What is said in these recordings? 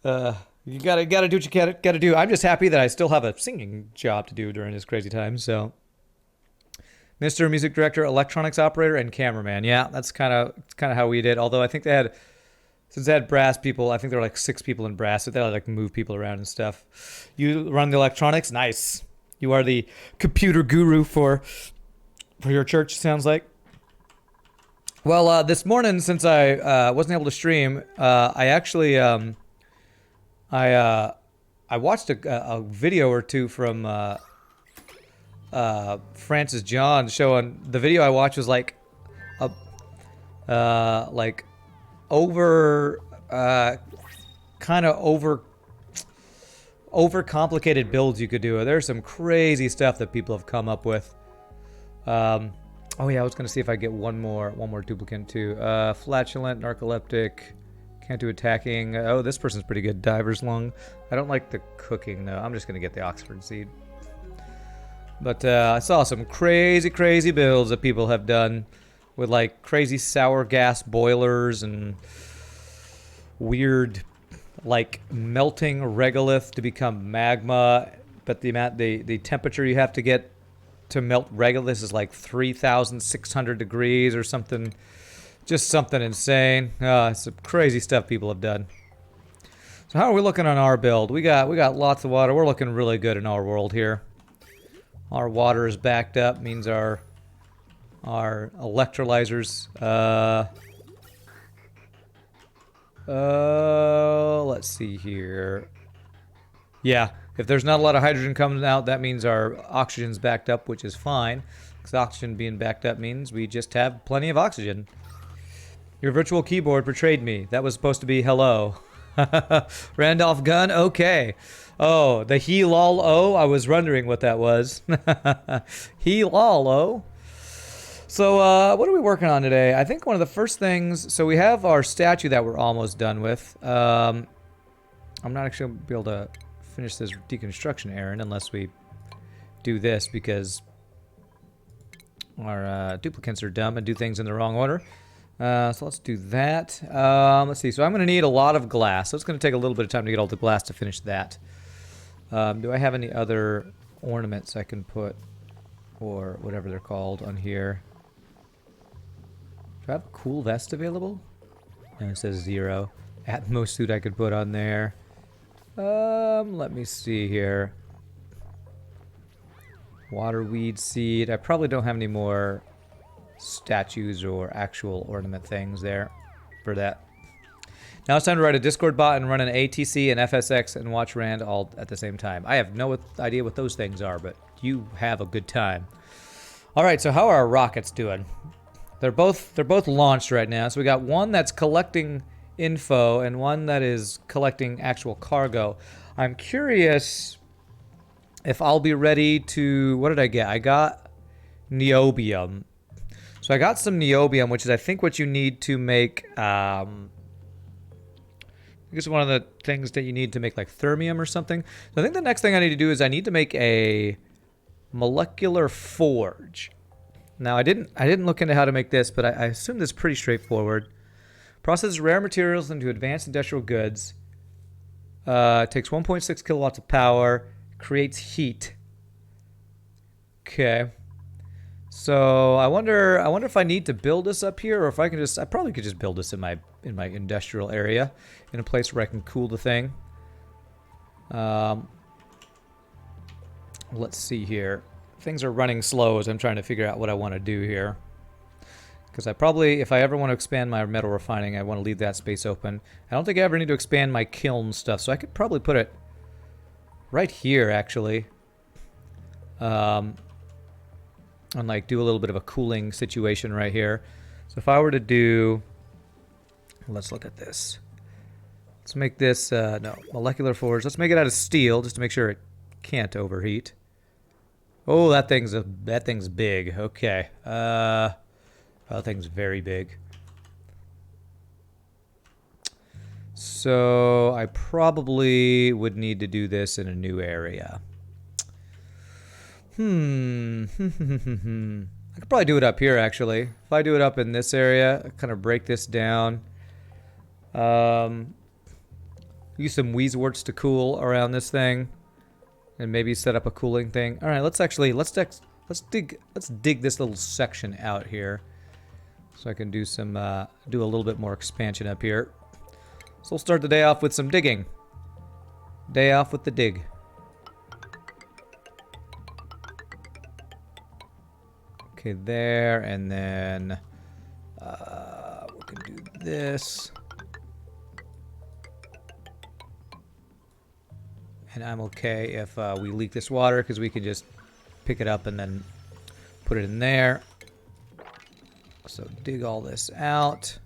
You gotta do what you gotta do. I'm just happy that I still have a singing job to do during this crazy time. So, Mr. Music Director, electronics operator, and cameraman. Yeah, that's kind of how we did. Although I think they had, since they had brass people, I think there were like 6 people in brass, so they had like move people around and stuff. You run the electronics, nice. You are the computer guru for your church. Sounds like. Well, this morning, since I wasn't able to stream, I actually I watched a video or two from Francis John showing. The video I watched was like a like over kind of over complicated builds you could do. There's some crazy stuff that people have come up with. Oh yeah, I was gonna see if I get one more duplicate too. Flatulent, narcoleptic, can't do attacking. Oh, this person's pretty good. Diver's lung. I don't like the cooking though. I'm just gonna get the Oxford seed. But I saw some crazy builds that people have done with like crazy sour gas boilers and weird like melting regolith to become magma. But the temperature you have to get to melt regolith is like 3,600 degrees or something. Just something insane. Some crazy stuff people have done. So how are we looking on our build? We got lots of water. We're looking really good in our world here. Our water is backed up, means our electrolyzers. Let's see here. Yeah, if there's not a lot of hydrogen coming out, that means our oxygen's backed up, which is fine. Because oxygen being backed up means we just have plenty of oxygen. Your virtual keyboard betrayed me. That was supposed to be hello. Randolph Gunn, okay. Oh, the he lol oh. I was wondering what that was. He lol oh. So what are we working on today? I think one of the first things. So we have our statue that we're almost done with. I'm not actually gonna be able to finish this deconstruction errand unless we do this because our duplicates are dumb and do things in the wrong order. So let's do that. Let's see. So I'm going to need a lot of glass. So it's going to take a little bit of time to get all the glass to finish that. Do I have any other ornaments I can put, or whatever they're called, on here? Do I have a cool vest available? And it says 0. Atmos suit I could put on there. Let me see here. Waterweed seed. I probably don't have any more statues or actual ornament things there for that. Now it's time to write a Discord bot and run an ATC and FSX and watch Rand all at the same time. I have no idea what those things are, but you have a good time. All right, so how are our rockets doing? They're both launched right now. So we got one that's collecting info and one that is collecting actual cargo. I'm curious if I'll be ready to... What did I get? I got niobium. So I got some niobium, which is I think what you need to make... I think it's one of the things that you need to make like thermium or something. So I think the next thing I need to do is I need to make a molecular forge. Now I didn't look into how to make this, but I assume this is pretty straightforward. Processes rare materials into advanced industrial goods. Takes 1.6 kilowatts of power. Creates heat. Okay. So I wonder if I need to build this up here, or if I can just... I probably could just build this in my industrial area, in a place where I can cool the thing. Let's see here. Things are running slow as I'm trying to figure out what I want to do here. Because I probably, if I ever want to expand my metal refining, I want to leave that space open. I don't think I ever need to expand my kiln stuff, so I could probably put it right here, actually. And like do a little bit of a cooling situation right here. So if I were to do, let's look at this. Let's make this, no, molecular forge. Let's make it out of steel just to make sure it can't overheat. Oh, that thing's big. Okay. That thing's very big. So I probably would need to do this in a new area. I could probably do it up here, actually. If I do it up in this area, kind of break this down. Use some Wheezeworts to cool around this thing, and maybe set up a cooling thing. All right, let's dig this little section out here, so I can do a little bit more expansion up here. So we'll start the day off with some digging. Day off with the dig. Okay, there, and then we can do this. And I'm okay if we leak this water, because we can just pick it up and then put it in there. So dig all this out.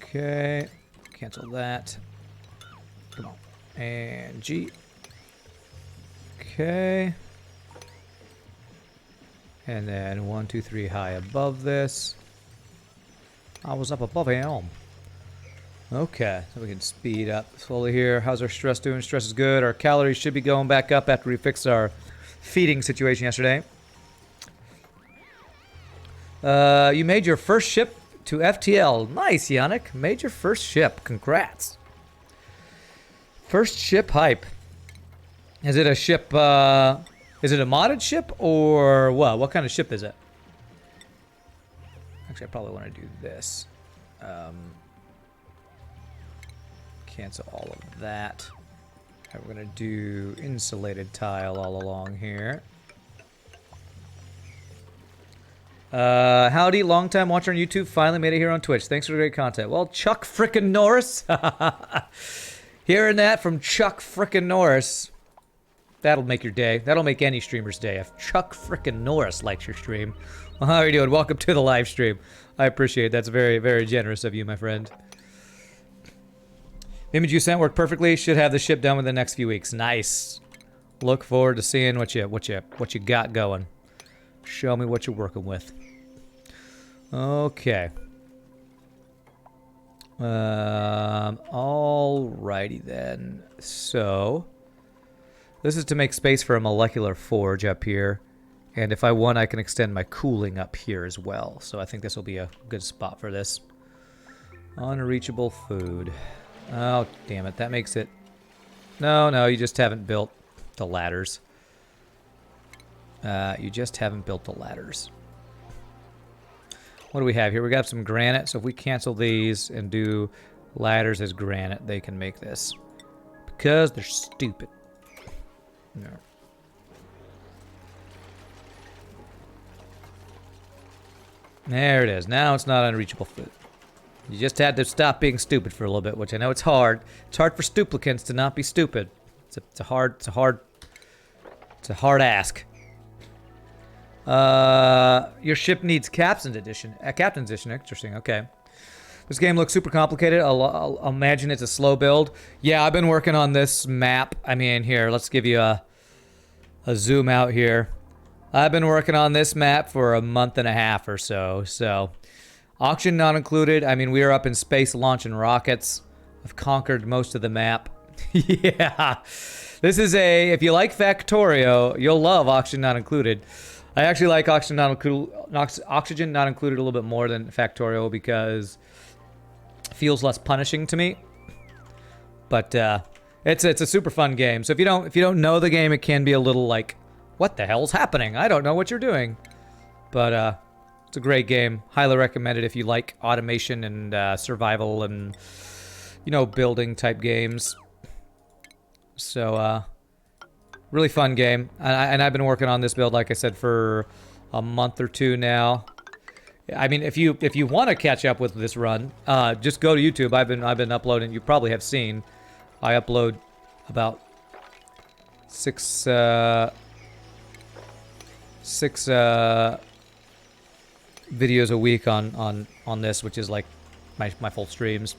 Okay, cancel that. Come on. And G. Okay. And then 1, 2, 3 high above this. I was up above him. Okay, so we can speed up slowly here. How's our stress doing? Stress is good. Our calories should be going back up after we fixed our feeding situation yesterday. You made your first ship to FTL. Nice, Yannick. Made your first ship. Congrats. First ship hype. Is it a ship, is it a modded ship or what? What kind of ship is it? Actually, I probably want to do this. Cancel all of that. Right, we're going to do insulated tile all along here. Howdy, long-time watcher on YouTube. Finally made it here on Twitch. Thanks for the great content. Well, Chuck frickin' Norris. Hearing that from Chuck frickin' Norris. That'll make your day. That'll make any streamer's day. If Chuck frickin' Norris likes your stream. Well, how are you doing? Welcome to the live stream. I appreciate it. That's very, very generous of you, my friend. The image you sent worked perfectly. Should have the ship done within the next few weeks. Nice. Look forward to seeing what you got going. Show me what you're working with. Okay. Alrighty then. So this is to make space for a molecular forge up here. And if I want, I can extend my cooling up here as well. So I think this will be a good spot for this. Unreachable food. Oh, damn it. That makes it... No, you just haven't built the ladders. You just haven't built the ladders. What do we have here? We got some granite. So if we cancel these and do ladders as granite, they can make this. Because they're stupid. No. There it is. Now it's not unreachable food. You just had to stop being stupid for a little bit, which I know it's hard. It's hard for stuplicants to not be stupid. It's a hard ask. Your ship needs Captain's Edition. Captain's Edition, interesting. Okay. This game looks super complicated. I'll imagine it's a slow build. Yeah, I've been working on this map. I mean, here, let's give you a zoom out here. I've been working on this map for a month and a half or so. So, auction not included. I mean, we are up in space launching rockets. I've conquered most of the map. Yeah. This is if you like Factorio, you'll love auction not included. I actually like oxygen not included a little bit more than Factorio because it feels less punishing to me. But it's a super fun game. So if you don't know the game, it can be a little like, what the hell's happening? I don't know what you're doing. But it's a great game. Highly recommend it if you like automation and survival and building type games. So really fun game, and I've been working on this build, like I said, for a month or two now. I mean, if you want to catch up with this run, just go to YouTube. I've been uploading. You probably have seen. I upload about six videos a week on this, which is like my full streams.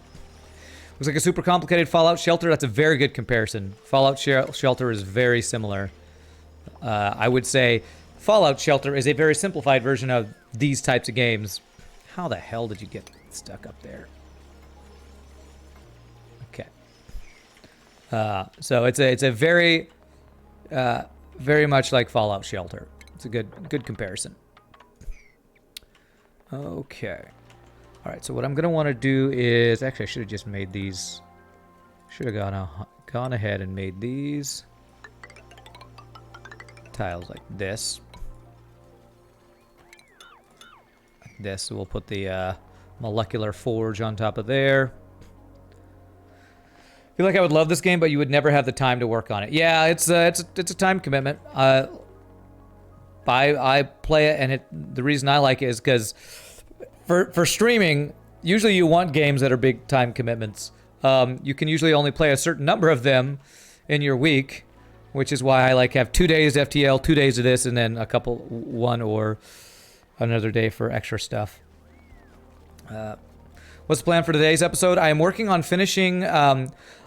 Looks like a super complicated Fallout Shelter. That's a very good comparison. Fallout Shelter is very similar. I would say Fallout Shelter is a very simplified version of these types of games. How the hell did you get stuck up there? Okay. So it's a very very much like Fallout Shelter. It's a good comparison. Okay. All right, so what I'm going to want to do is... Actually, I should have just made these... Should have gone ahead and made these tiles like this. Like this. So we'll put the molecular forge on top of there. I feel like I would love this game, but you would never have the time to work on it. Yeah, it's a time commitment. I play it, and the reason I like it is because for streaming, usually you want games that are big time commitments. You can usually only play a certain number of them in your week, which is why I like have 2 days FTL, 2 days of this, and then one or another day for extra stuff. What's the plan for today's episode? I am working on finishing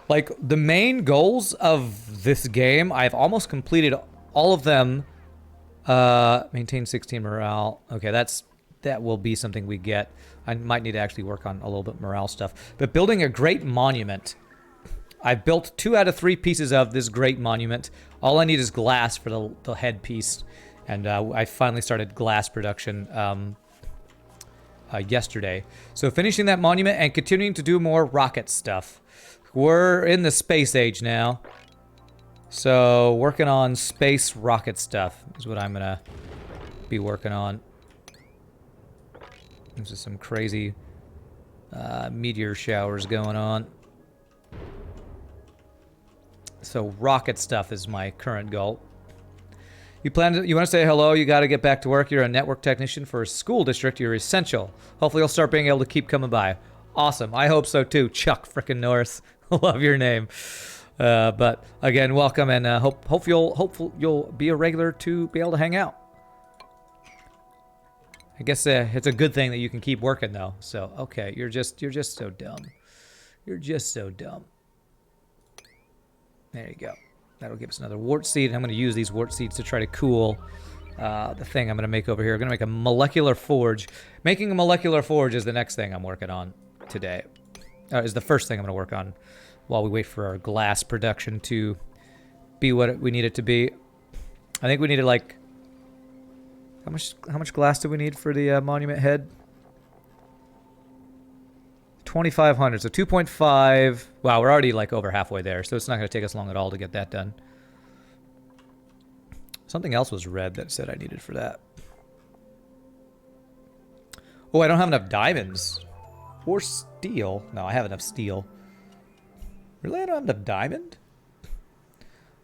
like the main goals of this game. I've almost completed all of them. Maintain 16 morale. Okay, that will be something we get. I might need to actually work on a little bit morale stuff. But building a great monument. I've built 2 out of 3 pieces of this great monument. All I need is glass for the headpiece. And I finally started glass production yesterday. So finishing that monument and continuing to do more rocket stuff. We're in the space age now. So working on space rocket stuff is what I'm gonna be working on. This is some crazy meteor showers going on. So rocket stuff is my current goal. You want to say hello, you got to get back to work. You're a network technician for a school district. You're essential. Hopefully you'll start being able to keep coming by. Awesome. I hope so too. Chuck frickin' Norris. Love your name. But again, welcome, and hope you'll be a regular to be able to hang out. I guess it's a good thing that you can keep working though. So okay, you're just so dumb. You're just so dumb. There you go. That'll give us another wart seed, and I'm going to use these wart seeds to try to cool the thing I'm going to make over here. I'm going to make a molecular forge. Making a molecular forge is the next thing I'm working on today. Is the first thing I'm going to work on while we wait for our glass production to be what we need it to be. I think we needed like... How much glass do we need for the monument head? 2,500, so 2.5. Wow, we're already like over halfway there, so it's not going to take us long at all to get that done. Something else was red that said I needed for that. Oh, I don't have enough diamonds. Or steel. No, I have enough steel. Really? I don't have enough diamond?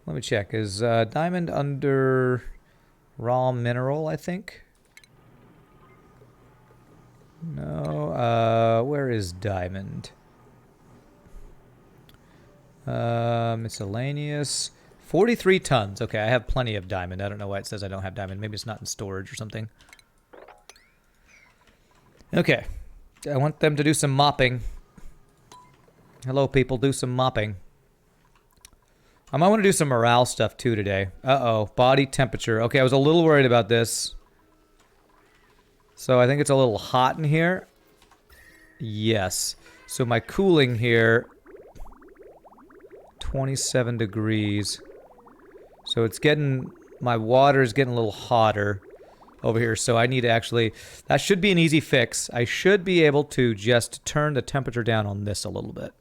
Let me check. Is diamond under raw mineral, I think? No. Where is diamond? Miscellaneous. 43 tons. Okay, I have plenty of diamond. I don't know why it says I don't have diamond. Maybe it's not in storage or something. Okay. I want them to do some mopping. Hello, people. Do some mopping. I might want to do some morale stuff, too, today. Uh-oh. Body temperature. Okay, I was a little worried about this. So I think it's a little hot in here. Yes. So my cooling here... 27 degrees. So it's getting... My water is getting a little hotter over here. So I need to actually... That should be an easy fix. I should be able to just turn the temperature down on this a little bit.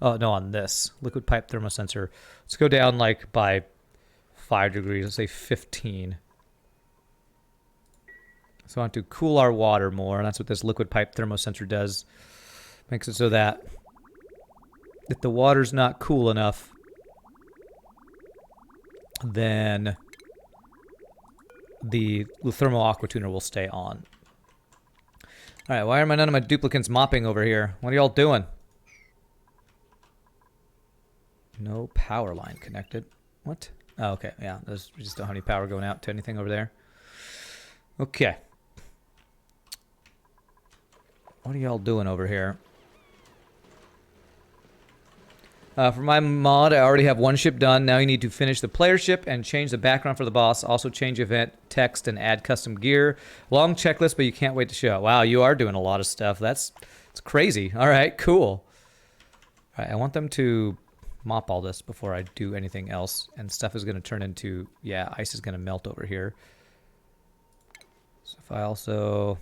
Oh, no, on this. Liquid pipe thermosensor. Let's go down, like, by 5 degrees. Let's say 15. So I want to cool our water more, and that's what this liquid pipe thermosensor does. Makes it so that if the water's not cool enough, then the thermal aqua tuner will stay on. Alright, why are none of my duplicates mopping over here? What are y'all doing? No power line connected. What? Oh, okay, yeah. We just don't have any power going out to anything over there. Okay. What are y'all doing over here? For my mod, I already have one ship done. Now you need to finish the player ship and change the background for the boss. Also change event text and add custom gear. Long checklist, but you can't wait to show. Wow, you are doing a lot of stuff. It's crazy. All right, cool. All right, I want them to mop all this before I do anything else. And stuff is going to turn into... Yeah, ice is going to melt over here. So if I also...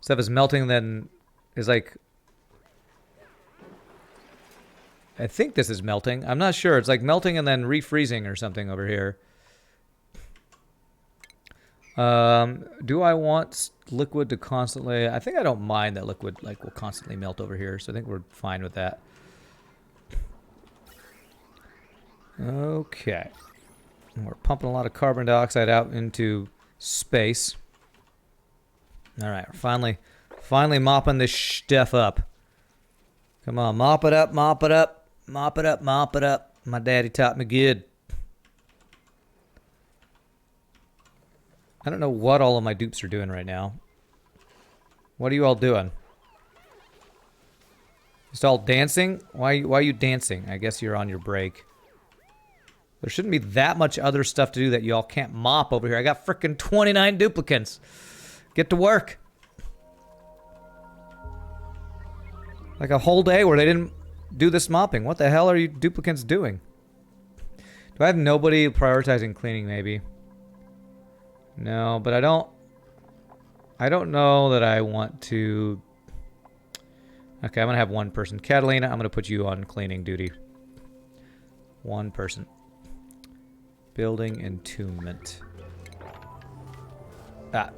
Stuff is melting, then is like... I think this is melting. I'm not sure. It's like melting and then refreezing or something over here. Do I want liquid to constantly... I think I don't mind that liquid like will constantly melt over here, so I think we're fine with that. Okay. We're pumping a lot of carbon dioxide out into space. All right, we're finally mopping this stuff up. Come on, mop it up, mop it up, mop it up, mop it up. My daddy taught me good. I don't know what all of my dupes are doing right now. What are you all doing? Just all dancing? Why are you dancing? I guess you're on your break. There shouldn't be that much other stuff to do that y'all can't mop over here. I got frickin' 29 duplicants. Get to work. Like a whole day where they didn't do this mopping. What the hell are you duplicants doing? Do I have nobody prioritizing cleaning maybe? No, but I don't know that I want to... Okay, I'm gonna have one person. Catalina, I'm gonna put you on cleaning duty. One person. Building entombment. Ah,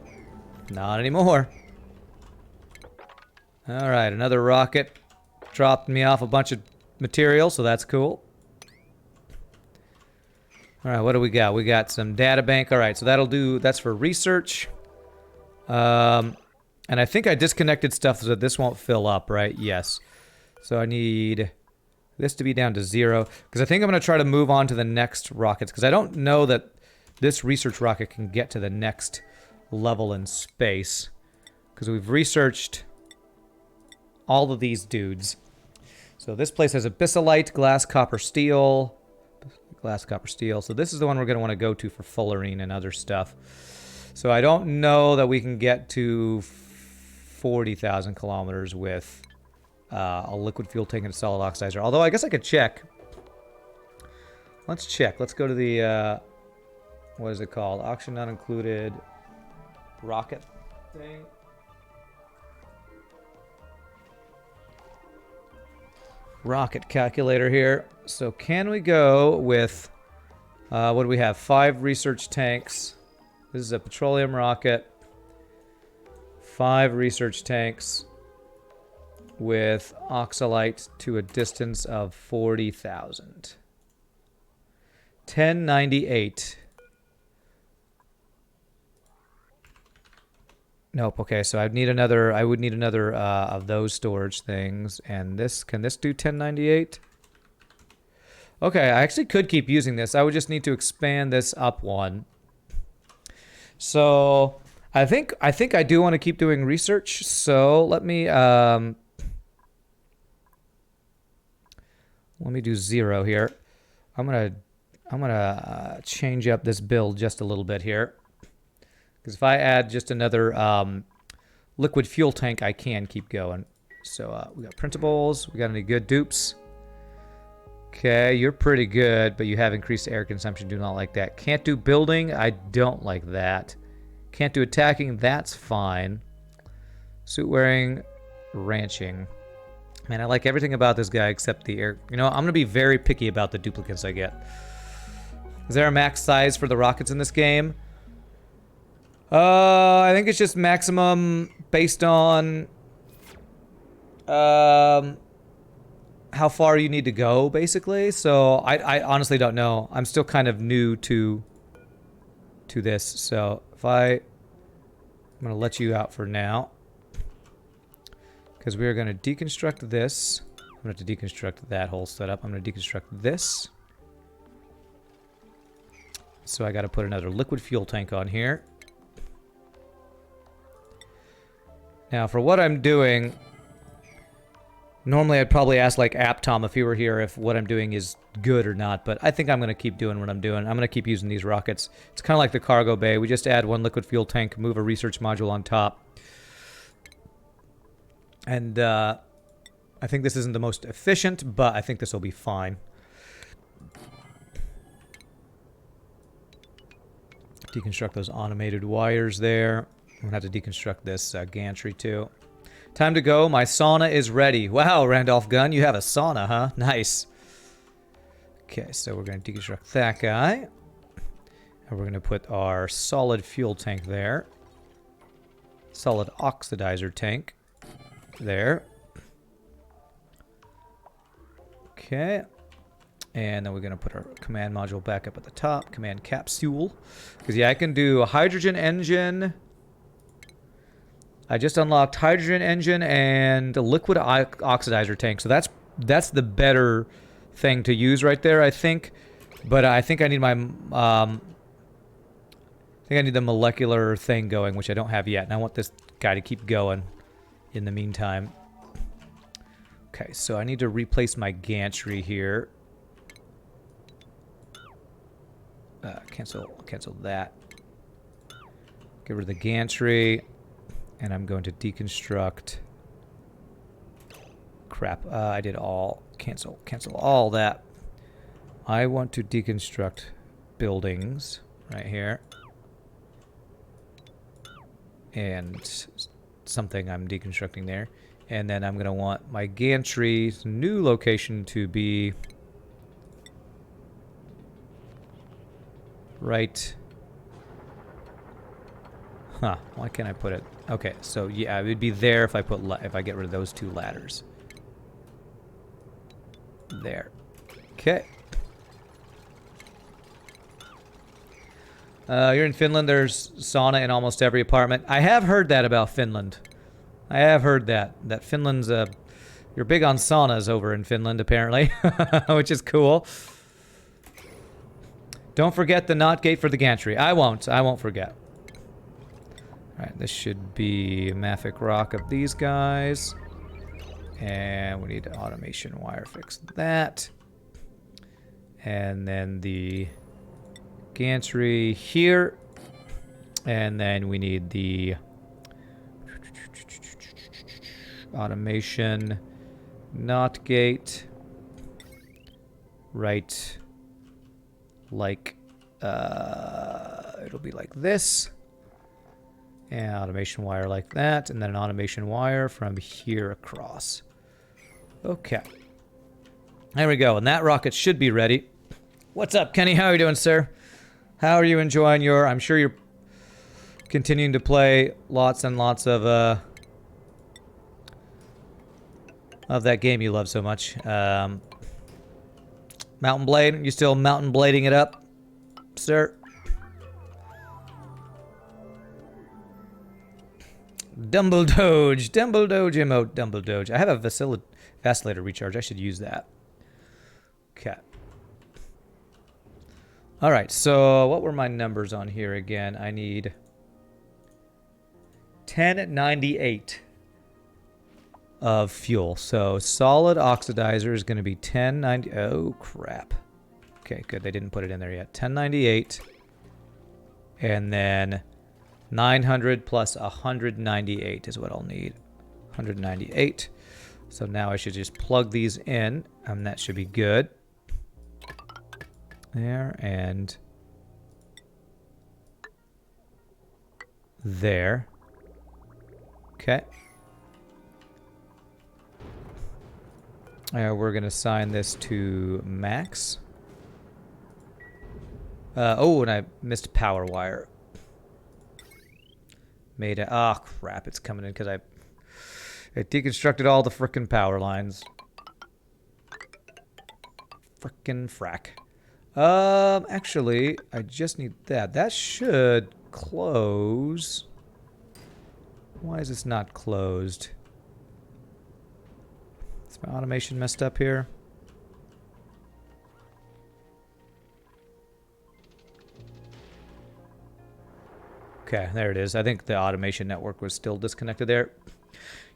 not anymore. Alright, another rocket dropped me off a bunch of material, so that's cool. Alright, what do we got? We got some data bank. Alright, so that'll do, that's for research. And I think I disconnected stuff so that this won't fill up, right? Yes. So I need this to be down to 0. Because I think I'm going to try to move on to the next rockets. Because I don't know that this research rocket can get to the next level in space. Because we've researched all of these dudes. So this place has abyssalite, glass, copper, steel. Glass, copper, steel. So this is the one we're going to want to go to for fullerene and other stuff. So I don't know that we can get to 40,000 kilometers with a liquid fuel tank and a solid oxidizer. Although I guess I could check. Let's check. Let's go to the, what is it called? Oxygen not included rocket thing. Rocket calculator here. So can we go with, what do we have? 5 research tanks. This is a petroleum rocket. 5 research tanks with oxalite to a distance of 40,000. 1098. Nope. Okay, so I'd need another. I would need another of those storage things. And this, can this do 1098? Okay, I actually could keep using this. I would just need to expand this up one. So I think I do want to keep doing research. So let me do 0 here. I'm gonna change up this build just a little bit here. Because if I add just another liquid fuel tank, I can keep going. So we got printables. We got any good dupes? Okay, you're pretty good, but you have increased air consumption. Do not like that. Can't do building. I don't like that. Can't do attacking. That's fine. Suit wearing, ranching. Man, I like everything about this guy except the air. You know, I'm going to be very picky about the duplicates I get. Is there a max size for the rockets in this game? I think it's just maximum based on how far you need to go, basically. So I honestly don't know. I'm still kind of new to this. So if I'm going to let you out for now. Because we are going to deconstruct this. I'm going to have to deconstruct that whole setup. I'm going to deconstruct this. So I got to put another liquid fuel tank on here. Now, for what I'm doing, normally I'd probably ask like Aptom if he were here if what I'm doing is good or not, but I think I'm going to keep doing what I'm doing. I'm going to keep using these rockets. It's kind of like the cargo bay. We just add 1 liquid fuel tank, move a research module on top. And I think this isn't the most efficient, but I think this will be fine. Deconstruct those automated wires there. I'm going to have to deconstruct this gantry too. Time to go. My sauna is ready. Wow, Randolph Gunn, you have a sauna, huh? Nice. Okay, so we're going to deconstruct that guy. And we're going to put our solid fuel tank there. Solid oxidizer tank there. Okay. And then we're going to put our command module back up at the top. Command capsule. Because, yeah, I can do a hydrogen engine. I just unlocked hydrogen engine and a liquid oxidizer tank. So that's the better thing to use right there, I think. But I think I need my... I think I need the molecular thing going, which I don't have yet. And I want this guy to keep going in the meantime. Okay, so I need to replace my gantry here. Cancel that. Get rid of the gantry. And I'm going to deconstruct. Crap, I did all. Cancel all that. I want to deconstruct buildings right here. And something I'm deconstructing there. And then I'm going to want my gantry's new location to be right. Huh, why can't I put it? Okay, so yeah, it would be there if I put if I get rid of those two ladders. There. Okay. You're in Finland, there's sauna in almost every apartment. I have heard that about Finland. I have heard that. That Finland's you're big on saunas over in Finland, apparently. Which is cool. Don't forget the NOT gate for the gantry. I won't forget. Alright, this should be mafic rock of these guys. And we need an automation wire, fix that. And then the gantry here. And then we need the automation NOT gate. Right. Like, it'll be like this. And automation wire like that. And then an automation wire from here across. Okay. There we go. And that rocket should be ready. What's up, Kenny? How are you doing, sir? How are you enjoying your... I'm sure you're continuing to play lots and lots of that game you love so much. Mountain Blade. You still mountain blading it up, sir? Dumbledoge emote, Dumbledoge. I have a vacillator recharge. I should use that. Okay. Alright, so what were my numbers on here again? I need 1098 of fuel. So solid oxidizer is going to be 1090. Oh, crap. Okay, good. They didn't put it in there yet. 1098. And then 900 plus 198 is what I'll need. 198. So now I should just plug these in, and that should be good. There, and there. Okay. We're going to assign this to Max. Oh, and I missed power wire. Made a... Oh, crap. It's coming in because I deconstructed all the frickin' power lines. Frickin' frack. Actually, I just need that. That should close. Why is this not closed? Is my automation messed up here? Okay, there it is. I think the automation network was still disconnected there.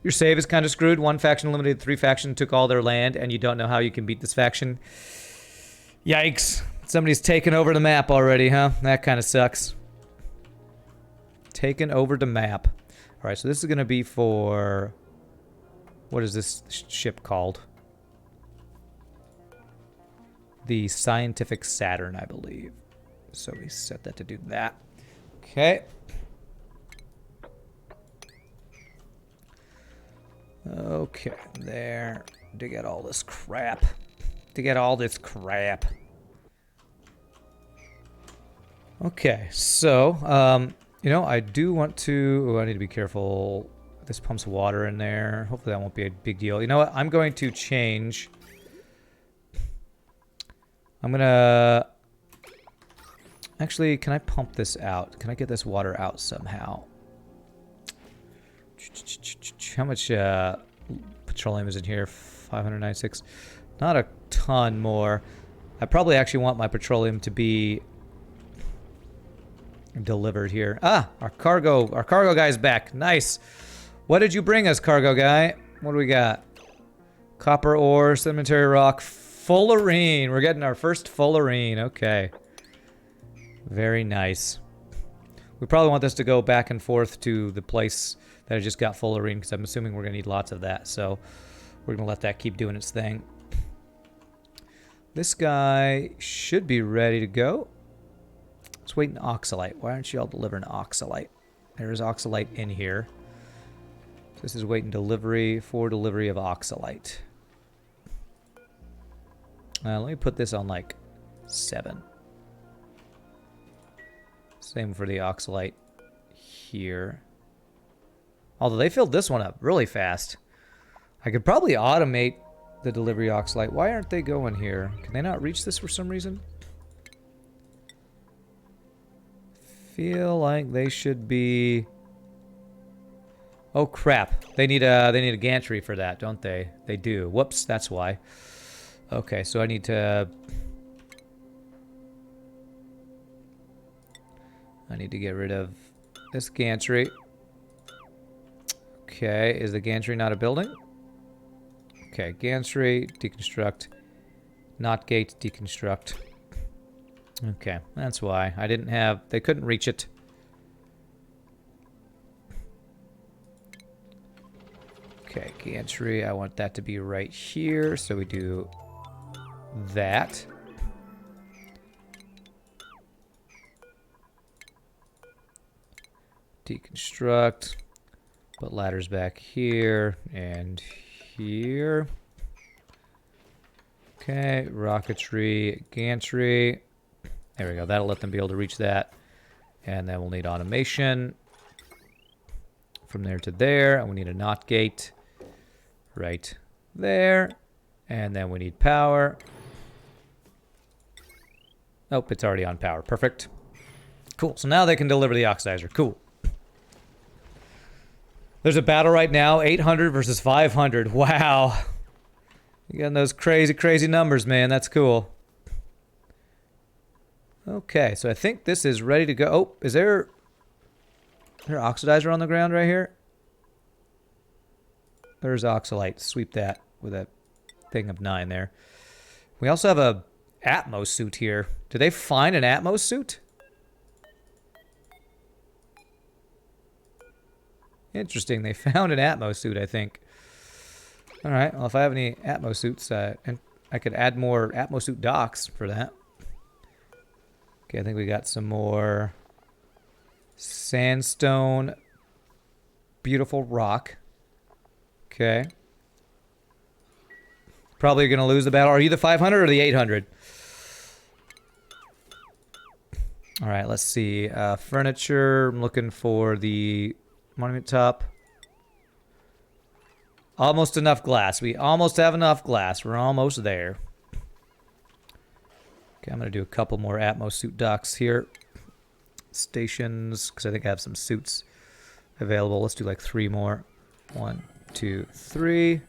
Your save is kind of screwed. One faction eliminated 3 factions, took all their land, and you don't know how you can beat this faction. Yikes. Somebody's taken over the map already, huh? That kind of sucks. Taken over the map. Alright, so this is going to be for... What is this ship called? The Scientific Saturn, I believe. So we set that to do that. Okay. Okay, there. To get all this crap. To get all this crap. Okay, so, you know, I do want to... Oh, I need to be careful. This pumps water in there. Hopefully that won't be a big deal. You know what? I'm going to change... I'm gonna... Actually, can I pump this out? Can I get this water out somehow? How much petroleum is in here? 596. Not a ton more. I probably actually want my petroleum to be delivered here. Ah, our cargo guy's back. Nice. What did you bring us, cargo guy? What do we got? Copper ore, cemetery rock, fullerene. We're getting our first fullerene. Okay. Very nice. We probably want this to go back and forth to the place that I just got fullerene, because I'm assuming we're going to need lots of that. So we're going to let that keep doing its thing. This guy should be ready to go. Let's wait an oxalite. Why aren't you all delivering oxalite? There's oxalite in here. This is waiting delivery for delivery of oxalite. Let me put this on like 7. Same for the oxalite here. Although they filled this one up really fast. I could probably automate the delivery oxalite. Why aren't they going here? Can they not reach this for some reason? Feel like they should be... Oh crap. They need a gantry for that, don't they? They do. Whoops, that's why. Okay, so I need to get rid of this gantry. Okay, is the gantry not a building? Okay, gantry, deconstruct. Not gate, deconstruct. Okay, that's why. I didn't have... They couldn't reach it. Okay, gantry. I want that to be right here, so we do that. Deconstruct. Put ladders back here and here. Okay, rocketry, gantry. There we go. That'll let them be able to reach that. And then we'll need automation from there to there. And we need a NOT gate right there. And then we need power. Nope, it's already on power. Perfect. Cool. So now they can deliver the oxidizer. Cool. There's a battle right now. 800 versus 500. Wow. You getting those crazy, crazy numbers, man. That's cool. Okay, so I think this is ready to go. Oh, is there oxidizer on the ground right here? There's oxalite. Sweep that with a thing of 9 there. We also have a Atmos suit here. Did they find an Atmos suit? Interesting. They found an Atmos suit, I think. All right. Well, if I have any Atmos suits, and I could add more Atmos suit docks for that. Okay, I think we got some more sandstone, beautiful rock. Okay. Probably going to lose the battle. Are you the 500 or the 800? All right, let's see. Furniture. I'm looking for the monument top. Almost enough glass. We almost have enough glass. We're almost there. Okay, I'm going to do a couple more Atmos suit docks here. Stations, because I think I have some suits available. Let's do like 3 more. 1, 2, 3.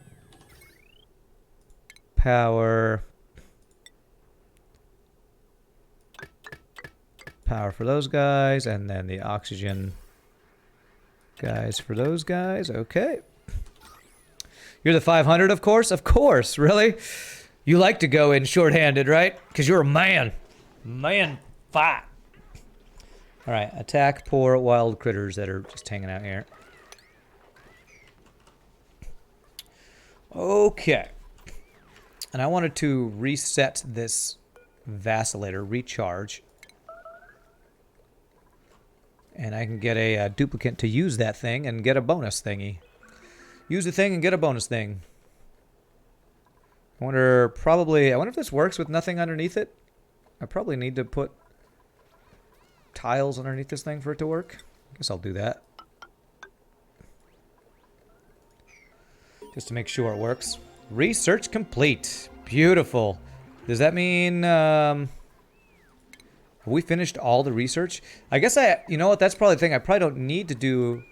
Power. Power for those guys, and then the oxygen guys for those guys. Okay. You're the 500, of course? Of course, really? You like to go in short-handed, right? Because you're a man. Man, fight. All right, attack poor wild critters that are just hanging out here. Okay. And I wanted to reset this vacillator, recharge. And I can get a duplicate to use that thing and get a bonus thingy. use the thing and get a bonus thing. I wonder if this works with nothing underneath it. I probably need to put tiles underneath this thing for it to work. I guess I'll do that. Just to make sure it works. Research complete. Beautiful. Does that mean, have we finished all the research? I guess you know what, that's probably the thing. I probably don't need to do...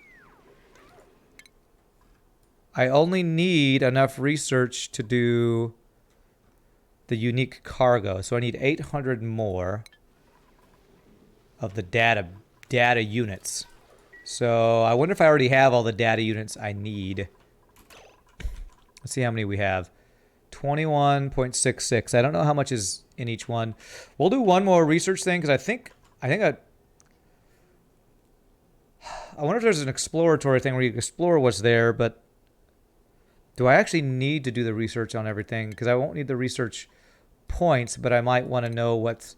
I only need enough research to do the unique cargo. So I need 800 more of the data units. So I wonder if I already have all the data units I need. Let's see how many we have. 21.66. I don't know how much is in each one. We'll do one more research thing because I wonder if there's an exploratory thing where you explore what's there, but do I actually need to do the research on everything? Because I won't need the research points, but I might want to know what's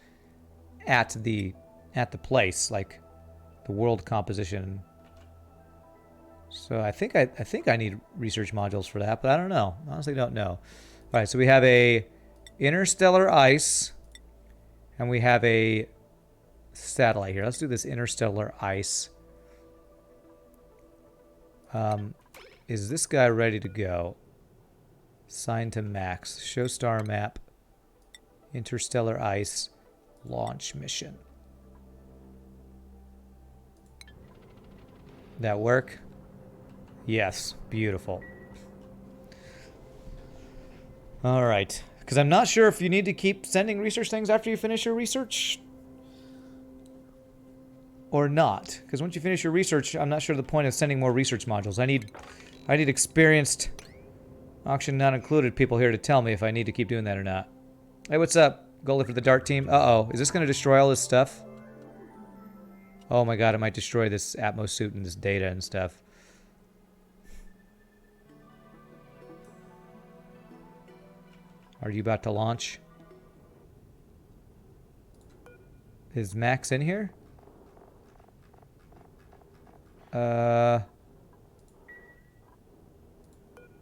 at the place, like the world composition. So I think I need research modules for that, but I don't know. Honestly, don't know. All right, so we have a interstellar ice, and we have a satellite here. Let's do this interstellar ice. Is this guy ready to go? Sign to max. Show star map. Interstellar ice. Launch mission. That work? Yes. Beautiful. Alright. Because I'm not sure if you need to keep sending research things after you finish your research. Or not. Because once you finish your research, I'm not sure the point of sending more research modules. I need experienced, auction not included, people here to tell me if I need to keep doing that or not. Hey, what's up? Goalie for the Dart team. Uh-oh. Is this going to destroy all this stuff? Oh my god, it might destroy this Atmos suit and this data and stuff. Are you about to launch? Is Max in here?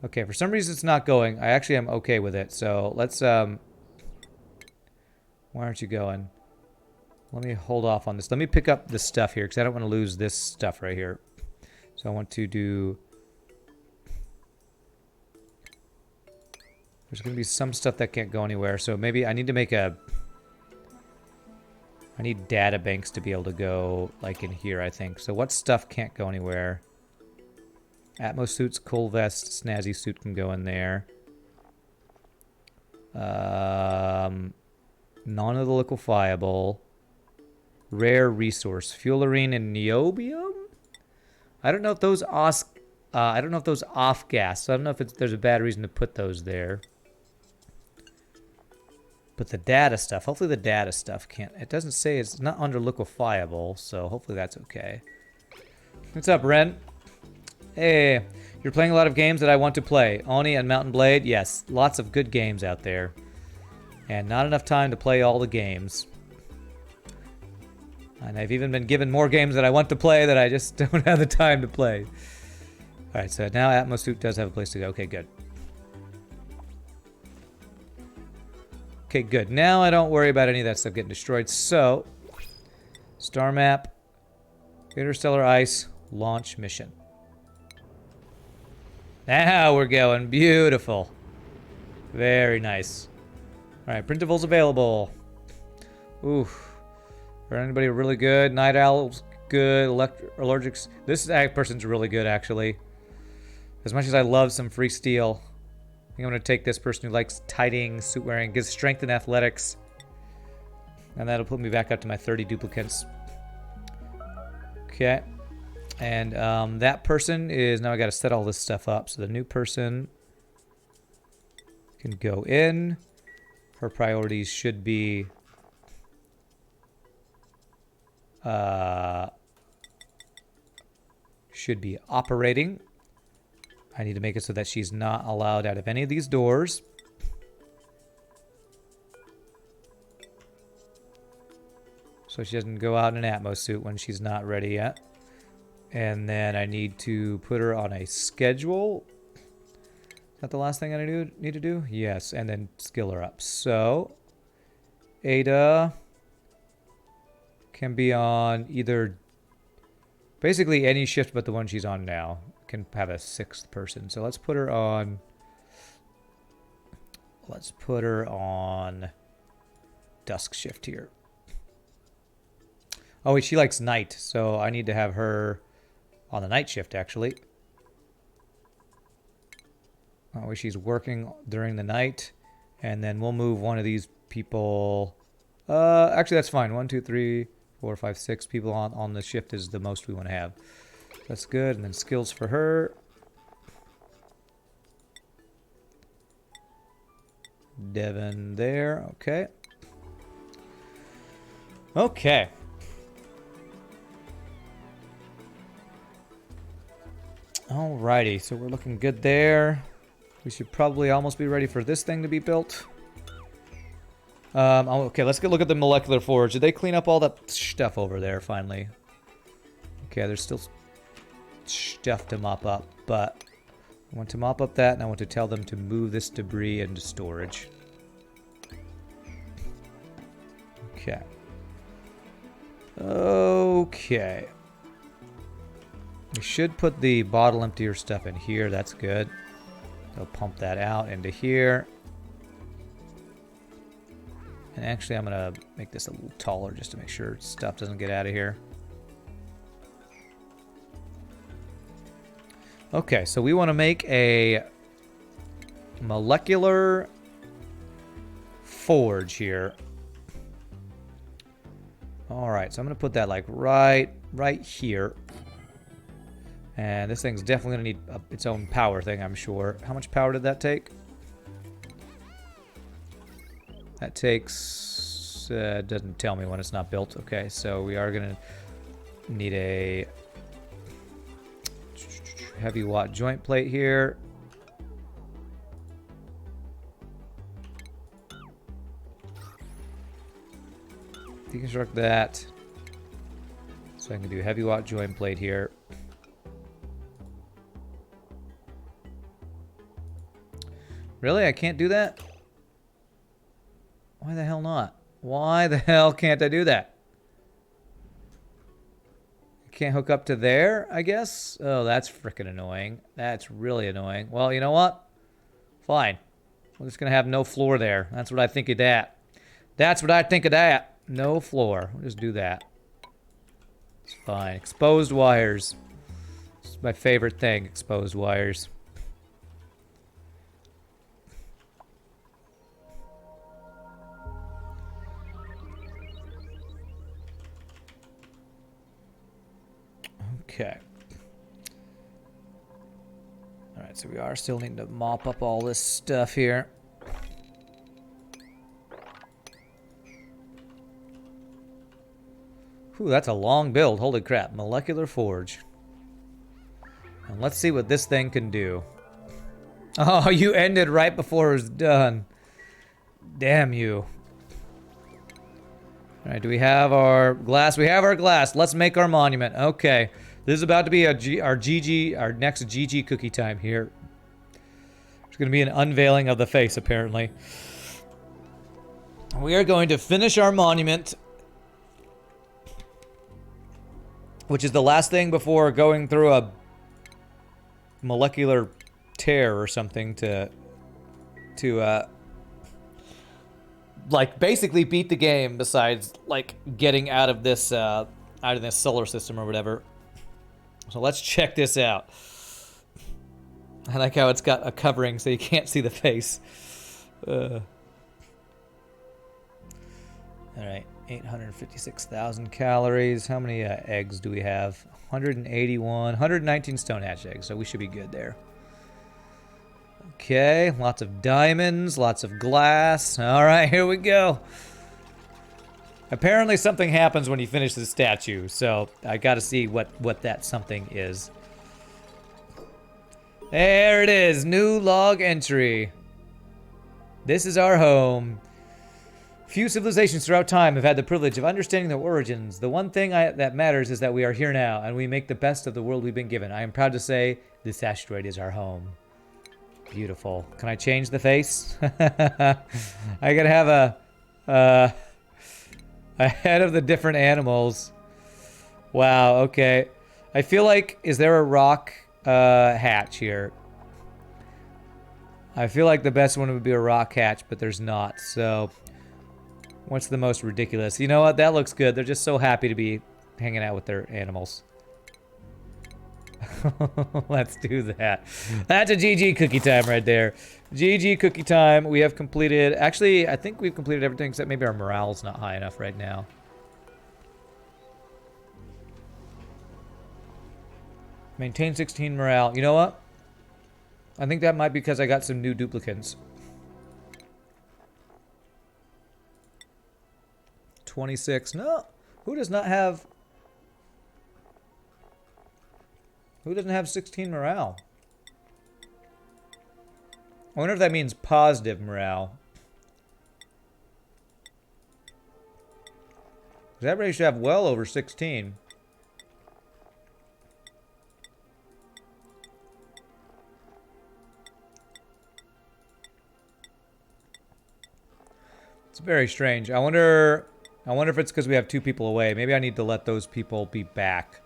Okay, for some reason it's not going. I actually am okay with it. So let's, why aren't you going? Let me hold off on this. Let me pick up this stuff here because I don't want to lose this stuff right here. So I want to do... There's going to be some stuff that can't go anywhere. So maybe I need to make a... I need data banks to be able to go, like, in here, I think. So what stuff can't go anywhere? Atmos suits, coal vest, snazzy suit can go in there. None of the liquefiable. Rare resource. Fuelarine and niobium? I don't know if those off gas. So I don't know if there's a bad reason to put those there. But the data stuff, hopefully the data stuff can't. It doesn't say it's not under liquefiable, so hopefully that's okay. What's up, Ren? Hey, you're playing a lot of games that I want to play. Oni and Mountain Blade, yes, lots of good games out there. And not enough time to play all the games. And I've even been given more games that I want to play that I just don't have the time to play. Alright, so now Atmos suit does have a place to go. Okay, good. Okay, good. Now I don't worry about any of that stuff getting destroyed. So, star map, interstellar ice, launch mission. Now we're going. Beautiful. Very nice. Alright, printables available. Oof. For anybody really good. Night Owl's good. Allergics. This person's really good, actually. As much as I love some free steel. I think I'm going to take this person who likes tidying, suit wearing, gives strength and athletics. And that'll put me back up to my 30 duplicates. Okay. And that person is... Now I got to set all this stuff up. So the new person can go in. Her priorities should be... operating. I need to make it so that she's not allowed out of any of these doors. So she doesn't go out in an Atmos suit when she's not ready yet. And then I need to put her on a schedule. that the last thing I need to do? Yes, and then skill her up. So, Ada can be on either, basically any shift but the one she's on now. Can have a 6th person. So let's put her on, dusk shift here. Oh wait, she likes night, so I need to have her on the night shift actually. Oh, she's working during the night, and then we'll move one of these people. Actually, that's fine. 1, 2, 3, 4, 5, 6 people on the shift is the most we want to have. That's good. And then skills for her. Devin there. Okay. Okay. Alrighty, so we're looking good there. We should probably almost be ready for this thing to be built. Okay, let's go look at the molecular forge. Did they clean up all that stuff over there finally? Okay, there's still stuff to mop up, but I want to mop up that, and I want to tell them to move this debris into storage. Okay. Okay. We should put the bottle emptier stuff in here. That's good. They'll pump that out into here. And actually, I'm going to make this a little taller just to make sure stuff doesn't get out of here. Okay, so we want to make a molecular forge here. All right, so I'm going to put that like right here. And this thing's definitely going to need its own power thing, I'm sure. How much power did that take? That takes... doesn't tell me when it's not built. Okay, so we are going to need a heavy watt joint plate here. Deconstruct that. So I can do heavy watt joint plate here. Really? I can't do that? Why the hell not? Why the hell can't I do that? I can't hook up to there, I guess? Oh, that's freaking annoying. That's really annoying. Well, you know what? Fine. We're just going to have no floor there. That's what I think of that. That's what I think of that. No floor. We'll just do that. It's fine. Exposed wires. It's my favorite thing, exposed wires. Okay. Alright, so we are still needing to mop up all this stuff here. Whew, that's a long build. Holy crap. Molecular forge. And let's see what this thing can do. Oh, you ended right before it was done. Damn you. Alright, do we have our glass? We have our glass. Let's make our monument. Okay. This is about to be our next GG cookie time here. There's going to be an unveiling of the face, apparently. We are going to finish our monument, which is the last thing before going through a molecular tear or something to like basically beat the game, besides like getting out of this solar system or whatever. So let's check this out. I like how it's got a covering so you can't see the face. Alright, 856,000 calories. How many eggs do we have? 181, 119 stone hatch eggs, so we should be good there. Okay, lots of diamonds, lots of glass. Alright, here we go. Apparently something happens when you finish the statue, so I gotta see what that something is. There it is, new log entry. This is our home. Few civilizations throughout time have had the privilege of understanding their origins. The one thing that matters is that we are here now, and we make the best of the world we've been given. I am proud to say this asteroid is our home. Beautiful. Can I change the face? I gotta have a head of the different animals. Wow, okay. I feel like, is there a rock hatch here? I feel like the best one would be a rock hatch, but there's not. So, what's the most ridiculous? You know what? That looks good. They're just so happy to be hanging out with their animals. Let's do that. That's a GG cookie time right there. GG cookie time. We have completed... Actually, I think we've completed everything except maybe our morale's not high enough right now. Maintain 16 morale. You know what? I think that might be because I got some new duplicants. 26. No. Who does not have... Who doesn't have 16 morale? I wonder if that means positive morale. Because everybody should have well over 16. It's very strange. I wonder if it's because we have 2 people away. Maybe I need to let those people be back.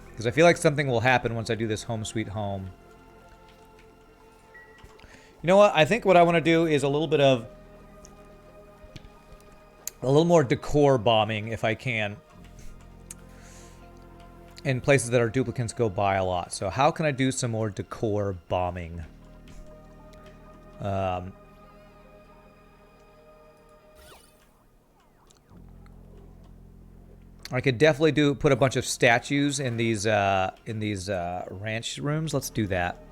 Because I feel like something will happen once I do this home sweet home. You know what? I think what I want to do is a little bit of... a little more decor bombing, if I can. In places that our duplicants go by a lot. So how can I do some more decor bombing? I could definitely put a bunch of statues in these ranch rooms. Let's do that.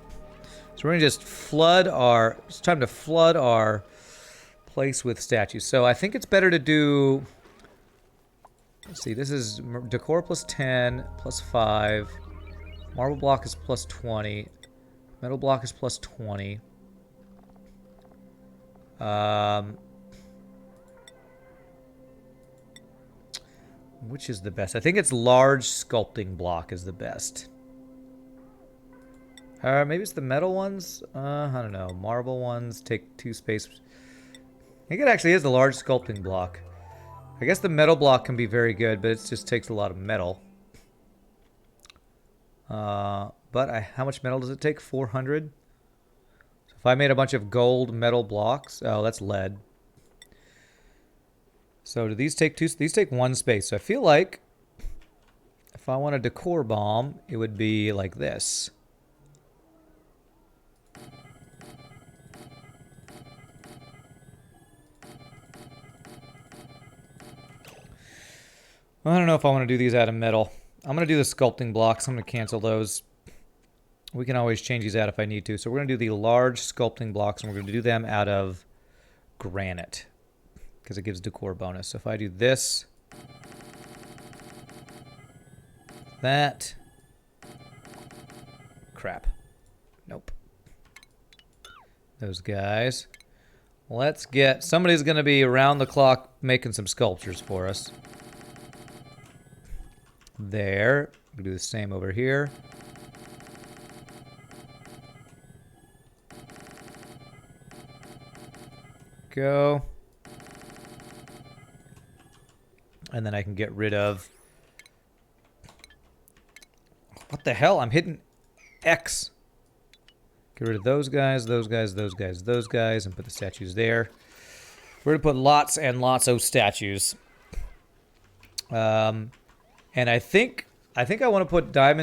So we're gonna just flood our... It's time to flood our place with statues. So I think it's better to do... Let's see, this is decor plus 10, plus 5. Marble block is plus 20. Metal block is plus 20. Which is the best? I think it's large sculpting block is the best. Maybe it's the metal ones? I don't know. Marble ones take 2 space. I think it actually is the large sculpting block. I guess the metal block can be very good, but it just takes a lot of metal. How much metal does it take? 400? So if I made a bunch of gold metal blocks... Oh, that's lead. So do these take 2? These take 1 space. So I feel like if I want a decor bomb, it would be like this. I don't know if I want to do these out of metal. I'm going to do the sculpting blocks. I'm going to cancel those. We can always change these out if I need to. So we're going to do the large sculpting blocks, and we're going to do them out of granite. Because it gives decor bonus. So if I do this, that, crap, nope. Those guys. Let's get, somebody's going to be around the clock making some sculptures for us. There. We'll do the same over here. Go. And then I can get rid of... What the hell? I'm hitting X. Get rid of those guys, those guys, those guys, those guys, and put the statues there. We're going to put lots and lots of statues. And I think I want to put I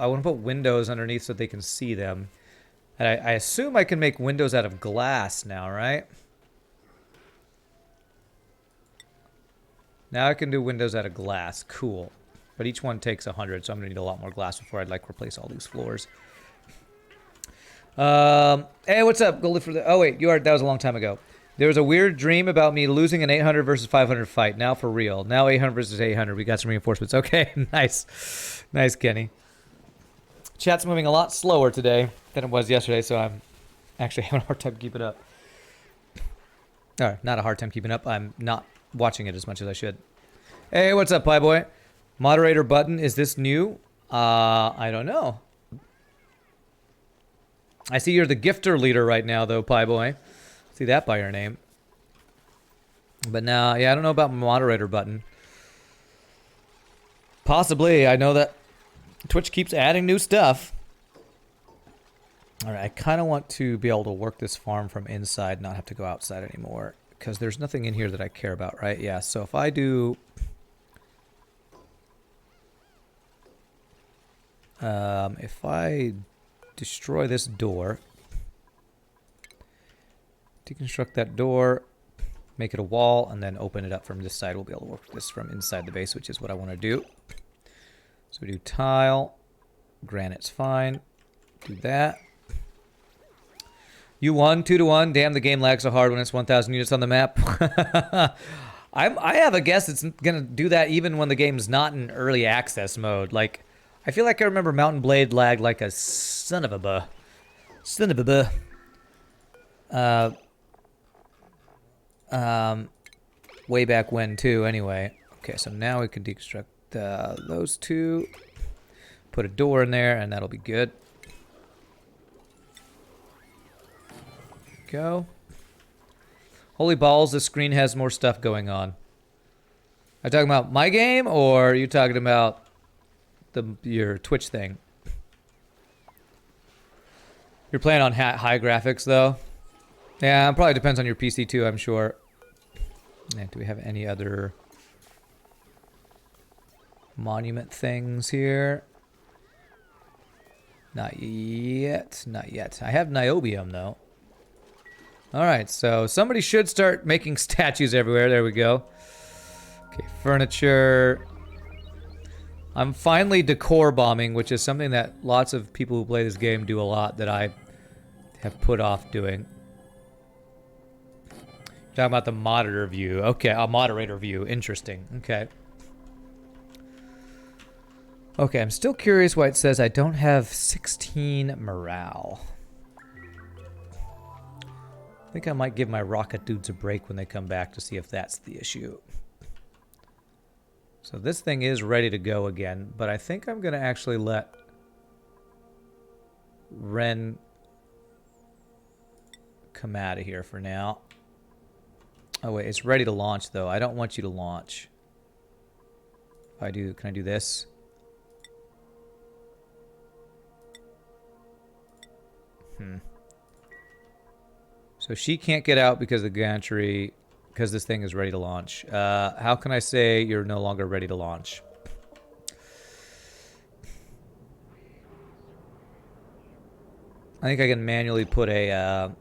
want to put windows underneath so they can see them. And I assume I can make windows out of glass now, right? Now I can do windows out of glass. Cool. But each one takes 100, so I'm going to need a lot more glass before I'd like replace all these floors. Hey, what's up? Go live for the... Oh, wait. That was a long time ago. There was a weird dream about me losing an 800 versus 500 fight. Now for real. Now 800 versus 800. We got some reinforcements. Okay, nice. Nice, Kenny. Chat's moving a lot slower today than it was yesterday, so I'm actually having a hard time keeping up. Or, not a hard time keeping up. I'm not watching it as much as I should. Hey, what's up, Pie Boy? Moderator button, is this new? I don't know. I see you're the gifter leader right now, though, Pie Boy. See that by your name. But now, yeah, I don't know about my moderator button. Possibly. I know that Twitch keeps adding new stuff. Alright, I kind of want to be able to work this farm from inside, not have to go outside anymore. Because there's nothing in here that I care about, right? Yeah, so if I do... if I destroy this door, deconstruct that door, make it a wall, and then open it up from this side, we'll be able to work this from inside the base, which is what I want to do. So we do tile, granite's fine, do that. You won 2-1. Damn, the game lags so hard when it's 1,000 units on the map. I have a guess it's gonna do that even when the game's not in early access mode. Like, I feel like I remember Mountain Blade lagged like a son of a buh. Son of a buh. Way back when too, anyway. Okay, so now we can deconstruct those two. Put a door in there, and that'll be good. Go. Holy balls, this screen has more stuff going on. Are you talking about my game, or are you talking about your Twitch thing? You're playing on high graphics, though? Yeah, it probably depends on your PC, too, I'm sure. Yeah, do we have any other monument things here? Not yet. Not yet. I have niobium, though. Alright, so somebody should start making statues everywhere. There we go. Okay, furniture. I'm finally decor bombing, which is something that lots of people who play this game do a lot that I have put off doing. Talking about the monitor view. Okay, a moderator view. Interesting. Okay. Okay, I'm still curious why it says I don't have 16 morale. I think I might give my rocket dudes a break when they come back to see if that's the issue. So this thing is ready to go again, but I think I'm going to actually let Ren come out of here for now. Oh wait, it's ready to launch though. I don't want you to launch. If I do, can I do this? So she can't get out because of the gantry, because this thing is ready to launch. How can I say you're no longer ready to launch? I think I can manually put a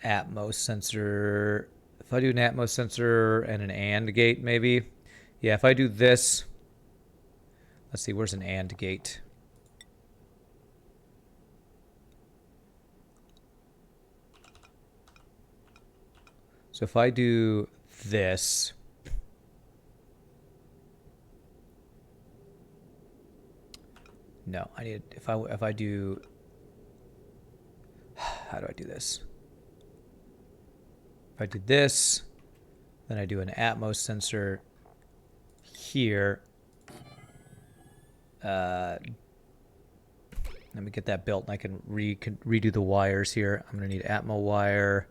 Atmos sensor. If I do an Atmos sensor and an AND gate, maybe. Yeah, if I do this. Let's see, where's an AND gate? So if I do this, no, I need, if I do, how do I do this? If I do this, then I do an Atmos sensor here. Let me get that built and I can redo the wires here. I'm gonna need Atmo wire.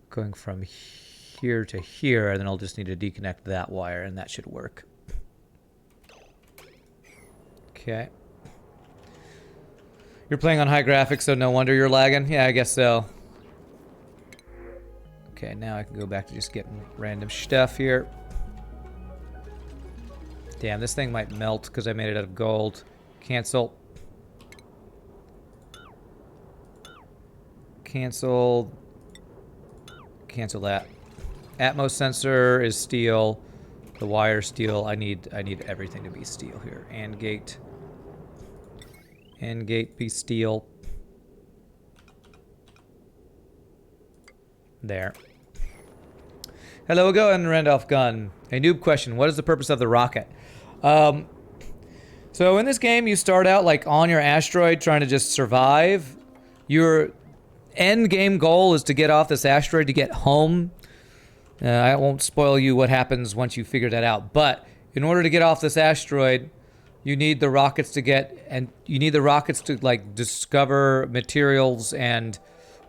Going from here to here, and then I'll just need to deconnect that wire, and that should work. Okay. You're playing on high graphics, so no wonder you're lagging? Yeah, I guess so. Okay, now I can go back to just getting random stuff here. Damn, this thing might melt because I made it out of gold. Cancel. Cancel. Cancel that. Atmos sensor is steel. The wire steel. I need everything to be steel here. AND gate. AND gate be steel. There. Hello, go and Randolph Gunn. A noob question. What is the purpose of the rocket? So in this game, you start out like on your asteroid trying to just survive. Your end game goal is to get off this asteroid to get home. I won't spoil you what happens once you figure that out. But in order to get off this asteroid, You need the rockets to get, and you need the rockets to like discover materials and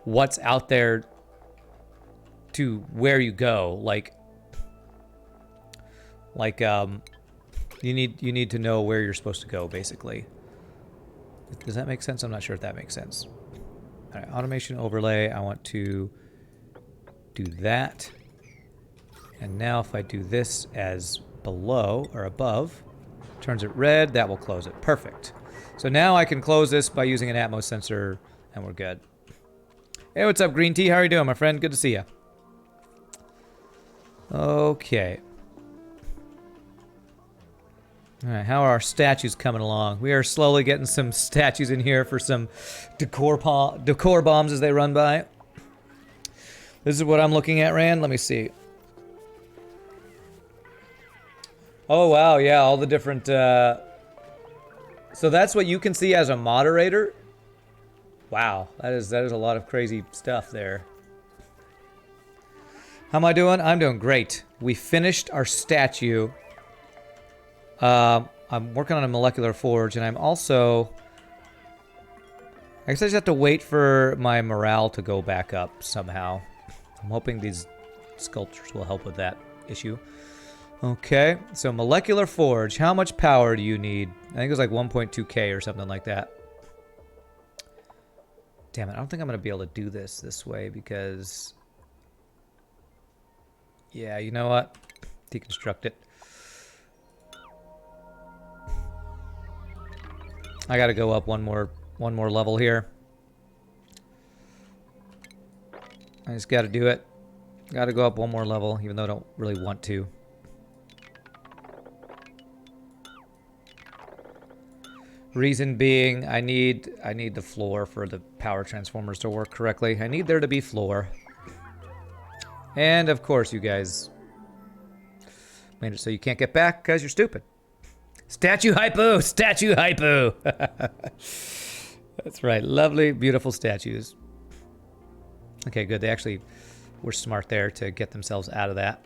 what's out there to where you go. Like you need to know where you're supposed to go, basically. Does that make sense? I'm not sure if that makes sense. All right, automation overlay. I want to do that. And now if I do this as below or above, turns it red, that will close it. Perfect. So now I can close this by using an Atmos sensor, and we're good. Hey, what's up, Green Tea? How are you doing, my friend? Good to see you. Okay. All right, how are our statues coming along? We are slowly getting some statues in here for some decor bombs as they run by. This is what I'm looking at, Rand. Let me see. Oh, wow, yeah, all the different... So that's what you can see as a moderator? Wow, that is a lot of crazy stuff there. How am I doing? I'm doing great. We finished our statue. I'm working on a molecular forge, and I'm also... I guess I just have to wait for my morale to go back up somehow. I'm hoping these sculptures will help with that issue. Okay, so molecular forge. How much power do you need? I think it was like 1.2k or something like that. Damn it, I don't think I'm going to be able to do this way because... Yeah, you know what? Deconstruct it. I got to go up one more level here. I just got to do it. Got to go up one more level, even though I don't really want to. Reason being, I need the floor for the power transformers to work correctly. I need there to be floor. And of course, you guys made it so you can't get back because you're stupid. Statue hypo! Statue hypo! That's right. Lovely, beautiful statues. Okay, good. They actually were smart there to get themselves out of that.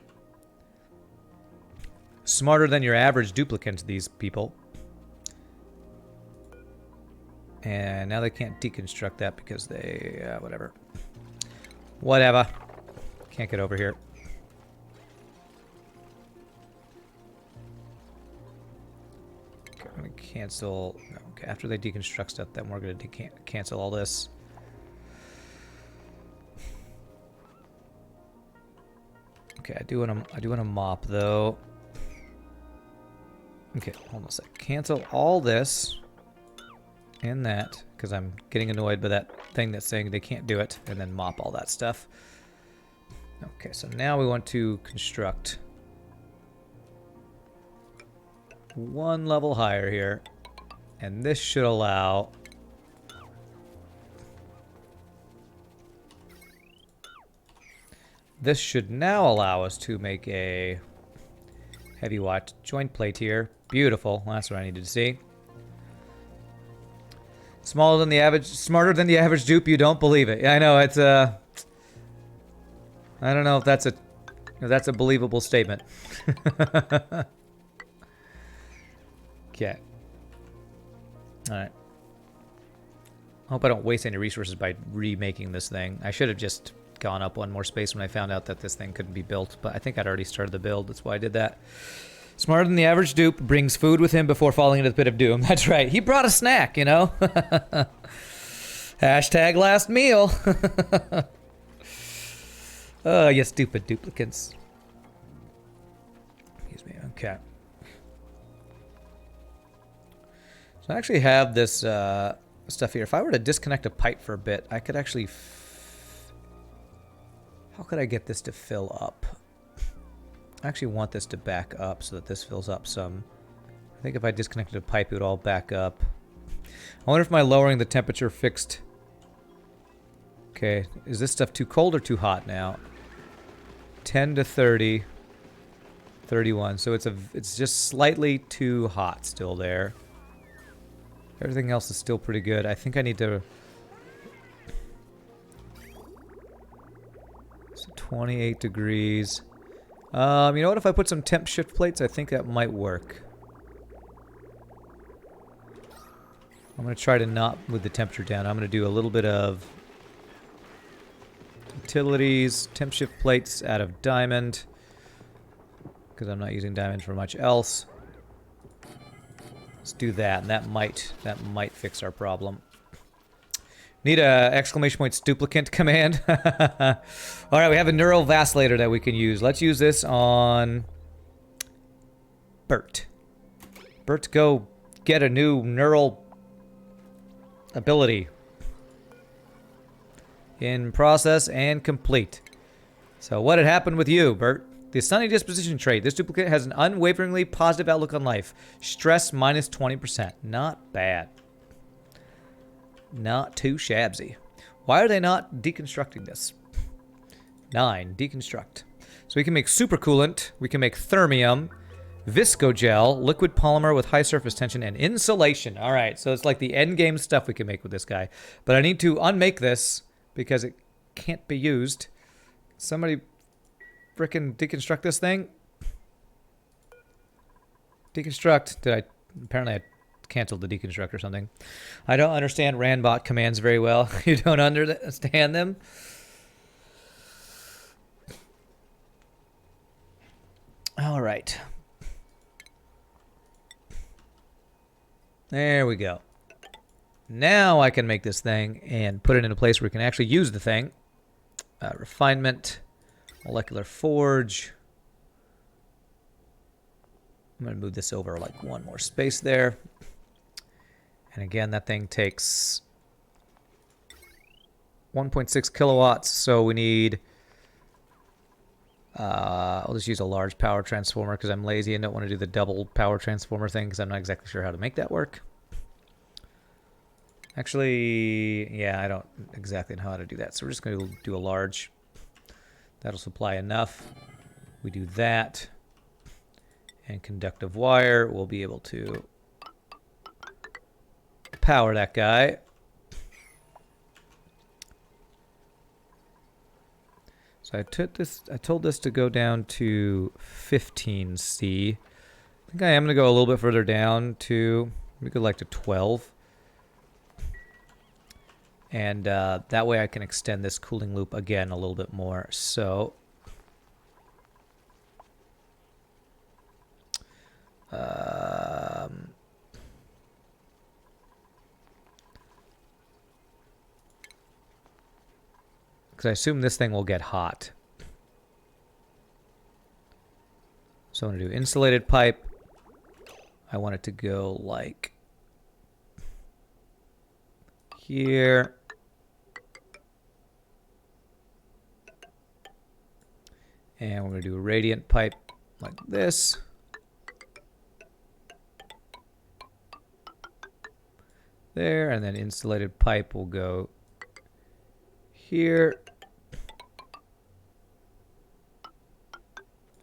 Smarter than your average duplicant, these people. And now they can't deconstruct that because they... whatever. Whatever. Can't get over here. Okay, I'm going to cancel... Okay, after they deconstruct stuff, then we're going to cancel all this. Okay, I do want to mop, though. Okay, hold on a sec. Cancel all this. And that, because I'm getting annoyed by that thing that's saying they can't do it, and then mop all that stuff. Okay, so now we want to construct one level higher here, and this should allow this should now allow us to make a heavy watt joint plate here. Beautiful. Well, that's what I needed to see. Smaller than the average, smarter than the average dupe. You don't believe it. Yeah, I know it's I don't know if that's a believable statement. Okay. All right. I hope I don't waste any resources by remaking this thing. I should have just gone up one more space when I found out that this thing couldn't be built, but I think I'd already started the build. That's why I did that. Smarter than the average dupe, brings food with him before falling into the pit of doom. That's right. He brought a snack, you know? Hashtag last meal. Oh, you stupid duplicants. Excuse me. Okay. So I actually have this stuff here. If I were to disconnect a pipe for a bit, I could actually... How could I get this to fill up? I actually want this to back up so that this fills up some. I think if I disconnected a pipe, it would all back up. I wonder if my lowering the temperature fixed... Okay, is this stuff too cold or too hot now? 10 to 30, 31. So it's just slightly too hot still there. Everything else is still pretty good. I think I need to... So 28 degrees. You know what? If I put some temp shift plates, I think that might work. I'm going to try to not move the temperature down. I'm going to do a little bit of utilities, temp shift plates out of diamond, because I'm not using diamond for much else. Let's do that, and that might fix our problem. Need a exclamation point duplicant command. All right, we have a neural vacillator that we can use. Let's use this on Bert. Bert, go get a new neural ability. In process and complete. So what had happened with you, Bert? The sunny disposition trait. This duplicate has an unwaveringly positive outlook on life. Stress minus 20%. Not bad. Not too shabsy. Why are they not deconstructing this? 9. Deconstruct. So we can make supercoolant. We can make thermium. Viscogel. Liquid polymer with high surface tension and insulation. Alright, so it's like the end game stuff we can make with this guy. But I need to unmake this because it can't be used. Somebody frickin' deconstruct this thing? Deconstruct. Apparently I canceled the deconstruct or something. I don't understand Randbot commands very well. You don't understand them? All right. There we go. Now I can make this thing and put it in a place where we can actually use the thing. Refinement, molecular forge. I'm going to move this over like one more space there. And again, that thing takes 1.6 kilowatts, so we need... I'll just use a large power transformer because I'm lazy and don't want to do the double power transformer thing because I'm not exactly sure how to make that work. Actually, yeah, I don't exactly know how to do that, so we're just going to do a large. That'll supply enough. We do that. And conductive wire, we'll be able to power that guy. So I told this to go down to 15C. I think I am going to go a little bit further down to, we could like to 12. And that way I can extend this cooling loop again a little bit more. So because I assume this thing will get hot. So I'm going to do insulated pipe. I want it to go like here. And we're going to do a radiant pipe like this. There, and then insulated pipe will go here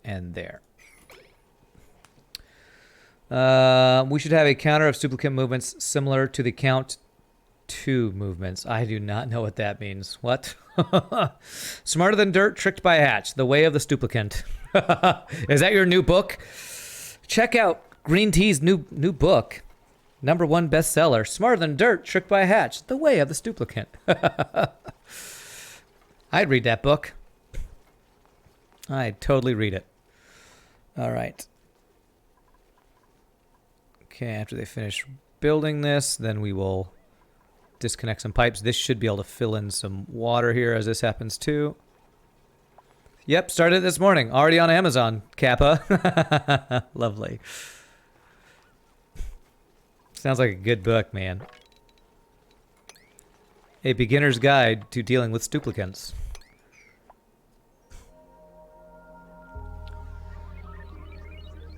and there. We should have a counter of duplicate movements similar to the count 2 movements. I do not know what that means. What? Smarter than dirt, tricked by a hatch. The way of the duplicant. Is that your new book? Check out Green Tea's new book. #1 bestseller. Smarter than dirt, tricked by a hatch. The way of the duplicant. I'd read that book. I'd totally read it. All right. Okay, after they finish building this, then we will disconnect some pipes. This should be able to fill in some water here as this happens too. Yep, started this morning. Already on Amazon, Kappa. Lovely. Sounds like a good book, man. A beginner's guide to dealing with duplicants.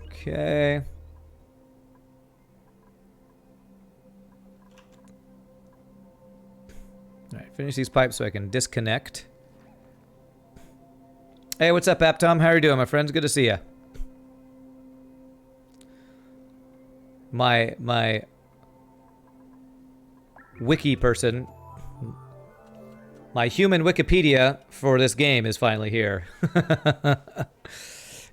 Okay. Alright, finish these pipes so I can disconnect. Hey, what's up, Aptom? How are you doing, my friends? Good to see ya. My wiki person, my human Wikipedia for this game is finally here.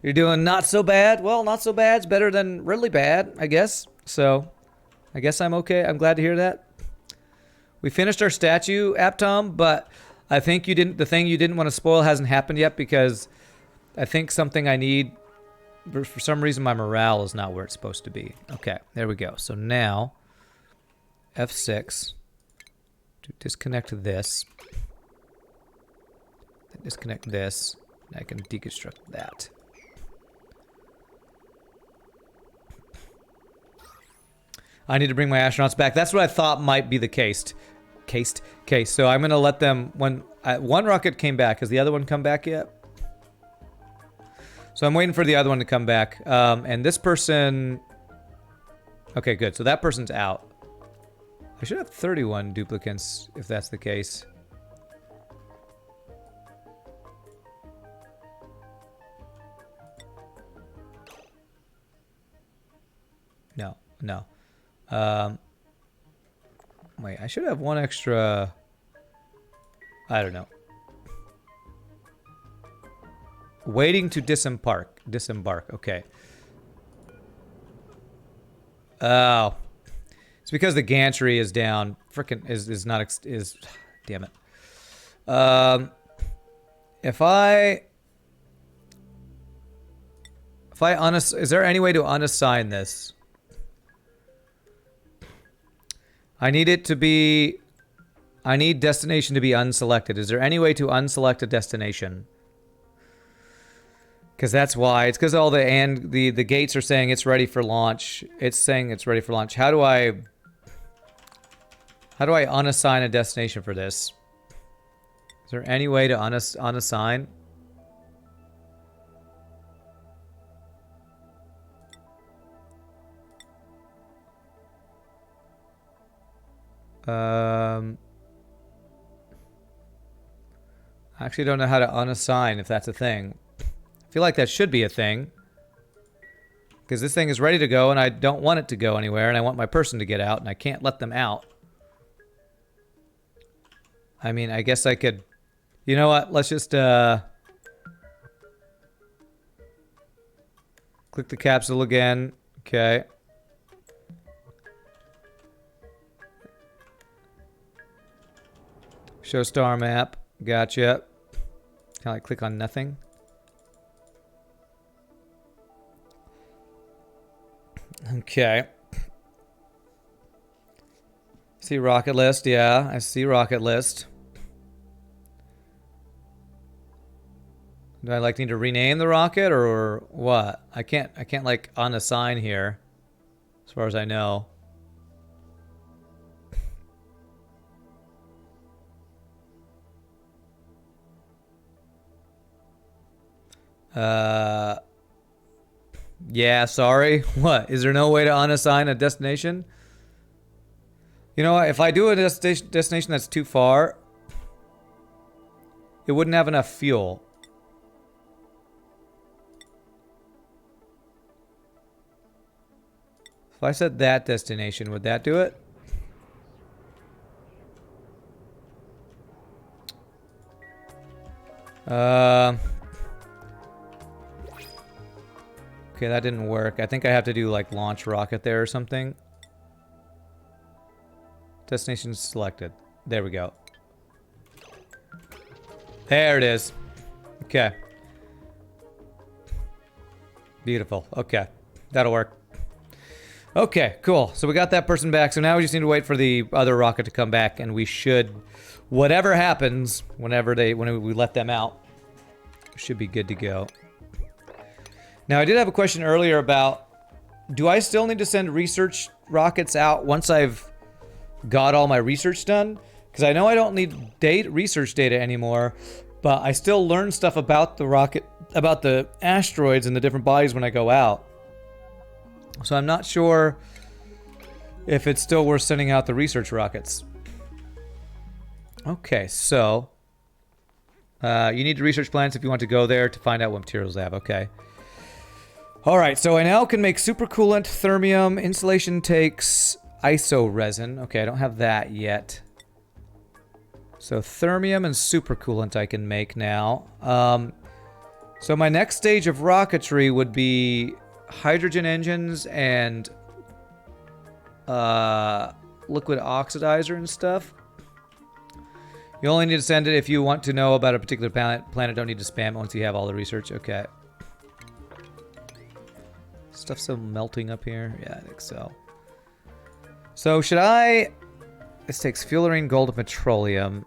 You're doing not so bad? Well, not so bad. It's better than really bad, I guess. So, I guess I'm okay. I'm glad to hear that. We finished our statue, Aptom, but I think you didn't. The thing you didn't want to spoil hasn't happened yet because I think something I need. For some reason, my morale is not where it's supposed to be. Okay, there we go. So now, F6 to disconnect this. Disconnect this. And I can deconstruct that. I need to bring my astronauts back. That's what I thought might be the case. Case. So I'm going to let them... When one rocket came back. Has the other one come back yet? So I'm waiting for the other one to come back. And this person... Okay, good. So that person's out. I should have 31 duplicates if that's the case. No. Wait, I should have one extra... I don't know. Waiting to disembark. Okay. Oh. It's because the gantry is down. Frickin' is not... Damn it. If I is there any way to unassign this? I need it to be... I need destination to be unselected. Is there any way to unselect a destination? Because that's why. It's because all the gates are saying it's ready for launch. It's saying it's ready for launch. How do I unassign a destination for this? Is there any way to unassign? I actually don't know how to unassign if that's a thing. I feel like that should be a thing. Because this thing is ready to go and I don't want it to go anywhere and I want my person to get out and I can't let them out. I mean, I guess I could... You know what? Let's just click the capsule again. Okay. Show star map. Gotcha. Can I click on nothing? Okay. See rocket list. Yeah, I see rocket list. Do I like need to rename the rocket or what? I can't like unassign here, as far as I know. Yeah, sorry. What? Is there no way to unassign a destination? You know what? If I do a destination that's too far, it wouldn't have enough fuel. If I said that destination, would that do it? Okay, that didn't work. I think I have to do like launch rocket there or something. Destination selected. There we go. There it is. Okay. Beautiful. Okay. That'll work. Okay, cool. So we got that person back. So now we just need to wait for the other rocket to come back and we should, whatever happens, when we let them out, should be good to go. Now, I did have a question earlier about, do I still need to send research rockets out once I've got all my research done? Because I know I don't need research data anymore, but I still learn stuff about the rocket, about the asteroids and the different bodies when I go out. So I'm not sure if it's still worth sending out the research rockets. Okay, so you need to research plans if you want to go there to find out what materials they have. Okay. Alright, so I now can make supercoolant, thermium, insulation takes iso resin. Okay, I don't have that yet. So thermium and supercoolant I can make now. So my next stage of rocketry would be hydrogen engines and liquid oxidizer and stuff. You only need to send it if you want to know about a particular planet. Don't need to spam it once you have all the research. Okay. Stuff's still melting up here. Yeah, I think so. So should I... This takes fullerene, gold, and petroleum.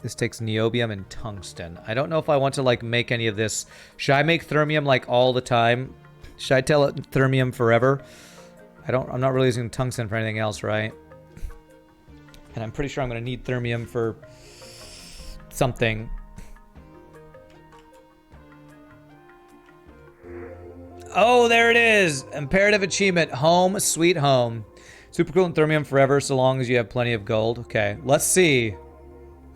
This takes niobium and tungsten. I don't know if I want to, like, make any of this. Should I make thermium, like, all the time? Should I tell it thermium forever? I'm not really using tungsten for anything else, right? And I'm pretty sure I'm going to need thermium for something. Oh, there it is! Imperative achievement. Home, sweet home. Supercoolant thermium forever so long as you have plenty of gold. Okay, let's see.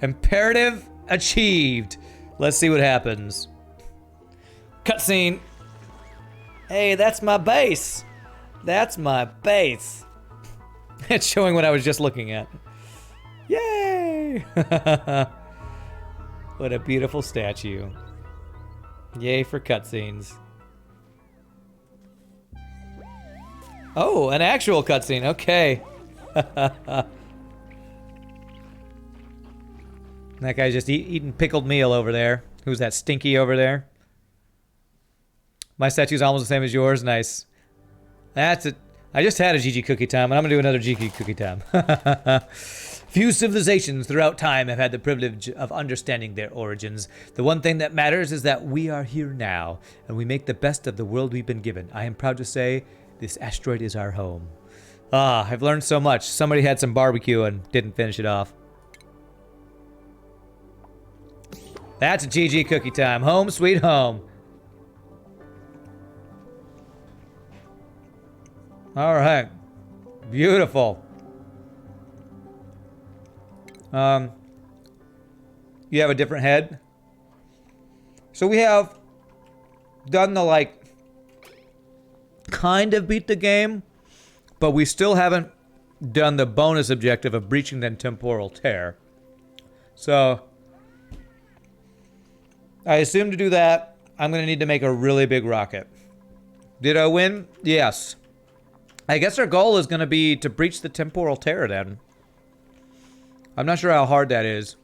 Imperative achieved. Let's see what happens. Cutscene. Hey, that's my base. That's my base. It's showing what I was just looking at. Yay! What a beautiful statue. Yay for cutscenes. Oh, an actual cutscene. Okay. That guy's just eating pickled meal over there. Who's that stinky over there? My statue's almost the same as yours. Nice. That's it. I just had a GG cookie time, and I'm gonna do another GG cookie time. Few civilizations throughout time have had the privilege of understanding their origins. The one thing that matters is that we are here now, and we make the best of the world we've been given. I am proud to say this asteroid is our home. Ah, I've learned so much. Somebody had some barbecue and didn't finish it off. That's a GG cookie time. Home sweet home. All right. Beautiful. You have a different head. So we have done the, like, kind of beat the game, but we still haven't done the bonus objective of breaching the temporal tear. So I assume to do that, I'm going to need to make a really big rocket. Did I win? Yes. I guess our goal is going to be to breach the temporal tear then. I'm not sure how hard that is.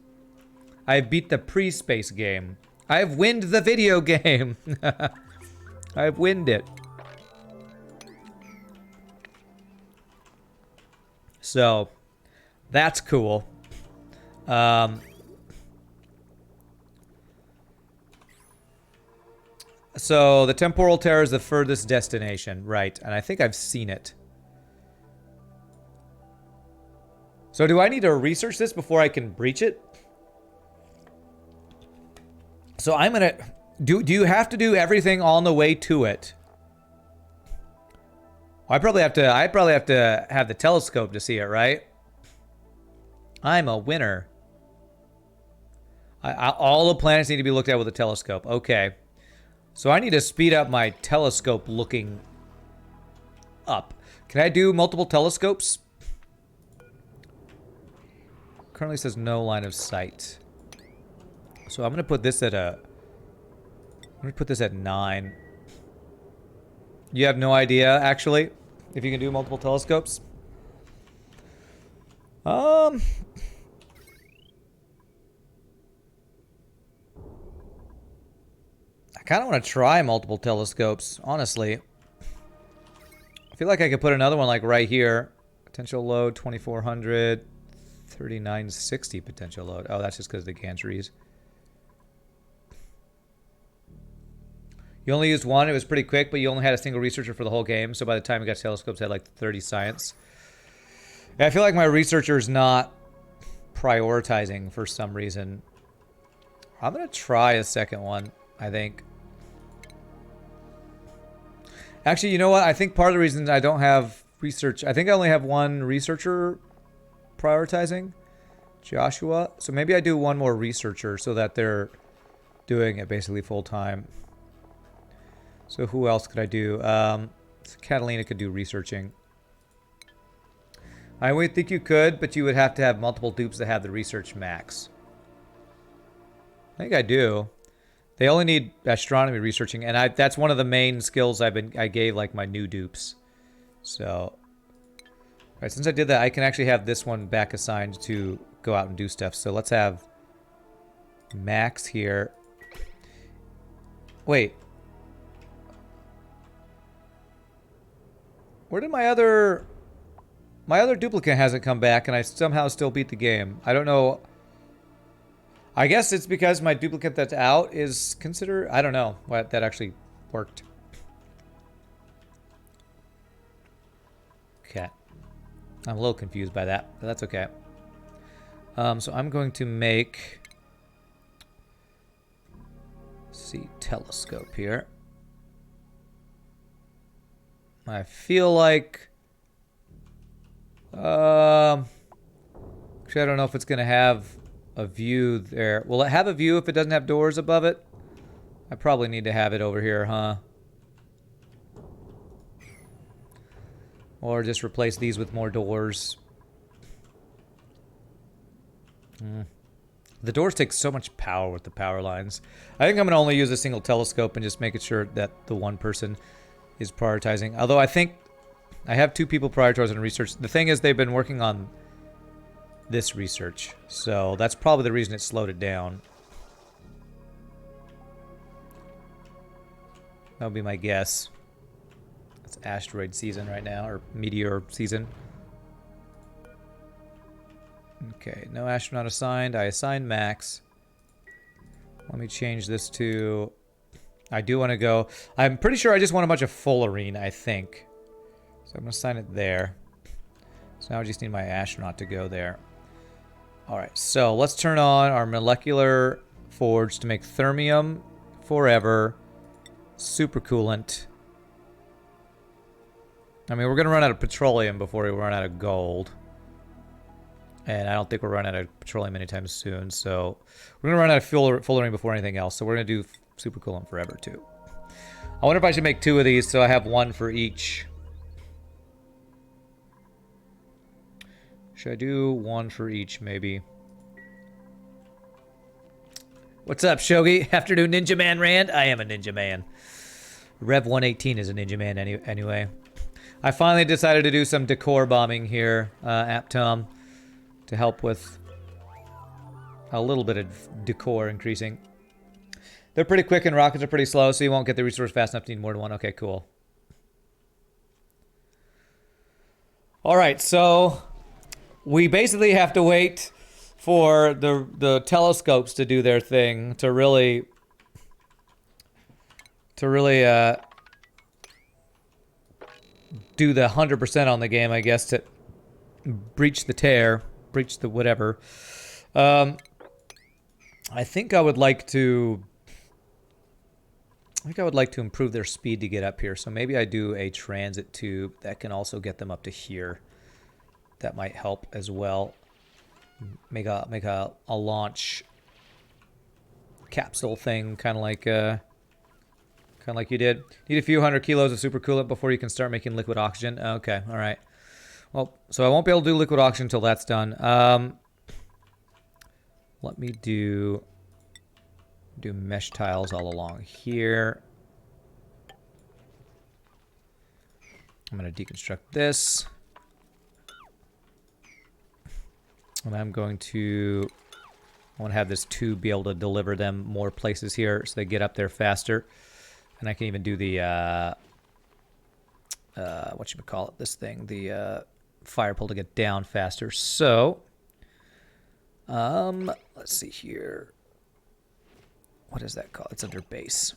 I beat the pre-space game. I've winned the video game. I've winned it. So, that's cool. So, the temporal tear is the furthest destination, right? And I think I've seen it. So, do I need to research this before I can breach it? So, I'm gonna... Do you have to do everything on the way to it? I probably have to have the telescope to see it, right? I'm a winner. All the planets need to be looked at with a telescope. Okay. So I need to speed up my telescope looking up. Can I do multiple telescopes? Currently says no line of sight. So I'm gonna put this at I'm gonna put this at 9. You have no idea, actually, if you can do multiple telescopes? I kind of want to try multiple telescopes, honestly. I feel like I could put another one, like, right here. Potential load, 2400. 3960 potential load. Oh, that's just because of the gantries. You only used one. It was pretty quick, but you only had a single researcher for the whole game. So by the time you got to telescopes, I had like 30 science. Yeah, I feel like my researcher's not prioritizing for some reason. I'm going to try a second one, I think. Actually, you know what? I think part of the reason I don't have research... I think I only have one researcher prioritizing. Joshua. So maybe I do one more researcher so that they're doing it basically full time. So who else could I do? So Catalina could do researching. I would think you could, but you would have to have multiple dupes that have the research max. I think I do. They only need astronomy researching, and that's one of the main skills I gave like my new dupes. So, alright, since I did that, I can actually have this one back assigned to go out and do stuff. So let's have Max here. Wait. Where did my other... My other duplicate hasn't come back, and I somehow still beat the game. I don't know. I guess it's because my duplicate that's out is considered... I don't know what that actually worked. Okay. I'm a little confused by that, but that's okay. So I'm going to make... Let's see, telescope here. I feel like... actually, I don't know if it's going to have a view there. Will it have a view if it doesn't have doors above it? I probably need to have it over here, huh? Or just replace these with more doors. The doors take so much power with the power lines. I think I'm going to only use a single telescope and just making sure that the one person is prioritizing. Although I think I have 2 people prioritizing research. The thing is, they've been working on this research, so that's probably the reason it slowed it down. That would be my guess. It's asteroid season right now, or meteor season. Okay, no astronaut assigned. I assigned Max. Let me change this to... I do want to go... I'm pretty sure I just want a bunch of fullerene, I think. So I'm going to assign it there. So now I just need my astronaut to go there. Alright, so let's turn on our molecular forge to make thermium forever. Supercoolant. I mean, we're going to run out of petroleum before we run out of gold. And I don't think we'll run out of petroleum anytime soon. So we're going to run out of fullerene before anything else. So we're going to do supercoolant forever, too. I wonder if I should make 2 of these so I have 1 for each. Should I do 1 for each, maybe? What's up, Shogi? Afternoon Ninja Man Rand? I am a Ninja Man. Rev 118 is a Ninja Man anyway. I finally decided to do some decor bombing here, Aptom, to help with a little bit of decor increasing. They're pretty quick and rockets are pretty slow, so you won't get the resource fast enough to need more than 1. Okay, cool. Alright, so... we basically have to wait for the telescopes to do their thing to really do the 100% on the game, I guess, to breach the tear, breach the whatever. I think I would like to improve their speed to get up here. So maybe I do a transit tube that can also get them up to here. That might help as well. Make a launch capsule thing, kind of like you did. Need a few 100 kilos of supercoolant before you can start making liquid oxygen. Okay, all right. Well, so I won't be able to do liquid oxygen until that's done. Let me do mesh tiles all along here. I'm going to deconstruct this. And I'm going to... I want to have this tube be able to deliver them more places here so they get up there faster. And I can even do the... whatchamacallit, this thing. The fire pole to get down faster. So... let's see here. What is that called? It's under base.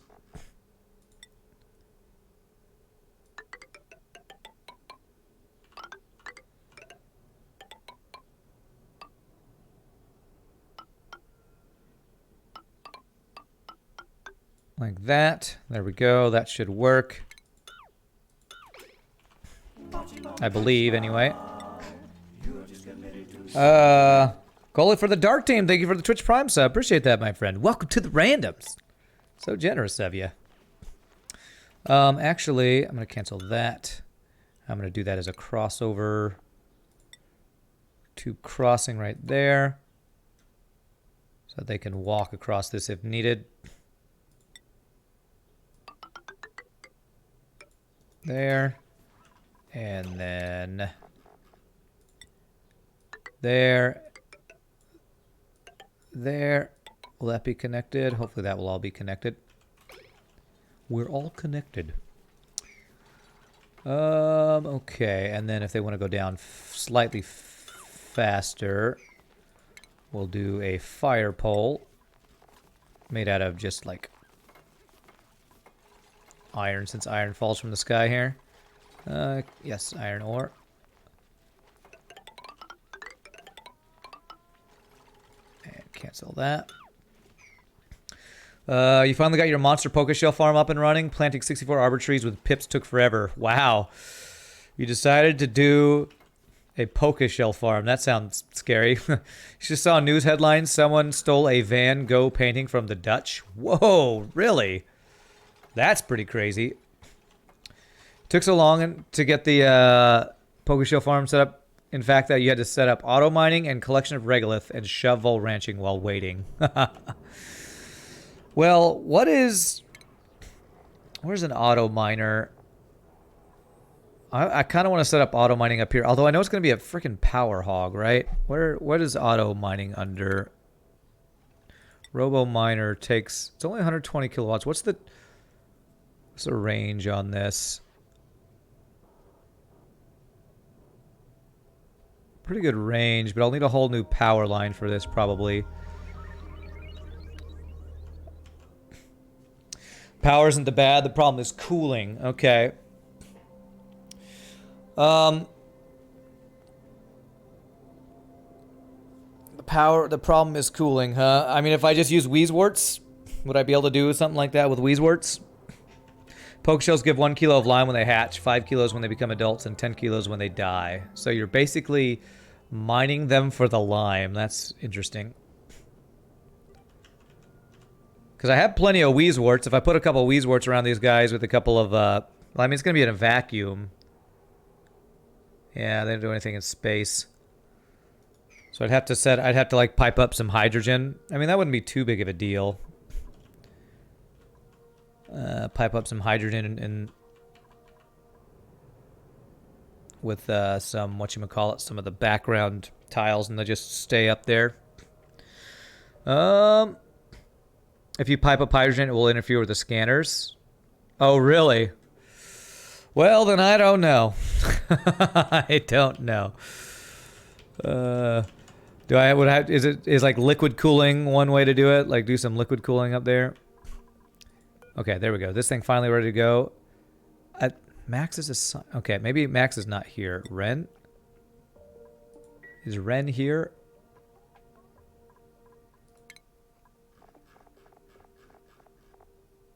Like that. There we go. That should work. I believe, anyway. Call it for the Dark Team. Thank you for the Twitch Prime sub. Appreciate that, my friend. Welcome to the randoms. So generous of you. Actually, I'm going to cancel that. I'm going to do that as a crossover. Tube crossing right there. So that they can walk across this if needed. There. And then there. There. Will that be connected? Hopefully that will all be connected. We're all connected. Okay. And then if they want to go down slightly faster, we'll do a fire pole made out of just like iron, since iron falls from the sky here. Yes, iron ore. And cancel that. You finally got your monster Pokeshell farm up and running. Planting 64 arbor trees with pips took forever. Wow. You decided to do a Pokeshell farm. That sounds scary. You just saw news headlines. Someone stole a Van Gogh painting from the Dutch. Whoa, really? That's pretty crazy. Took so long to get the Pokeshell farm set up. In fact, that you had to set up auto mining and collection of regolith and shovel ranching while waiting. Well, where's an auto miner? I kind of want to set up auto mining up here, although I know it's going to be a freaking power hog, right? What is auto mining under? Robo miner takes, it's only 120 kilowatts. What's the range on this? Pretty good range, but I'll need a whole new power line for this probably. Power isn't the bad, the problem is cooling. Okay. The problem is cooling, huh? I mean, if I just use Wheezeworts, would I be able to do something like that with Wheezeworts? Pokeshells give 1 kilo of lime when they hatch, 5 kilos when they become adults, and 10 kilos when they die. So you're basically mining them for the lime. That's interesting. Because I have plenty of Wheezeworts. If I put a couple of Wheezeworts around these guys with a couple of... well, I mean, it's going to be in a vacuum. Yeah, they don't do anything in space. So I'd have to like pipe up some hydrogen. I mean, that wouldn't be too big of a deal. Pipe up some hydrogen and with some, whatchamacallit, some of the background tiles, and they just stay up there. If you pipe up hydrogen, it will interfere with the scanners. Oh, really? Well, then I don't know. I don't know. Is like liquid cooling one way to do it? Like do some liquid cooling up there? Okay, there we go. This thing finally ready to go. Max is okay, maybe Max is not here. Ren? Is Ren here?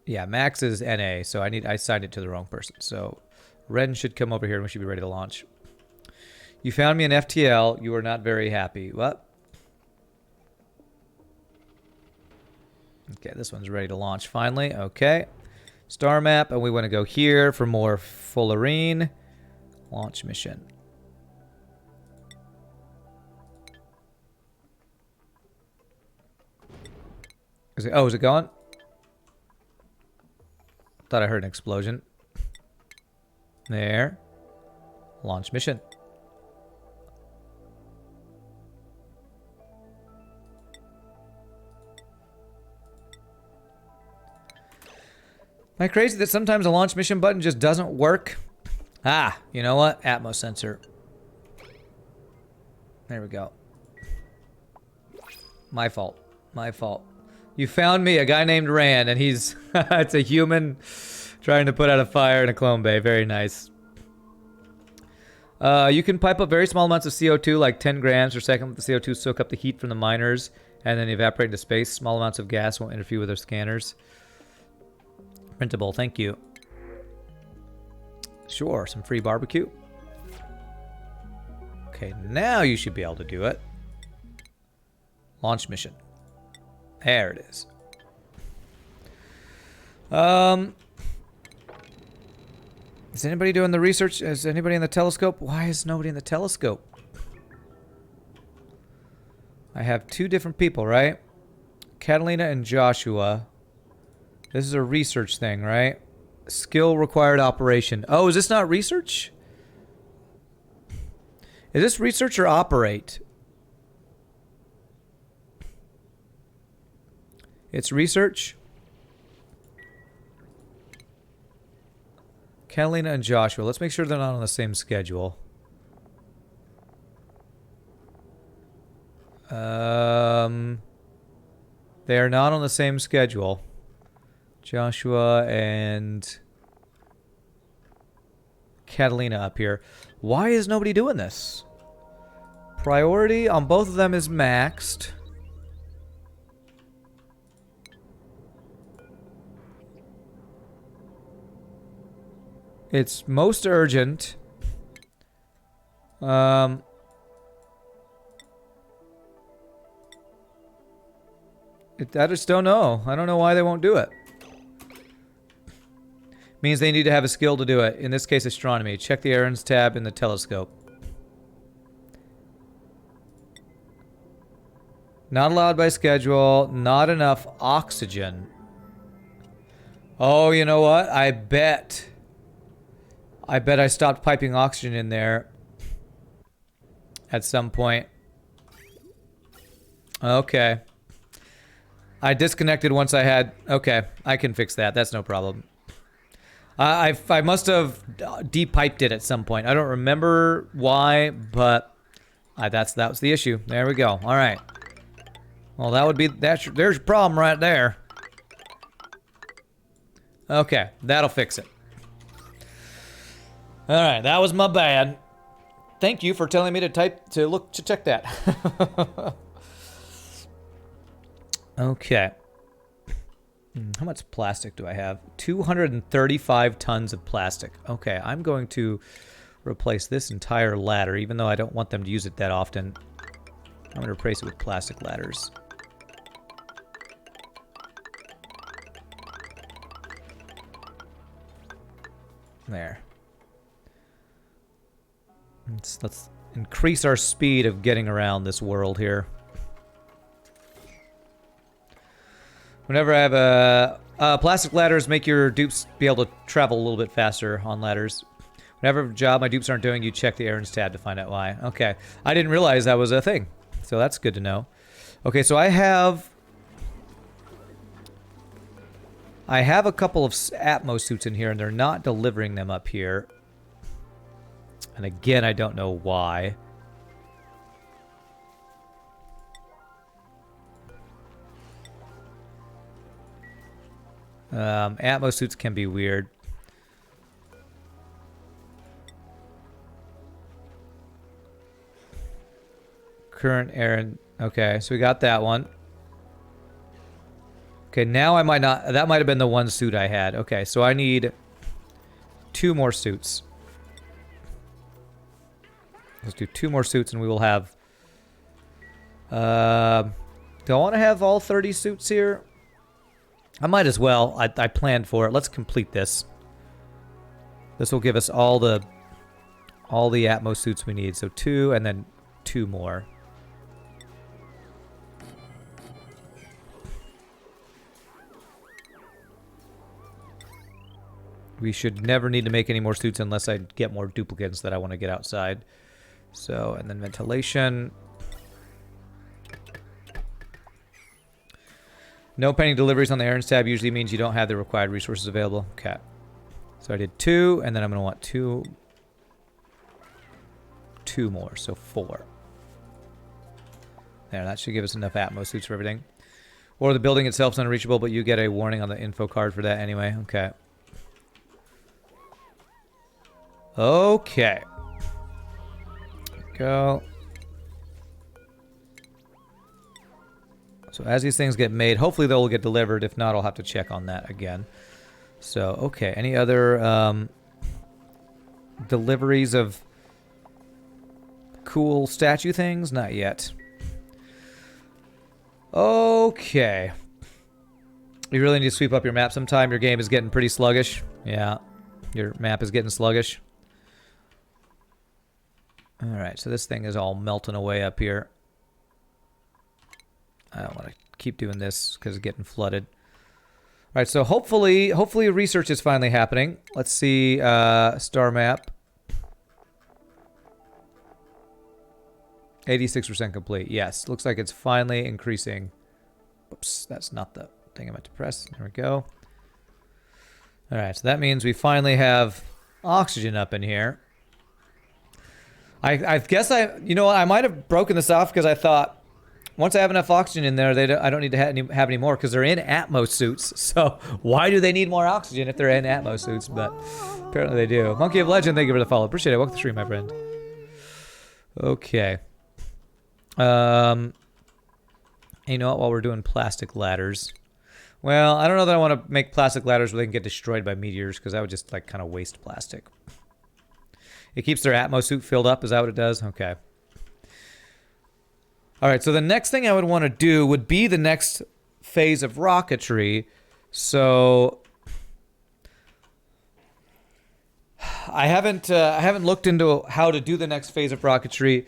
Yeah, Max is NA, so I signed it to the wrong person. So Ren should come over here and we should be ready to launch. You found me an FTL. You were not very happy. What? Okay, this one's ready to launch finally. Okay. Star map, and we want to go here for more fullerene. Launch mission. Is it gone? Thought I heard an explosion. There. Launch mission. Am I crazy that sometimes a launch mission button just doesn't work? Ah, you know what? Atmos sensor. There we go. My fault. My fault. You found me, a guy named Rand, and he's... it's a human trying to put out a fire in a clone bay. Very nice. You can pipe up very small amounts of CO2, like 10 grams per second. Let the CO2 soak up the heat from the miners and then evaporate into space. Small amounts of gas won't interfere with their scanners. Printable, thank you. Sure, some free barbecue. Okay, now you should be able to do it. Launch mission. There it is. Is anybody doing the research? Is anybody in the telescope? Why is nobody in the telescope? I have two different people, right? Catalina and Joshua. This is a research thing, right? Skill required operation. Oh, is this not research? Is this research or operate? It's research. Catalina and Joshua. Let's make sure they're not on the same schedule. They are not on the same schedule. Joshua and Catalina up here. Why is nobody doing this? Priority on both of them is maxed. It's most urgent. I just don't know. I don't know why they won't do it. Means they need to have a skill to do it. In this case, astronomy. Check the errands tab in the telescope. Not allowed by schedule. Not enough oxygen. Oh, you know what? I bet I stopped piping oxygen in there at some point. Okay. I disconnected once I had... Okay, I can fix that. That's no problem. I must have de-piped it at some point. I don't remember why, but that was the issue. There we go. All right. Well, there's your problem right there. Okay, that'll fix it. All right, that was my bad. Thank you for telling me to check that. Okay. How much plastic do I have? 235 tons of plastic. Okay, I'm going to replace this entire ladder, even though I don't want them to use it that often. I'm going to replace it with plastic ladders. There. Let's increase our speed of getting around this world here. Whenever I have plastic ladders, make your dupes be able to travel a little bit faster on ladders. Whenever a job my dupes aren't doing, you check the errands tab to find out why. Okay, I didn't realize that was a thing, so that's good to know. Okay, so I have a couple of Atmos suits in here, and they're not delivering them up here. And again, I don't know why. Atmos suits can be weird. Current errand. Okay, so we got that one. Okay, now I might not... That might have been the one suit I had. Okay, so I need 2 more suits. Let's do 2 more suits and we will have... do I want to have all 30 suits here? I might as well. I planned for it. Let's complete this. This will give us all the Atmos suits we need. So 2 and then 2 more. We should never need to make any more suits unless I get more duplicates that I want to get outside. So, and then ventilation. No pending deliveries on the errands tab usually means you don't have the required resources available. Okay. So I did 2, and then I'm going to want 2 more, so 4. There, that should give us enough Atmos suits for everything. Or the building itself is unreachable, but you get a warning on the info card for that anyway. Okay. Okay. Go. So as these things get made, hopefully they'll get delivered. If not, I'll have to check on that again. So, okay. Any other deliveries of cool statue things? Not yet. Okay. You really need to sweep up your map sometime. Your game is getting pretty sluggish. Yeah. Your map is getting sluggish. Alright, so this thing is all melting away up here. I don't want to keep doing this because it's getting flooded. Alright, so hopefully research is finally happening. Let's see, star map. 86% complete. Yes, looks like it's finally increasing. Oops, that's not the thing I meant to press. There we go. All right, so that means we finally have oxygen up in here. I guess you know what, I might have broken this off because I thought once I have enough oxygen in there, I don't need to have any more because they're in Atmos suits. So why do they need more oxygen if they're in Atmos suits? But apparently they do. Monkey of Legend, thank you for the follow. Appreciate it. Welcome to the stream, my friend. Okay. You know what, while we're doing plastic ladders. Well, I don't know that I want to make plastic ladders where they can get destroyed by meteors because that would just like kind of waste plastic. It keeps their Atmos suit filled up. Is that what it does? Okay. All right, so the next thing I would want to do would be the next phase of rocketry. So I haven't looked into how to do the next phase of rocketry,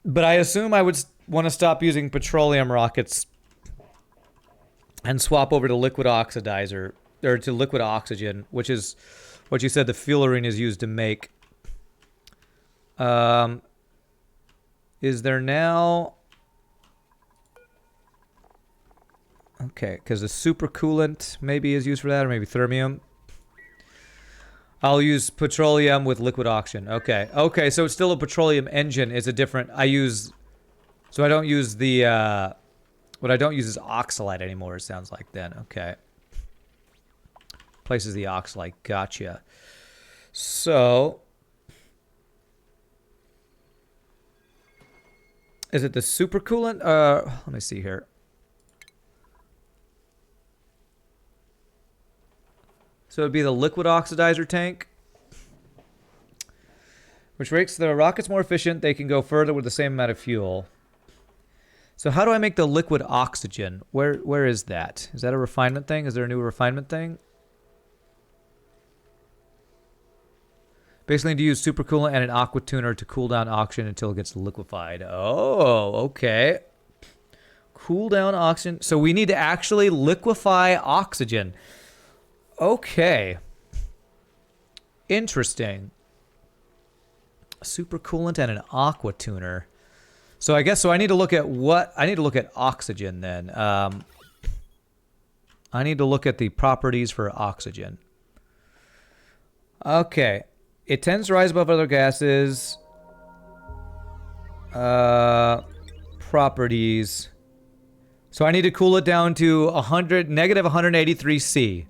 but I assume I would want to stop using petroleum rockets and swap over to liquid oxidizer, or to liquid oxygen, which is what you said the fullerene is used to make. Is there now... Okay, because the supercoolant maybe is used for that, or maybe thermium. I'll use petroleum with liquid oxygen. Okay, okay, so it's still a petroleum engine. It's a different... So I don't use the... what I don't use is oxalate anymore, it sounds like then. Okay. Places the oxalate. Gotcha. So... Is it the supercoolant? Let me see here. So it'd be the liquid oxidizer tank, which makes the rockets more efficient. They can go further with the same amount of fuel. So how do I make the liquid oxygen? Where is that? Is that a refinement thing? Is there a new refinement thing? Basically, to use supercoolant and an aqua tuner to cool down oxygen until it gets liquefied. Oh, okay. Cool down oxygen. So we need to actually liquefy oxygen. Okay. Interesting. A supercoolant and an aqua tuner. So I guess I need to look at oxygen then. I need to look at the properties for oxygen. Okay. It tends to rise above other gases. Properties. So I need to cool it down to negative 183 C.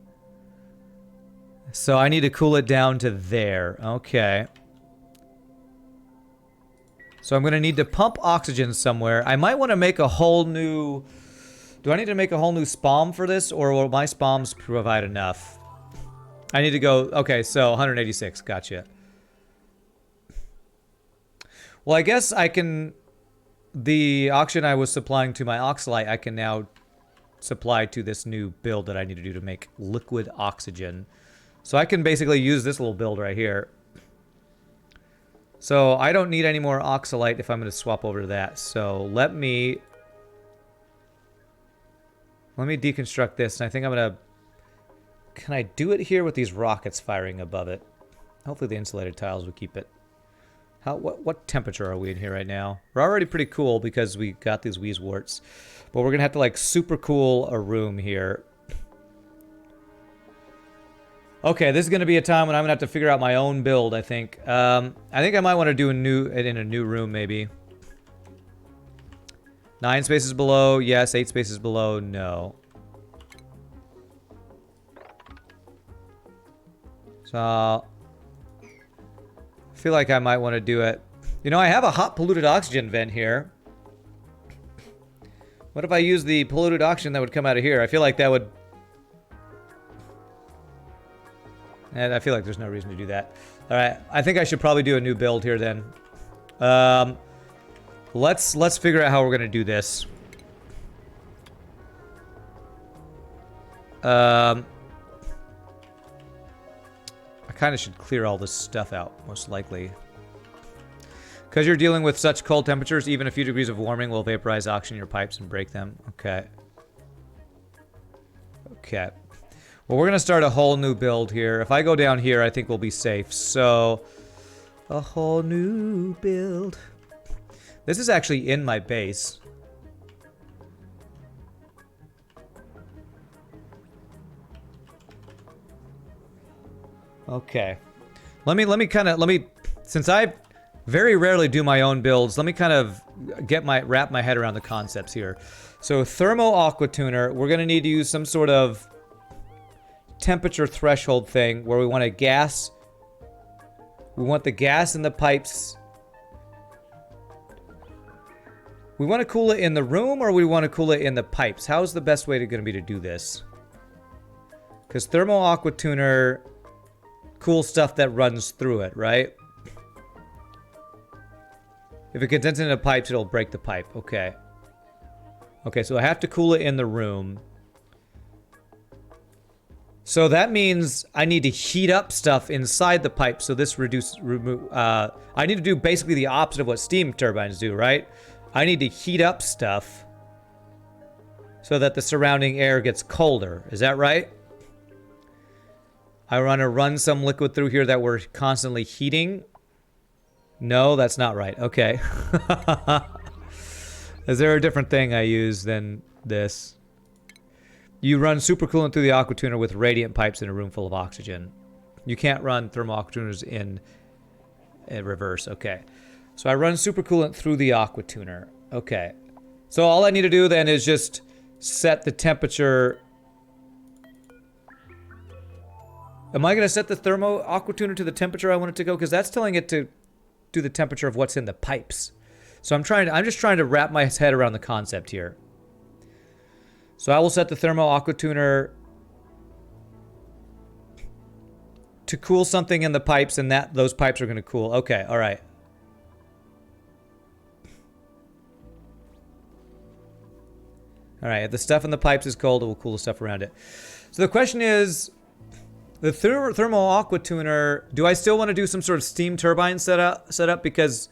So I need to cool it down to there. Okay. So I'm going to need to pump oxygen somewhere. I might want to make a whole new... Do I need to make a whole new SPOM for this? Or will my SPOMs provide enough? I need to go... Okay, so 186. Gotcha. Well, I guess I can... The oxygen I was supplying to my oxalate, I can now supply to this new build that I need to do to make liquid oxygen. So I can basically use this little build right here. So I don't need any more oxalate if I'm going to swap over to that. So let me deconstruct this, and I think I'm going to... Can I do it here with these rockets firing above it? Hopefully the insulated tiles will keep it. What temperature are we in here right now? We're already pretty cool because we got these Wheezeworts. But we're going to have to like super cool a room here. Okay, this is going to be a time when I'm going to have to figure out my own build, I think. I think I might want to do it in a new room, maybe. 9 spaces below, yes. 8 spaces below, no. So, I feel like I might want to do it. You know, I have a hot polluted oxygen vent here. What if I use the polluted oxygen that would come out of here? I feel like that would... And I feel like there's no reason to do that. Alright, I think I should probably do a new build here then. Let's figure out how we're going to do this. I kind of should clear all this stuff out, most likely. Because you're dealing with such cold temperatures, even a few degrees of warming will vaporize oxygen in your pipes and break them. Okay. Okay. Well, we're going to start a whole new build here. If I go down here, I think we'll be safe. So, a whole new build. This is actually in my base. Okay. Let me since I very rarely do my own builds, let me kind of wrap my head around the concepts here. So thermo aqua tuner, we're gonna need to use some sort of temperature threshold thing where we want we want the gas in the pipes. We want to cool it in the room, or we want to cool it in the pipes? How's the best way to do this? Because thermo aqua tuner, cool stuff that runs through it, right? If it condenses into pipes, it'll break the pipe. Okay. Okay, so I have to cool it in the room. So that means I need to heat up stuff inside the pipe. So this I need to do basically the opposite of what steam turbines do, right? I need to heat up stuff so that the surrounding air gets colder. Is that right? I want to run some liquid through here that we're constantly heating. No, that's not right. Okay. Is there a different thing I use than this? You run supercoolant through the aqua tuner with radiant pipes in a room full of oxygen. You can't run thermal aqua tuners in reverse. Okay. So I run supercoolant through the aqua tuner. Okay. So all I need to do then is just set the temperature. Am I going to set the thermo aqua tuner to the temperature I want it to go? Because that's telling it to do the temperature of what's in the pipes. So I'm just trying to wrap my head around the concept here. So I will set the thermo aqua tuner to cool something in the pipes, and those pipes are going to cool. Okay, all right. All right, if the stuff in the pipes is cold, it will cool the stuff around it. So the question is, the thermal aqua tuner, do I still want to do some sort of steam turbine setup? Because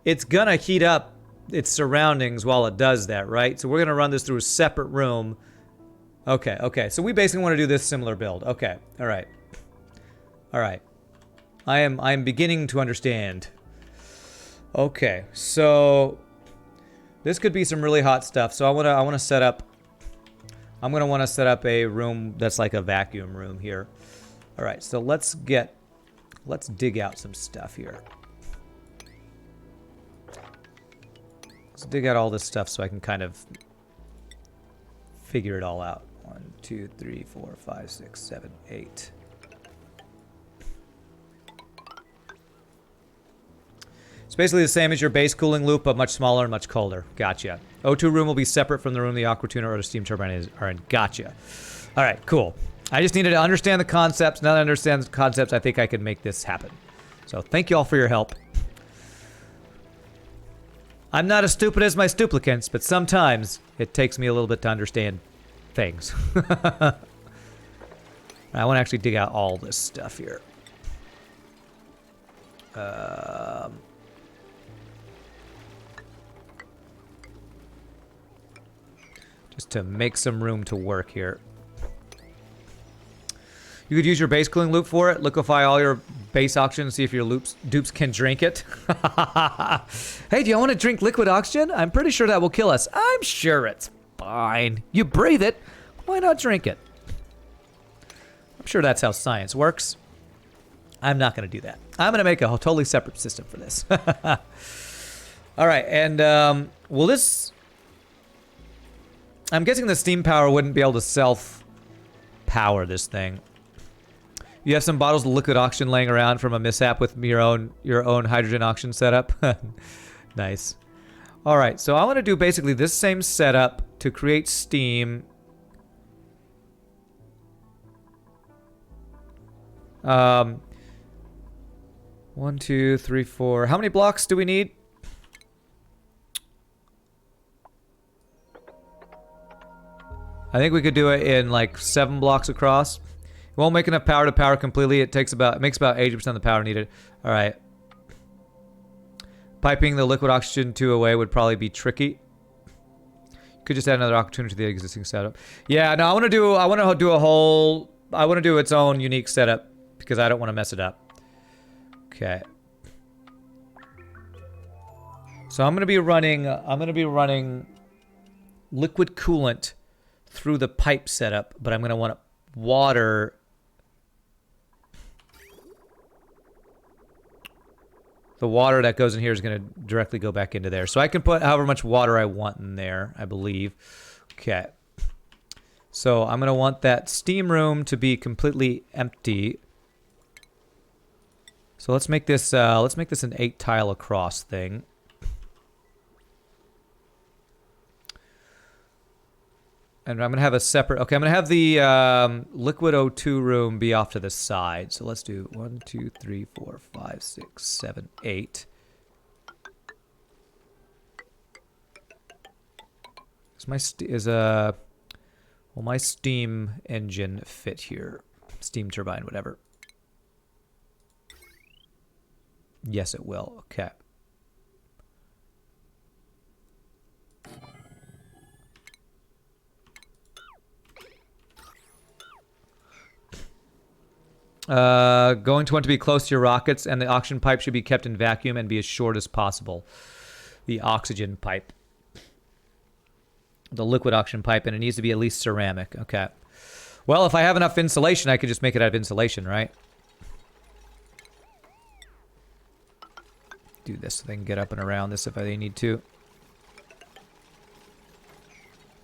it's going to heat up its surroundings while it does that, right? So we're going to run this through a separate room. Okay, okay. So we basically want to do this similar build. Okay, all right. All right. I am beginning to understand. Okay, so this could be some really hot stuff. So I'm going to set up a room that's like a vacuum room here. All right, so let's dig out some stuff here. Let's dig out all this stuff so I can kind of figure it all out. 1, 2, 3, 4, 5, 6, 7, 8. It's basically the same as your base cooling loop, but much smaller and much colder. Gotcha. O2 room will be separate from the room the aqua tuner or the steam turbine are in. Gotcha. All right, cool. I just needed to understand the concepts. Now that I understand the concepts, I think I can make this happen. So thank you all for your help. I'm not as stupid as my stuplicants, but sometimes it takes me a little bit to understand things. I want to actually dig out all this stuff here. Just to make some room to work here. You could use your base cooling loop for it. Liquefy all your base oxygen and see if your dupes can drink it. Hey, do you want to drink liquid oxygen? I'm pretty sure that will kill us. I'm sure it's fine. You breathe it. Why not drink it? I'm sure that's how science works. I'm not going to do that. I'm going to make a totally separate system for this. All right, and will this... I'm guessing the steam power wouldn't be able to self-power this thing. You have some bottles of liquid oxygen laying around from a mishap with your own hydrogen oxygen setup. Nice. All right, so I want to do basically this same setup to create steam. 1, 2, 3, 4. How many blocks do we need? I think we could do it in like 7 blocks across. It won't make enough power to power completely. It makes about 80% of the power needed. All right. Piping the liquid oxygen to away would probably be tricky. You could just add another opportunity to the existing setup. Yeah, no, I want to do its own unique setup because I don't want to mess it up. Okay. So I'm gonna be running liquid coolant through the pipe setup, but I'm gonna want water. The water that goes in here is gonna directly go back into there. So I can put however much water I want in there, I believe. Okay. So I'm gonna want that steam room to be completely empty. So let's make this an 8 tile across thing. And I'm gonna have a separate. Okay, I'm gonna have the liquid O2 room be off to the side. So let's do 1, 2, 3, 4, 5, 6, 7, 8. Will my steam engine fit here? Steam turbine, whatever. Yes, it will. Okay. Going to want to be close to your rockets, and the oxygen pipe should be kept in vacuum and be as short as possible. The oxygen pipe. The liquid oxygen pipe, and it needs to be at least ceramic. Okay. Well, if I have enough insulation, I could just make it out of insulation, right? Do this so they can get up and around this if they need to.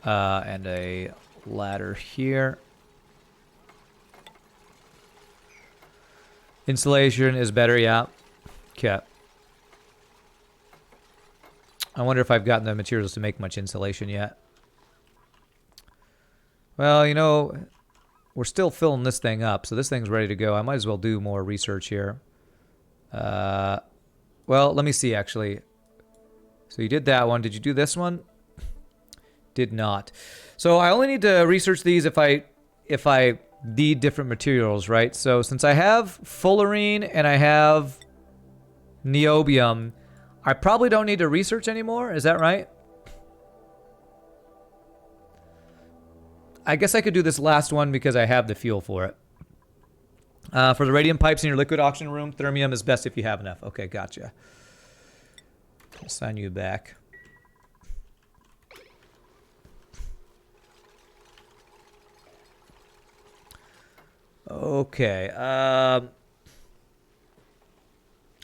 And a ladder here. Insulation is better, yeah. Okay. I wonder if I've gotten the materials to make much insulation yet. Well, you know, we're still filling this thing up, so this thing's ready to go. I might as well do more research here. Well, let me see, actually. So you did that one. Did you do this one? Did not. So I only need to research these if I need different materials, right? So since I have fullerene and I have niobium, I probably don't need to research anymore. Is that right? I guess I could do this last one because I have the fuel for it. For the radium pipes in your liquid oxygen room, thermium is best if you have enough. Okay, gotcha. I'll sign you back. Okay.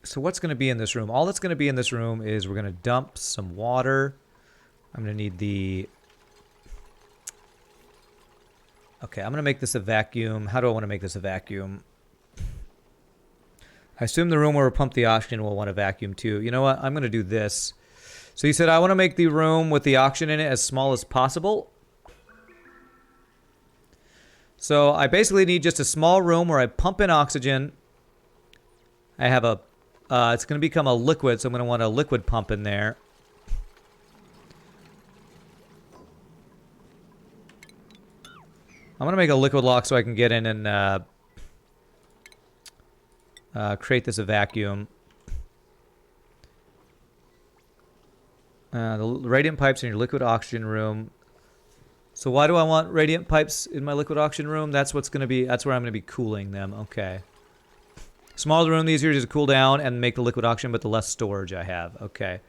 So what's going to be in this room? All that's going to be in this room is we're going to dump some water. I'm going to need the... Okay, I'm going to make this a vacuum. How do I want to make this a vacuum? I assume the room where we pump the oxygen will want a vacuum too. You know what? I'm going to do this. So you said I want to make the room with the oxygen in it as small as possible. So I basically need just a small room where I pump in oxygen. I have a... it's going to become a liquid, so I'm going to want a liquid pump in there. I'm going to make a liquid lock so I can get in and create this a vacuum. The radiant pipes in your liquid oxygen room. So why do I want radiant pipes in my liquid oxygen room? That's what's going to be... That's where I'm going to be cooling them. Okay. Smaller the room, the easier it is to cool down and make the liquid oxygen, but the less storage I have. Okay.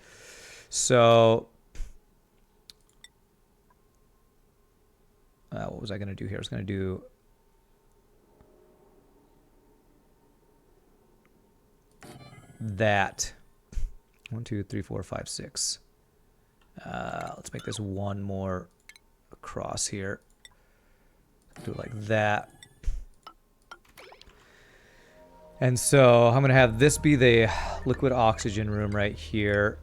So... what was I going to do here? I was going to do... that. 1, 2, 3, 4, 5, 6. Let's make this one more across here. Do it like that. And so I'm going to have this be the liquid oxygen room right here.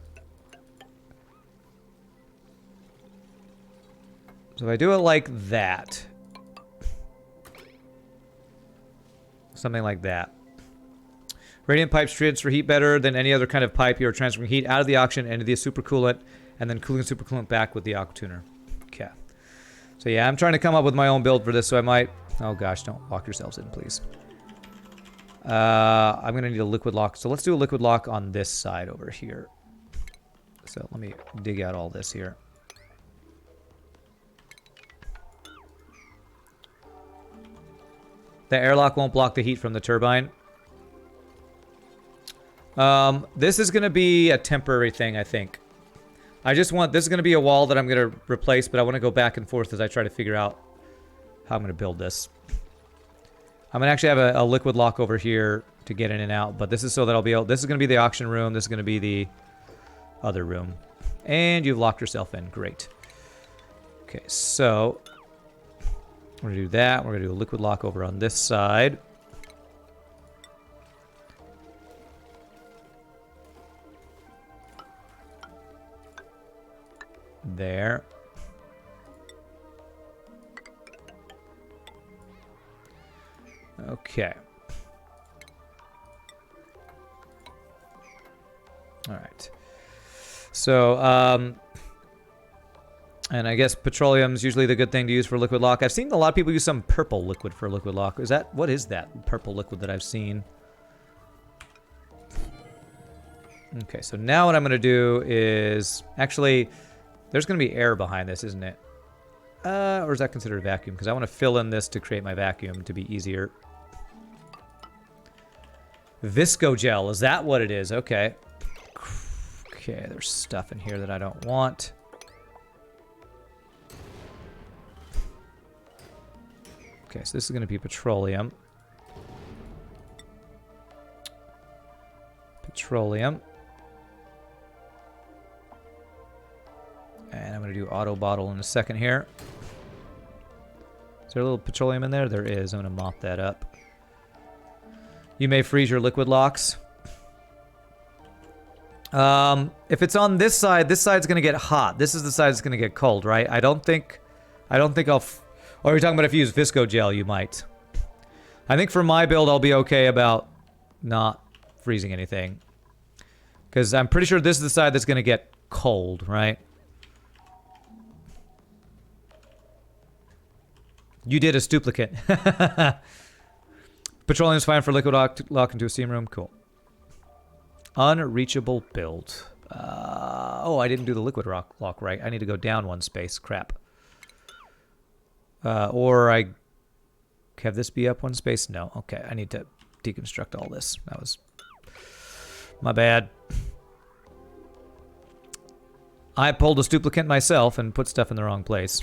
So if I do it like that. Something like that. Radiant pipes transfer heat better than any other kind of pipe. You're transferring heat out of the oxygen into the supercoolant and then cooling supercoolant back with the aqua tuner. Okay. So yeah, I'm trying to come up with my own build for this, so I might... Oh gosh, don't lock yourselves in, please. I'm going to need a liquid lock. So let's do a liquid lock on this side over here. So let me dig out all this here. The airlock won't block the heat from the turbine. This is going to be a temporary thing, I think. I just want, this is going to be a wall that I'm going to replace, but I want to go back and forth as I try to figure out how I'm going to build this. I'm going to actually have a liquid lock over here to get in and out, but this is so that I'll be able, this is going to be the auction room, this is going to be the other room. And you've locked yourself in, great. Okay, so we're going to do that. We're going to do a liquid lock over on this side. There. Okay. All right. So, and I guess petroleum's usually the good thing to use for liquid lock. I've seen a lot of people use some purple liquid for liquid lock. Is that, what is that purple liquid that I've seen? Okay, so now what I'm going to do is, actually, there's going to be air behind this, isn't it? Or is that considered a vacuum? Because I want to fill in this to create my vacuum to be easier. Visco gel, is that what it is? Okay. Okay, there's stuff in here that I don't want. Okay, so this is going to be petroleum. Petroleum. And I'm going to do auto bottle in a second here. Is there a little petroleum in there? There is. I'm going to mop that up. You may freeze your liquid locks. If it's on this side's going to get hot. This is the side that's going to get cold, right? I don't think I'll... Or you're talking about if you use Visco gel, you might. I think for my build, I'll be okay about not freezing anything. Because I'm pretty sure this is the side that's going to get cold, right? You did a duplicate. Petroleum's fine for liquid lock into a steam room. Cool. Unreachable build. Oh, I didn't do the liquid lock right. I need to go down one space. Crap. Or I have this be up one space? No. Okay, I need to deconstruct all this. That was my bad. I pulled a duplicate myself and put stuff in the wrong place.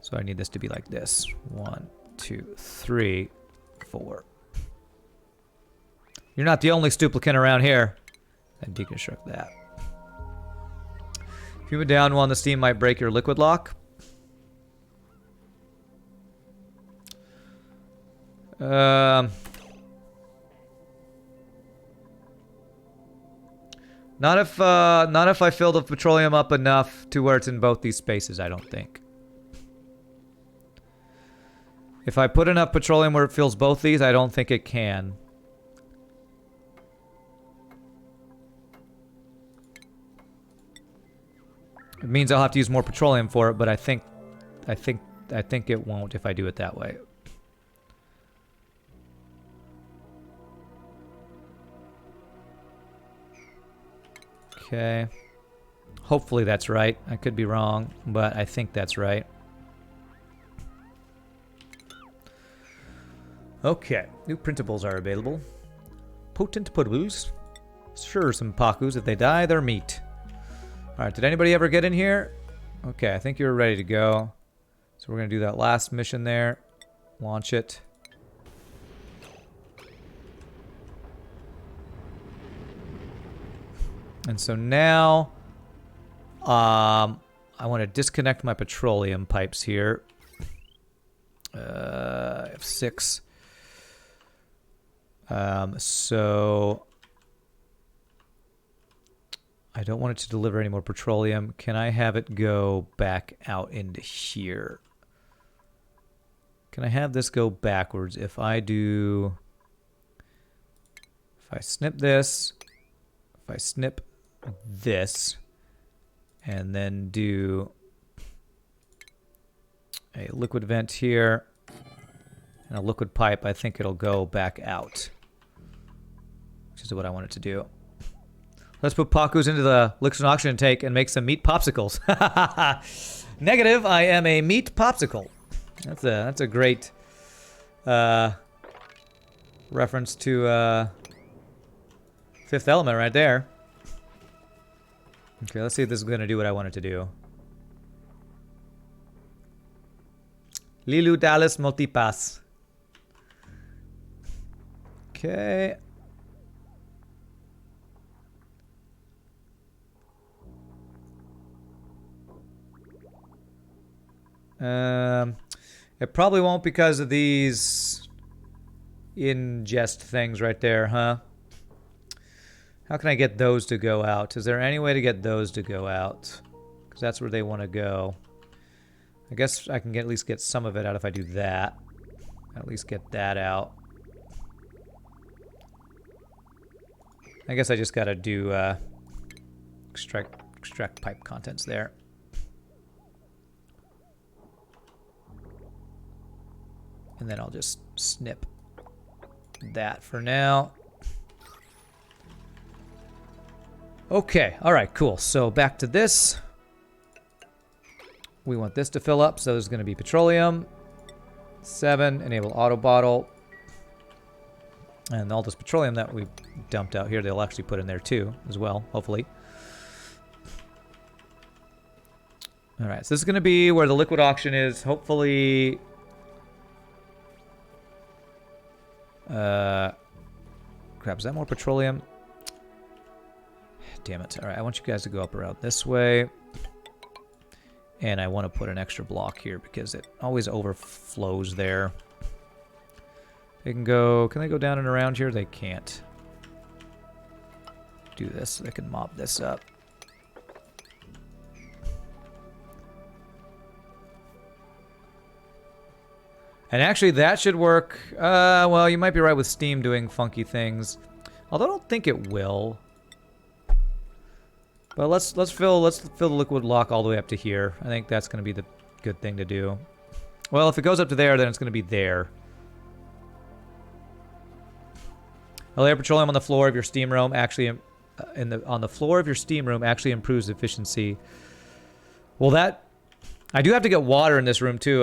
So I need this to be like this. 1, 2, 3, 4. You're not the only duplicate around here. And deconstruct that. If you move down one, the steam might break your liquid lock. Not if I fill the petroleum up enough to where it's in both these spaces, I don't think. If I put enough petroleum where it fills both these, I don't think it can. It means I'll have to use more petroleum for it, but I think it won't if I do it that way. Okay. Hopefully that's right. I could be wrong, but I think that's right. Okay. New printables are available. Potent putaboos. Sure, some pakus. If they die, they're meat. Alright, did anybody ever get in here? Okay, I think you're ready to go. So we're going to do that last mission there. Launch it. And so now, I want to disconnect my petroleum pipes here. F6. So I don't want it to deliver any more petroleum. Can I have it go back out into here? Can I have this go backwards? If I snip this, if I snip this, and then do a liquid vent here and a liquid pipe, I think it'll go back out, which is what I want it to do. Let's put Pakus into the liquid oxygen tank and make some meat popsicles. Negative, I am a meat popsicle. That's a great reference to Fifth Element right there. Okay, let's see if this is going to do what I want it to do. Lilu Dallas Multipass. Okay. It probably won't because of these ingest things right there, huh? How can I get those to go out? Is there any way to get those to go out? Because that's where they want to go. I guess I can at least get some of it out if I do that. At least get that out. I guess I just gotta do extract pipe contents there. And then I'll just snip that for now. Okay, alright, cool. So back to this. We want this to fill up, so there's going to be petroleum. 7, enable auto bottle. And all this petroleum that we dumped out here, they'll actually put in there too, as well, hopefully. Alright, so this is going to be where the liquid auction is. Hopefully... crap, is that more petroleum? Damn it. Alright, I want you guys to go up around this way. And I want to put an extra block here because it always overflows there. They can go... Can they go down and around here? They can't. Do this so they can mop this up. And actually, that should work. Well, you might be right with Steam doing funky things. Although I don't think it will. But let's fill the liquid lock all the way up to here. I think that's going to be the good thing to do. Well, if it goes up to there, then it's going to be there. A layer of petroleum on the floor of your steam room actually on the floor of your steam room actually improves efficiency. Well, that I do have to get water in this room too.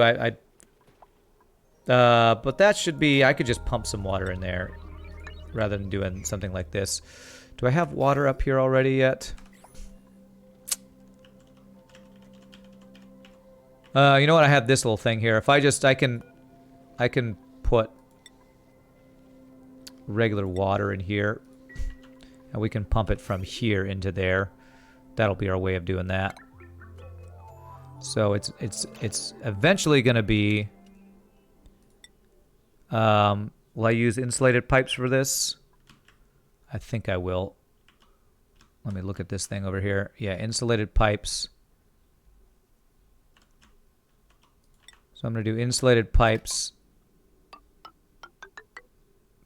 But that should be... I could just pump some water in there rather than doing something like this. Do I have water up here already yet? You know what? I have this little thing here. If I just... I can put regular water in here. And we can pump it from here into there. That'll be our way of doing that. So it's eventually going to be... will I use insulated pipes for this? I think I will. Let me look at this thing over here. Yeah, insulated pipes. So I'm going to do insulated pipes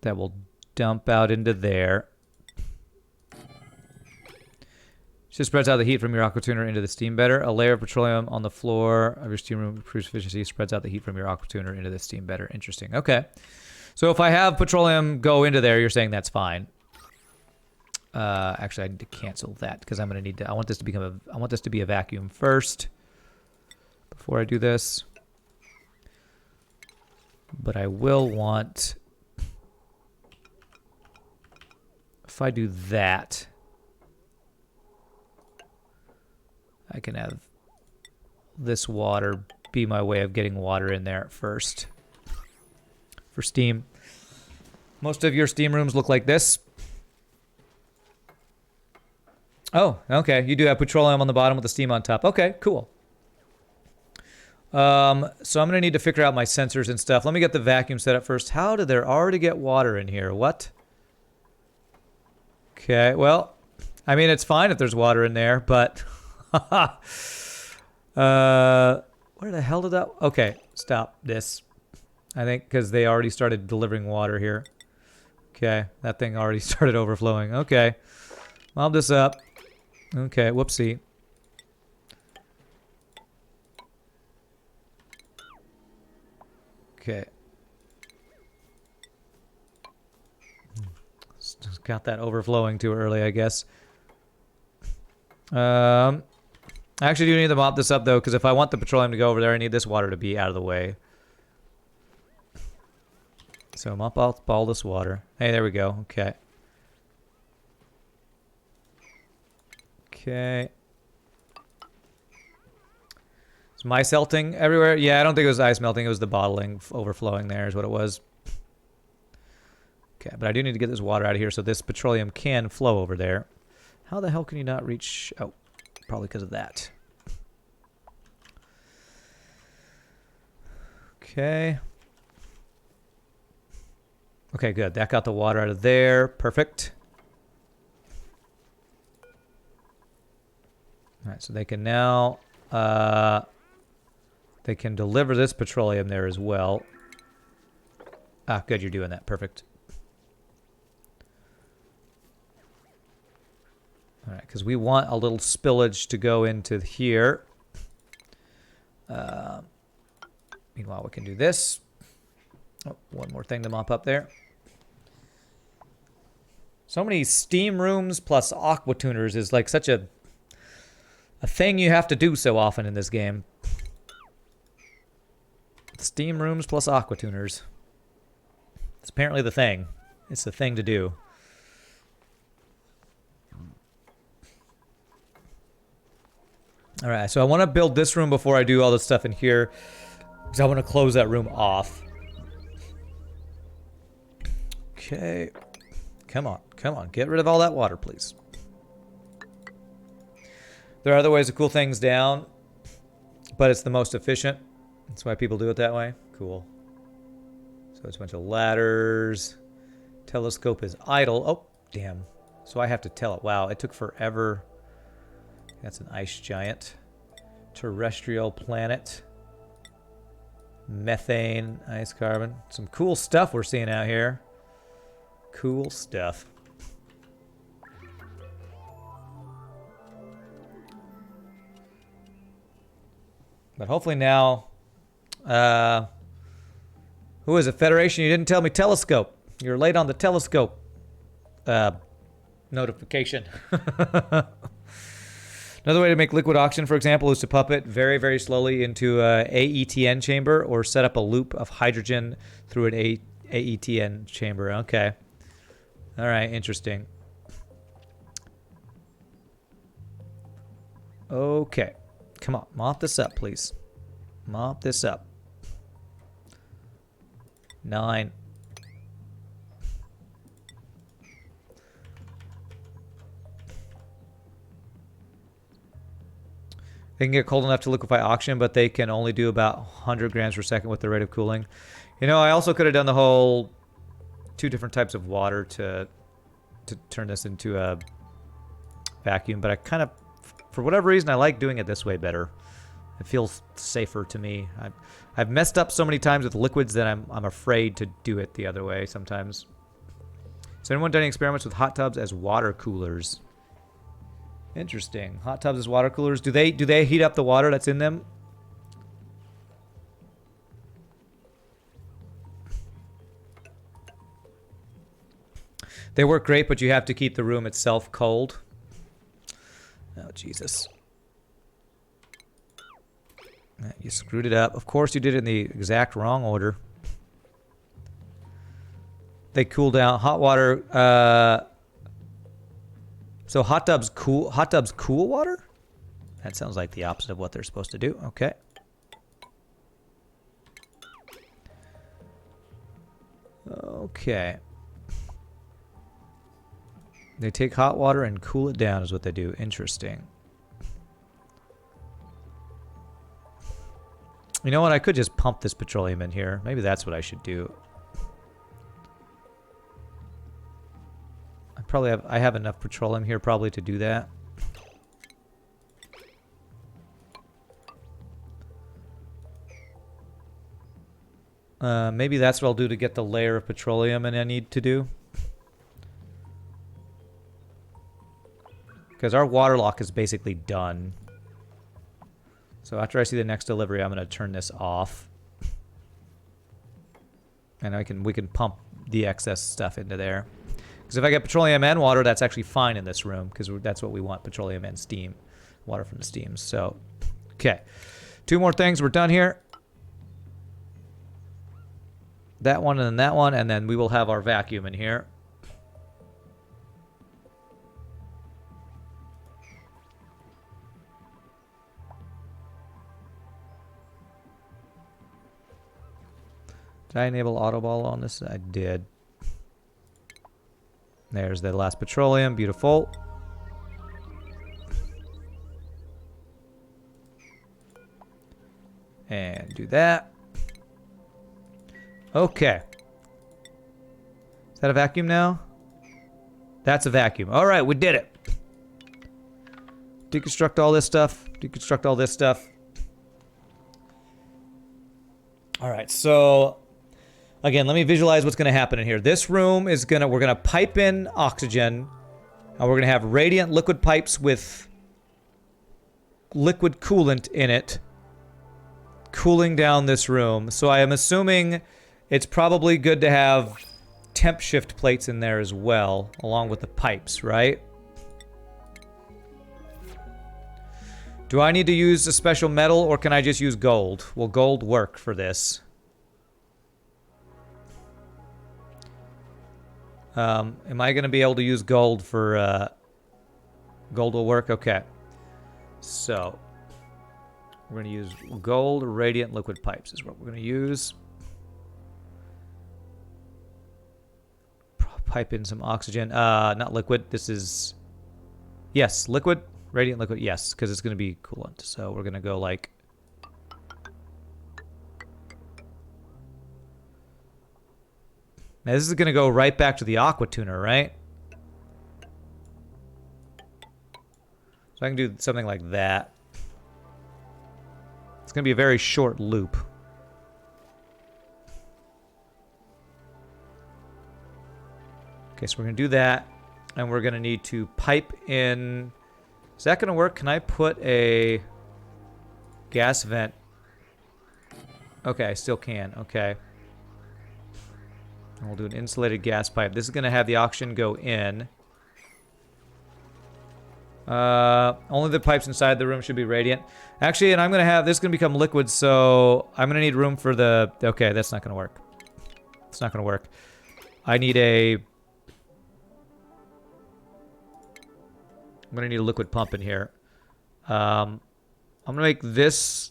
that will dump out into there. Just spreads out the heat from your aqua tuner into the steam bedder. A layer of petroleum on the floor of your steam room improves efficiency. Spreads out the heat from your aqua tuner into the steam bedder. Interesting. Okay. So if I have petroleum go into there, you're saying that's fine. Actually, I need to cancel that because I'm going to need to... I want this to be a vacuum first before I do this. But I will want... If I do that... I can have this water be my way of getting water in there first. For steam. Most of your steam rooms look like this. Oh, okay. You do have petroleum on the bottom with the steam on top. Okay, cool. So I'm going to need to figure out my sensors and stuff. Let me get the vacuum set up first. How did there already get water in here? What? Okay, well, I mean, it's fine if there's water in there, but... where the hell did that... Okay, stop this. I think because they already started delivering water here. Okay, that thing already started overflowing. Okay, mob this up. Okay, whoopsie. Okay. Just got that overflowing too early, I guess. I actually do need to mop this up, though, because if I want the petroleum to go over there, I need this water to be out of the way. So mop out all this water. Hey, there we go. Okay. Okay. Some ice melting everywhere. Yeah, I don't think it was ice melting. It was the bottling overflowing there is what it was. Okay, but I do need to get this water out of here so this petroleum can flow over there. How the hell can you not reach? Oh, probably because of that. Okay. Okay, good. That got the water out of there. Perfect. All right, so they can now they can deliver this petroleum there as well. Ah, good, you're doing that. Perfect. All right, because we want a little spillage to go into here. Meanwhile, we can do this. Oh, one more thing to mop up there. So many steam rooms plus aqua tuners is like such a thing you have to do so often in this game. Steam rooms plus aqua tuners. It's apparently the thing. It's the thing to do. All right, so I want to build this room before I do all this stuff in here, because I want to close that room off. Okay. Come on, come on. Get rid of all that water, please. There are other ways to cool things down, but it's the most efficient. That's why people do it that way. Cool. So it's a bunch of ladders. Telescope is idle. Oh, damn. So I have to tell it. Wow, it took forever. That's an ice giant. Terrestrial planet. Methane, ice carbon. Some cool stuff we're seeing out here. Cool stuff. But hopefully now... who is it? Federation, you didn't tell me telescope. You're late on the telescope notification. Another way to make liquid oxygen, for example, is to pump it very, very slowly into a AETN chamber or set up a loop of hydrogen through an AETN chamber. Okay. All right, interesting. Okay. Come on, mop this up, please. Mop this up. 9. They can get cold enough to liquefy oxygen, but they can only do about 100 grams per second with the rate of cooling. You know, I also could have done the whole 2 different types of water to turn this into a vacuum, but I kind of, for whatever reason, I like doing it this way better. It feels safer to me. I've messed up so many times with liquids that I'm afraid to do it the other way sometimes. Has anyone done any experiments with hot tubs as water coolers? Interesting. Hot tubs as water coolers. Do they heat up the water that's in them? They work great, but you have to keep the room itself cold. Oh, Jesus. You screwed it up. Of course you did it in the exact wrong order. They cool down. Hot water... So hot tubs cool water? That sounds like the opposite of what they're supposed to do. Okay. Okay. They take hot water and cool it down is what they do. Interesting. You know what? I could just pump this petroleum in here. Maybe that's what I should do. I have enough petroleum here probably to do that. Maybe that's what I'll do to get the layer of petroleum I need to do. Because our water lock is basically done. So after I see the next delivery, I'm going to turn this off. And we can pump the excess stuff into there. Because if I get petroleum and water, that's actually fine in this room. Because that's what we want, petroleum and steam. Water from the steams. So, okay. 2 more things. We're done here. That one and then that one. And then we will have our vacuum in here. Did I enable autoball on this? I did. There's the last petroleum. Beautiful. And do that. Okay. Is that a vacuum now? That's a vacuum. All right, we did it. Deconstruct all this stuff. Deconstruct all this stuff. All right, so again, let me visualize what's going to happen in here. This room is we're going to pipe in oxygen, and we're going to have radiant liquid pipes with liquid coolant in it, cooling down this room. So I am assuming it's probably good to have temp shift plates in there as well, along with the pipes, right? Do I need to use a special metal, or can I just use gold? Will gold work for this? Am I going to be able to use gold for... gold will work? Okay. So, we're going to use gold radiant liquid pipes is what we're going to use. Pipe in some oxygen. Not liquid. This is... Yes, liquid. Radiant liquid. Yes, because it's going to be coolant. So we're going to go like... Now this is going to go right back to the aqua tuner, right? So I can do something like that. It's going to be a very short loop. Okay, so we're going to do that. And we're going to need to pipe in... Is that going to work? Can I put a gas vent? Okay, I still can. Okay. And we'll do an insulated gas pipe. This is going to have the oxygen go in. Only the pipes inside the room should be radiant. Actually, and I'm going to have... This is going to become liquid, so I'm going to need room for the... Okay, that's not going to work. It's not going to work. I need a... I'm going to need a liquid pump in here. I'm going to make this...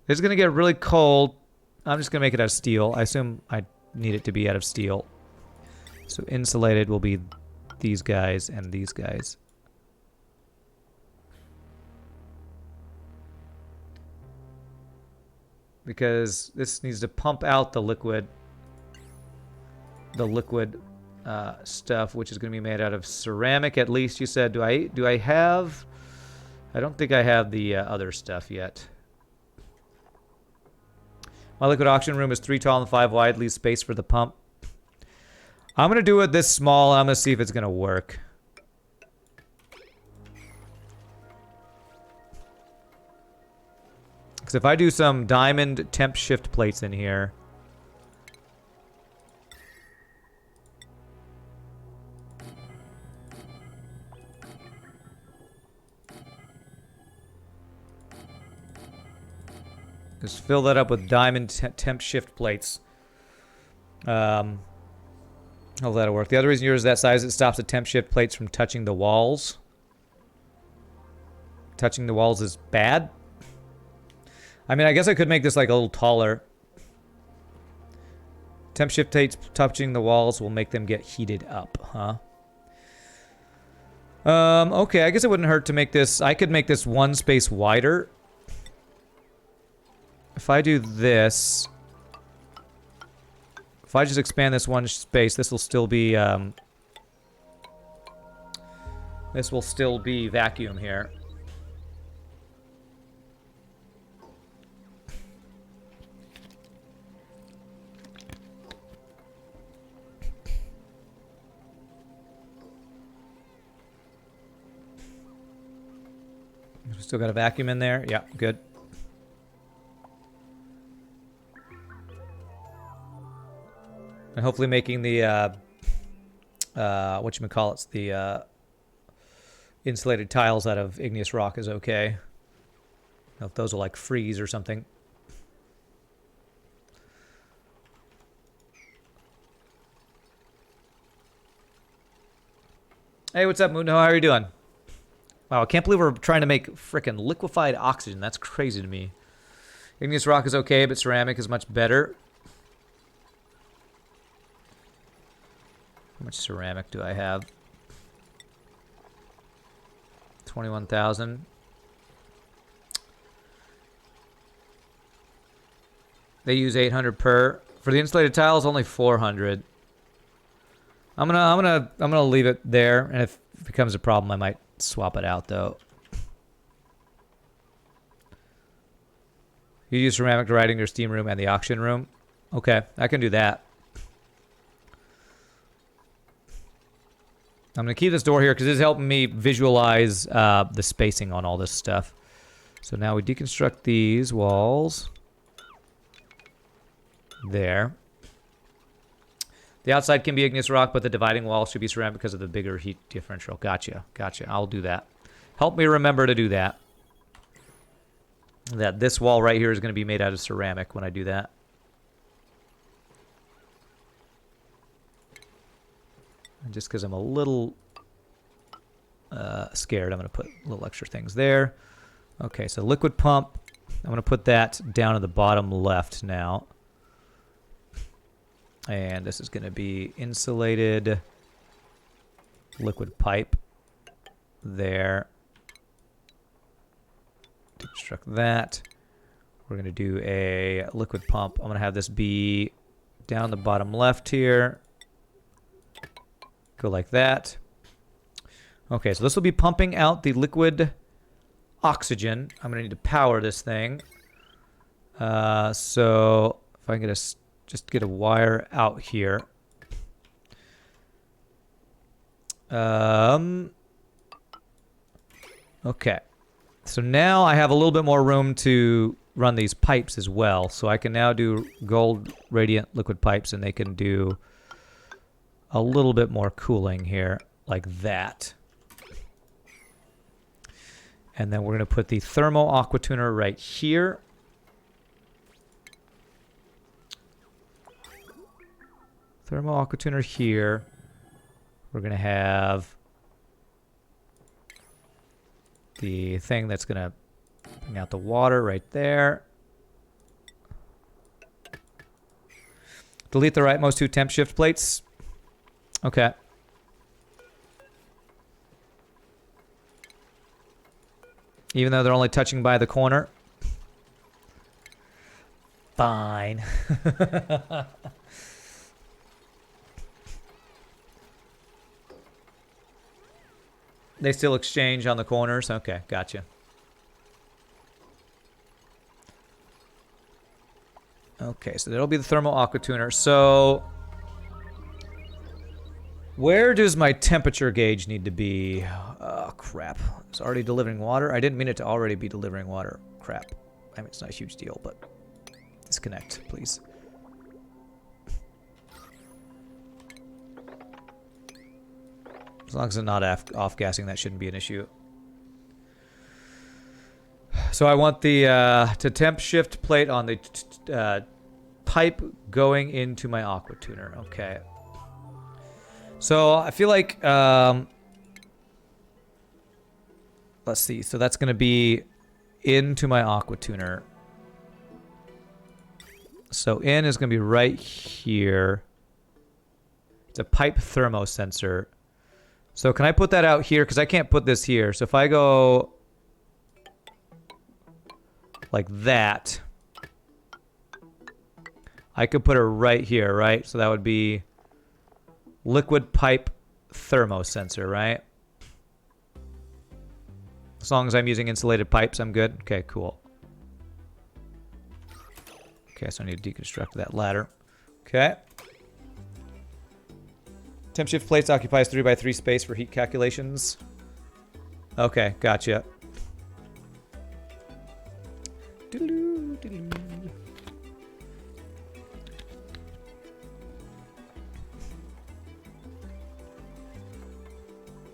This is going to get really cold. I'm just going to make it out of steel. I assume I need it to be out of steel. So insulated will be these guys and these guys. Because this needs to pump out the liquid. The liquid... stuff, which is going to be made out of ceramic, at least you said. Do I have... I don't think I have the other stuff yet. My liquid oxygen room is 3 tall and 5 wide, leaves space for the pump. I'm going to do it this small, and I'm going to see if it's going to work. Because if I do some diamond temp shift plates in here... Just fill that up with diamond temp shift plates. Hopefully that'll work. The other reason yours is that size, it stops the temp shift plates from touching the walls. Touching the walls is bad. I mean, I guess I could make this like a little taller. Temp shift plates touching the walls will make them get heated up, huh? Okay, I guess it wouldn't hurt to make this... I could make this one space wider. If I do this, if I just expand this one space, this will still be vacuum here. We still got a vacuum in there. Yeah, good. And hopefully making the, whatchamacallits, the insulated tiles out of igneous rock is okay. I don't know if those will like freeze or something. Hey, what's up, Muno? How are you doing? Wow, I can't believe we're trying to make frickin' liquefied oxygen. That's crazy to me. Igneous rock is okay, but ceramic is much better. much ceramic do I have? 21,000. They use 800 per. For the insulated tiles, only 400. I'm gonna leave it there, and if it becomes a problem, I might swap it out though. You use ceramic to light in your steam room and the auction room. Okay, I can do that. I'm going to keep this door here because it's helping me visualize the spacing on all this stuff. So now we deconstruct these walls. There. The outside can be igneous rock, but the dividing wall should be ceramic because of the bigger heat differential. Gotcha. Gotcha. I'll do that. Help me remember to do that. That this wall right here is going to be made out of ceramic when I do that. And just because I'm a little scared, I'm going to put little extra things there. Okay, so liquid pump. I'm going to put that down at the bottom left now. And this is going to be insulated liquid pipe there. Deconstruct that. We're going to do a liquid pump. I'm going to have this be down the bottom left here. Go like that. Okay, so this will be pumping out the liquid oxygen. I'm going to need to power this thing. So if I can just get a wire out here. Okay. So now I have a little bit more room to run these pipes as well. So I can now do gold radiant liquid pipes, and they can do a little bit more cooling here, like that. And then we're going to put the thermo aqua tuner right here. Thermo aqua tuner here. We're going to have the thing that's going to bring out the water right there. Delete the rightmost two temp shift plates. Okay. Even though they're only touching by the corner. Fine. They still exchange on the corners? Okay, gotcha. Okay, so that'll be the thermal aqua tuner. So where does my temperature gauge need to be? Oh, crap. It's already delivering water? I didn't mean it to already be delivering water. Crap. I mean, it's not a huge deal, but disconnect, please. As long as it's not off-gassing, that shouldn't be an issue. So I want the to temp shift plate on the pipe going into my aqua tuner. Okay. So I feel like, let's see. So that's going to be into my aqua tuner. So in is going to be right here. It's a pipe thermo sensor. So can I put that out here? Because I can't put this here. So if I go like that, I could put it right here, right? So that would be liquid pipe thermo sensor, right? As long as I'm using insulated pipes, I'm good. Okay, cool. Okay, so I need to deconstruct that ladder. Okay. Temp shift plates occupies 3x3 space for heat calculations. Okay, gotcha.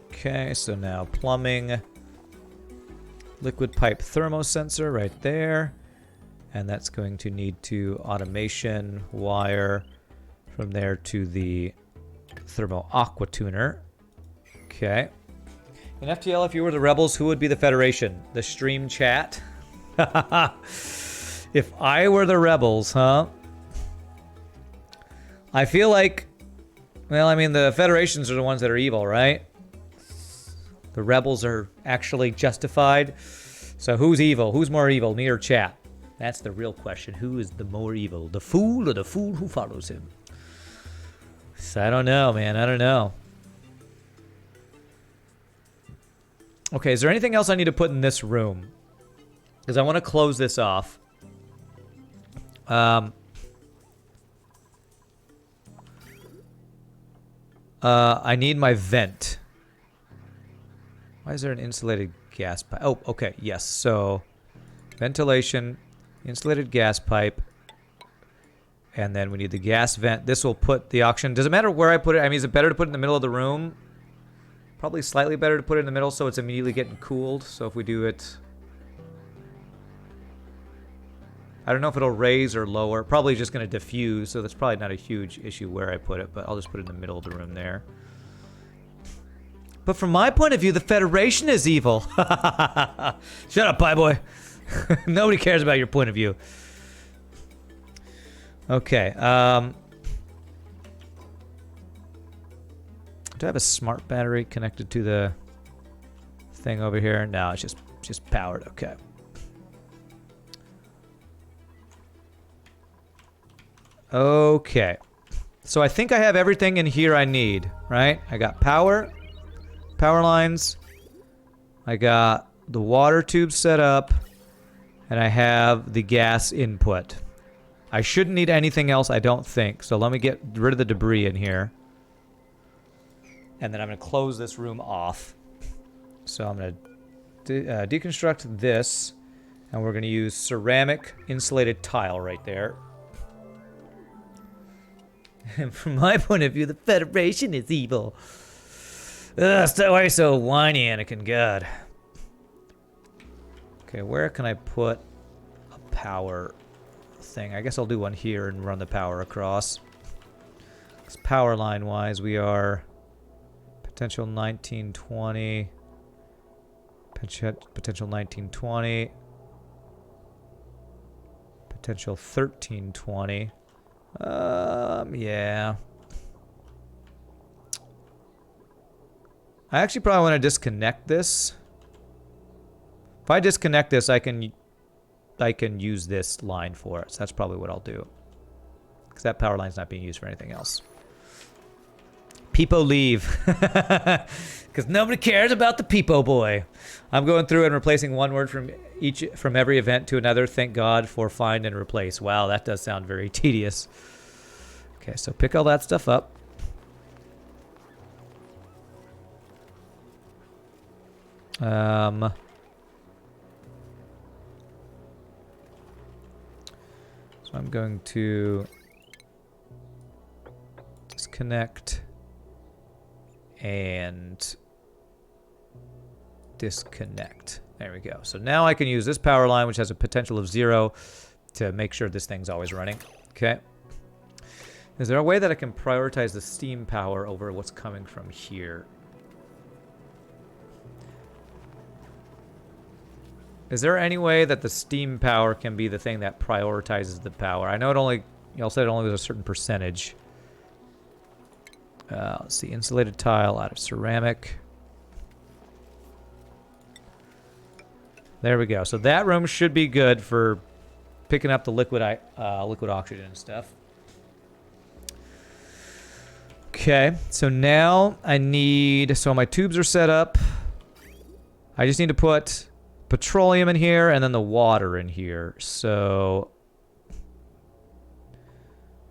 Okay, so now plumbing. Liquid pipe thermosensor right there. And that's going to need to automation wire from there to the thermal aqua tuner. Okay. In FTL, if you were the rebels, who would be the Federation? The stream chat? If I were the rebels, huh? I feel like... Well, I mean, the Federations are the ones that are evil, right? The rebels are actually justified. So who's evil? Who's more evil, me or chat? That's the real question. Who is the more evil? The fool or the fool who follows him? So I don't know, man. I don't know. Okay, is there anything else I need to put in this room? Because I want to close this off. I need my vent. Why is there an insulated gas pipe? Oh, okay, yes. So, ventilation, insulated gas pipe, and then we need the gas vent. This will put the oxygen. Does it matter where I put it? I mean, is it better to put it in the middle of the room? Probably slightly better to put it in the middle so it's immediately getting cooled. So if we do it... I don't know if it'll raise or lower. Probably just going to diffuse, so that's probably not a huge issue where I put it, but I'll just put it in the middle of the room there. But from my point of view, the Federation is evil. Shut up, pie boy. Nobody cares about your point of view. Okay. Do I have a smart battery connected to the thing over here? No, it's just powered. Okay. Okay. So I think I have everything in here I need, right? I got power lines. I got the water tube set up. And I have the gas input. I shouldn't need anything else, I don't think. So let me get rid of the debris in here. And then I'm going to close this room off. So I'm going to deconstruct this. And we're going to use ceramic insulated tile right there. And from my point of view, the Federation is evil. Ugh, why are you so whiny, Anakin? God. Okay, where can I put a power thing? I guess I'll do one here and run the power across. Because power line wise, we are potential 1920. Potential 1920. Potential 1320. Yeah. I actually probably want to disconnect this. If I disconnect this, I can use this line for it. So that's probably what I'll do. Because that power line's not being used for anything else. Peepo leave. Because nobody cares about the Peepo boy. I'm going through and replacing one word from every event to another. Thank God for find and replace. Wow, that does sound very tedious. Okay, so pick all that stuff up. So I'm going to disconnect and disconnect. There we go. So now I can use this power line, which has a potential of 0, to make sure this thing's always running. Okay. Is there a way that I can prioritize the steam power over what's coming from here? Is there any way that the steam power can be the thing that prioritizes the power? I know it only, y'all said it only was a certain percentage. Let's see, insulated tile out of ceramic. There we go. So that room should be good for picking up the liquid oxygen and stuff. Okay, so now I need, so my tubes are set up. I just need to put petroleum in here and then the water in here. So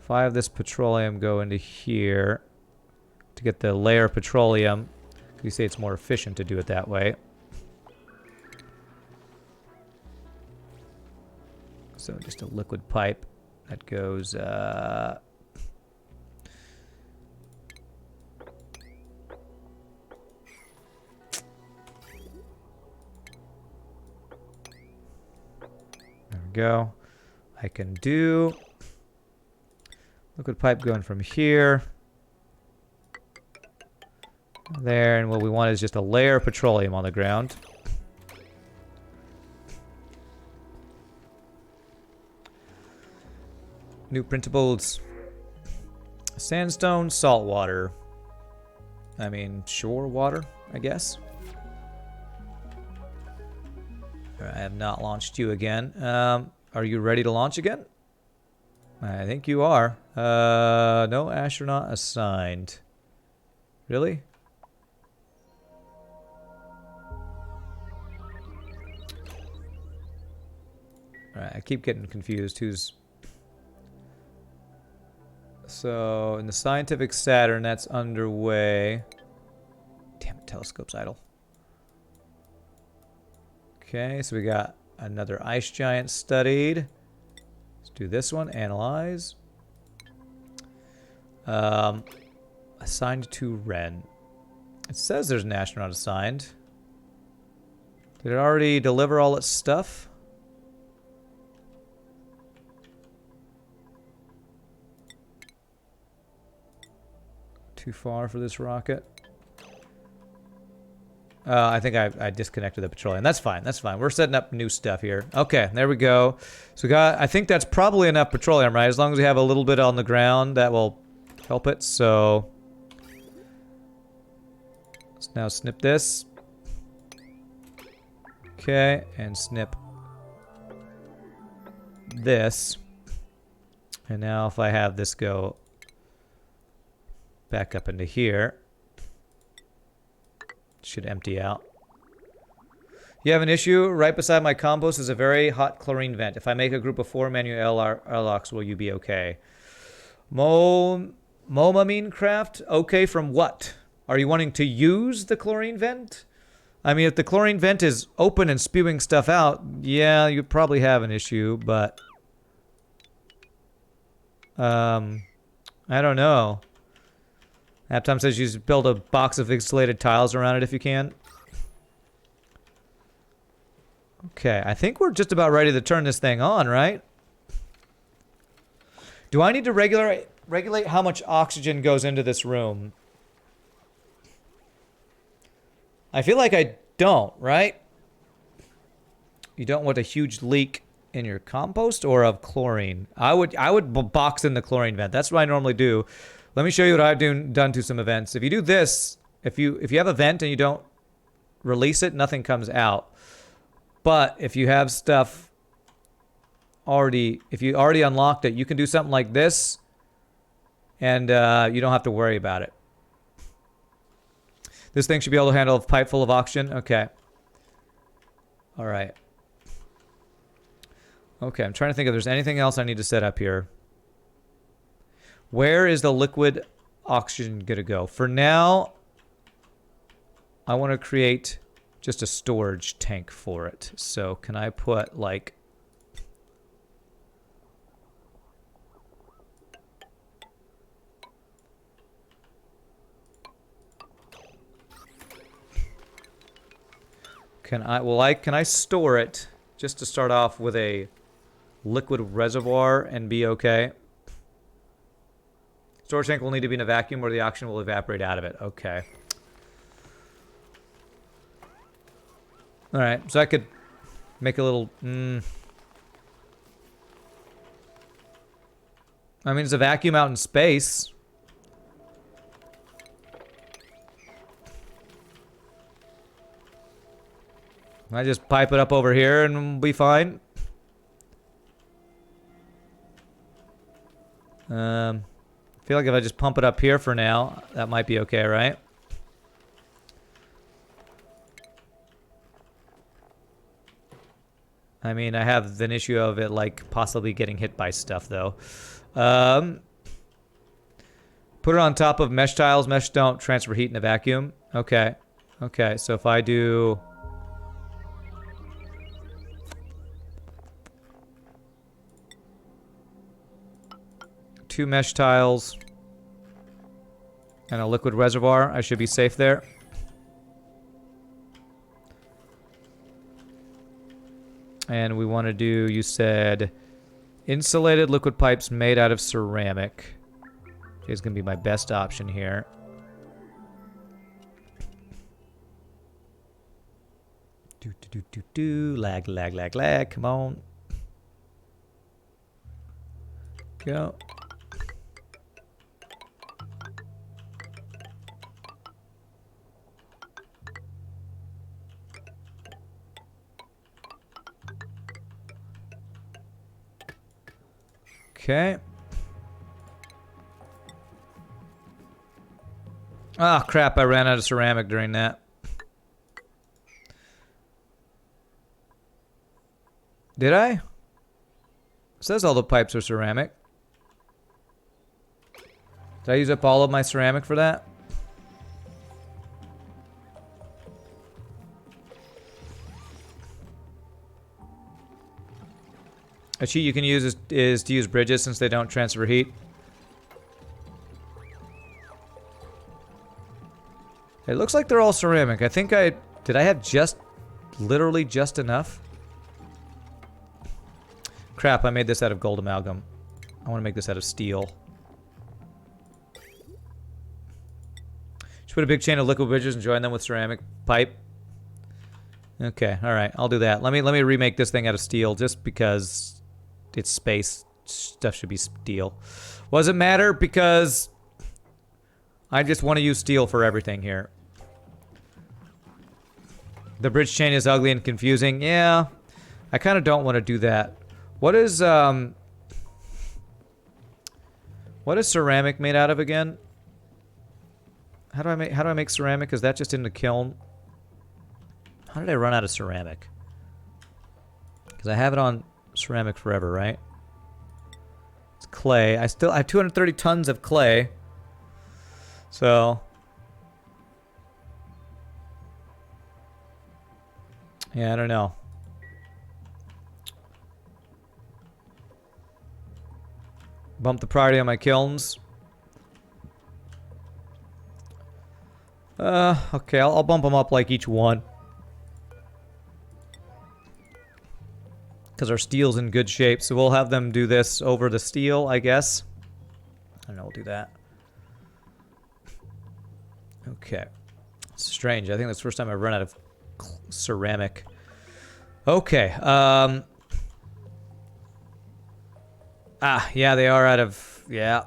if I have this petroleum go into here to get the layer of petroleum, you say it's more efficient to do it that way. So just a liquid pipe that goes go. I can do liquid pipe going from here there, and what we want is just a layer of petroleum on the ground. New printables. Sandstone, salt water. I mean, shore water, I guess. I have not launched you again. Are you ready to launch again? I think you are. No astronaut assigned. Really? Alright, I keep getting confused. Who's... So, in the Scientific Saturn, that's underway. Damn it, telescope's idle. Okay, so we got another ice giant studied. Let's do this one. Analyze. Assigned to Ren. It says there's an astronaut assigned. Did it already deliver all its stuff? Too far for this rocket. I think I disconnected the petroleum. That's fine. That's fine. We're setting up new stuff here. Okay, there we go. So we got, I think that's probably enough petroleum, right? As long as we have a little bit on the ground, that will help it. So let's now snip this. Okay, and snip this. And now if I have this go back up into here, should empty out. You have an issue. Right beside my compost is a very hot chlorine vent. If I make a group of 4 manual airlocks, will you be okay? Momamine craft? Okay from what? Are you wanting to use the chlorine vent? I mean, if the chlorine vent is open and spewing stuff out, yeah, you probably have an issue, but... I don't know. Aptom says you should build a box of insulated tiles around it if you can. Okay, I think we're just about ready to turn this thing on, right? Do I need to regulate how much oxygen goes into this room? I feel like I don't, right? You don't want a huge leak in your compost or of chlorine. I would box in the chlorine vent. That's what I normally do. Let me show you what I've done to some events. If you do this, if you have a vent and you don't release it, nothing comes out. But if you have stuff already, if you already unlocked it, you can do something like this, and you don't have to worry about it. This thing should be able to handle a pipe full of oxygen. Okay. All right. Okay, I'm trying to think if there's anything else I need to set up here. Where is the liquid oxygen going to go? For now, I want to create just a storage tank for it. So can I put like... Can I store it just to start off with a liquid reservoir and be okay? Storage tank will need to be in a vacuum or the oxygen will evaporate out of it. Okay. Alright, so I could make a little... I mean, it's a vacuum out in space. I just pipe it up over here and we'll be fine. I feel like if I just pump it up here for now, that might be okay, right? I mean, I have an issue of it, like, possibly getting hit by stuff, though. Put it on top of mesh tiles. Mesh don't transfer heat in a vacuum. Okay. Okay, so if I do... 2 mesh tiles and a liquid reservoir, I should be safe there. And we want to do, you said, insulated liquid pipes made out of ceramic is going to be my best option here. Lag, lag, lag, lag. Come on. Go. Okay. Ah, crap, I ran out of ceramic during that. Did I? It says all the pipes are ceramic. Did I use up all of my ceramic for that? A cheat you can use is to use bridges since they don't transfer heat. It looks like they're all ceramic. I think did I have literally just enough? Crap, I made this out of gold amalgam. I want to make this out of steel. Should put a big chain of liquid bridges and join them with ceramic pipe. Okay, alright, I'll do that. Let me remake this thing out of steel just because it's space. Stuff should be steel. Doesn't matter because I just want to use steel for everything here. The bridge chain is ugly and confusing. Yeah, I kind of don't want to do that. What is ceramic made out of again? How do I make ceramic? Is that just in the kiln? How did I run out of ceramic? Because I have it on ceramic forever, right? It's clay. I have 230 tons of clay. So yeah, I don't know. Bump the priority on my kilns. Okay, I'll bump them up like each one. Because our steel's in good shape, so we'll have them do this over the steel, I guess. I don't know, we'll do that. Okay. It's strange. I think that's the first time I've run out of ceramic. Okay, ah, yeah, they are out of... Yeah.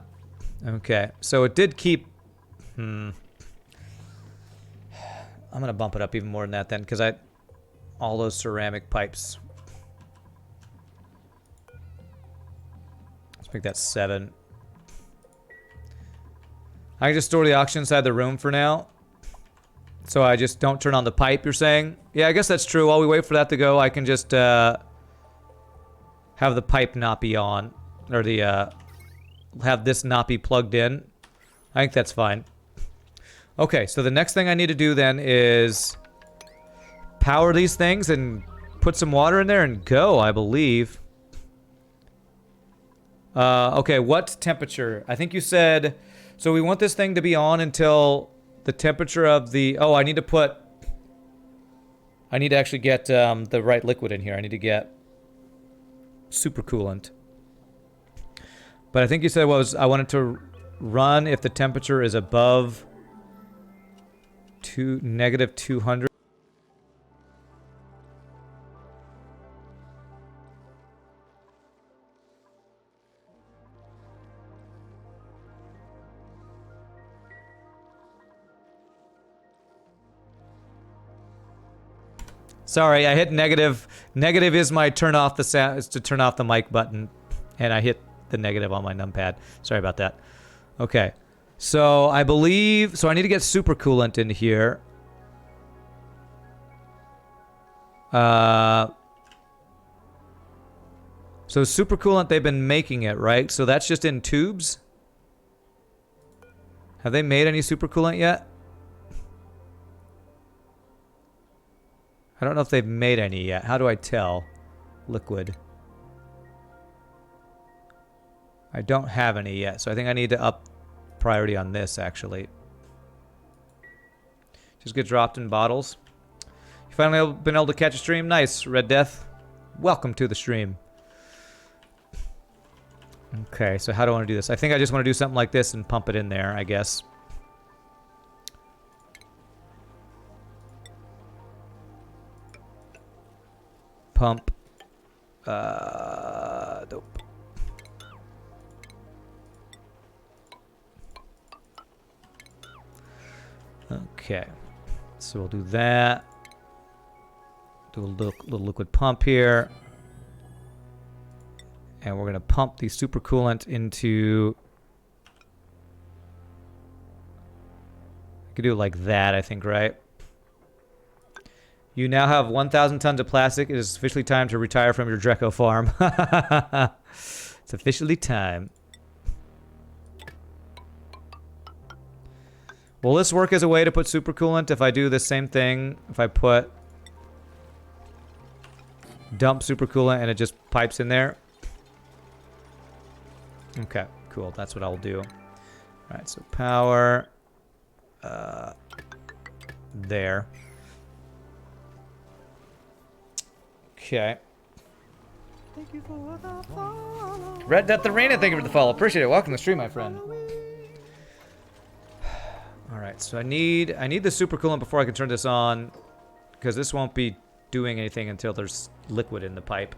Okay, so it did keep... I'm gonna bump it up even more than that then, because all those ceramic pipes. Let's make that 7. I can just store the oxygen inside the room for now. So I just don't turn on the pipe, you're saying? Yeah, I guess that's true. While we wait for that to go, I can just have the pipe not be on. Or the, have this not be plugged in. I think that's fine. Okay, so the next thing I need to do then is power these things and put some water in there and go, I believe. Okay, what temperature? I think you said... So we want this thing to be on until the temperature of the... Oh, I need to actually get the right liquid in here. I need to get supercoolant. But I think you said I wanted to run if the temperature is above negative 200. Sorry, I hit negative. Negative is my turn off the sound, is to turn off the mic button, and I hit the negative on my numpad. Sorry about that. Okay, so I believe I need to get supercoolant in here. So supercoolant, they've been making it, right? So that's just in tubes. Have they made any supercoolant yet? I don't know if they've made any yet. How do I tell? Liquid. I don't have any yet, so I think I need to up priority on this, actually. Just get dropped in bottles. You finally been able to catch a stream? Nice, Red Death. Welcome to the stream. Okay, so how do I want to do this? I think I just want to do something like this and pump it in there, I guess. Pump. Dope. Okay. So we'll do that. Do a little liquid pump here. And we're going to pump the supercoolant into... I could do it like that, I think, right? You now have 1,000 tons of plastic. It is officially time to retire from your Dreco farm. It's officially time. Will this work as a way to put supercoolant if I do the same thing? If I put dump supercoolant and it just pipes in there? Okay, cool. That's what I'll do. All right, so power there. Okay. Thank you for the follow. Red Death Arena, thank you for the follow. Appreciate it. Welcome to the stream, my friend. All right, so I need the supercoolant before I can turn this on, because this won't be doing anything until there's liquid in the pipe.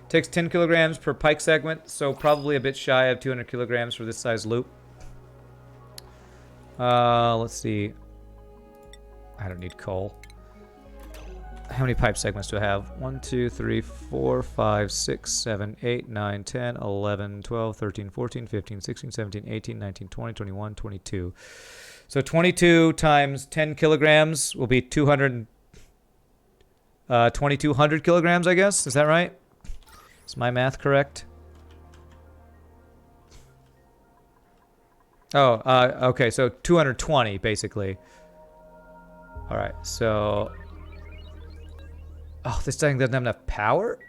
Takes 10 kilograms per pipe segment, so probably a bit shy of 200 kilograms for this size loop. Let's see. I don't need coal. How many pipe segments do I have? 1, 2, 3, 4, 5, 6, 7, 8, 9, 10, 11, 12, 13, 14, 15, 16, 17, 18, 19, 20, 21, 22. So 22 times 10 kilograms will be 2,200 kilograms, I guess. Is that right? Is my math correct? Oh, okay, so 220, basically. All right, so... Oh, this thing doesn't have enough power?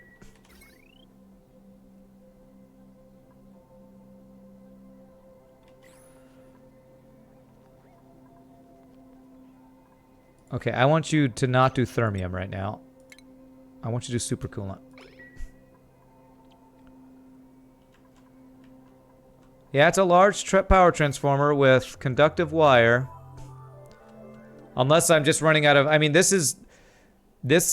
Okay, I want you to not do thermium right now. I want you to do supercoolant. Yeah, it's a large power transformer with conductive wire. Unless I'm just running out of... I mean, this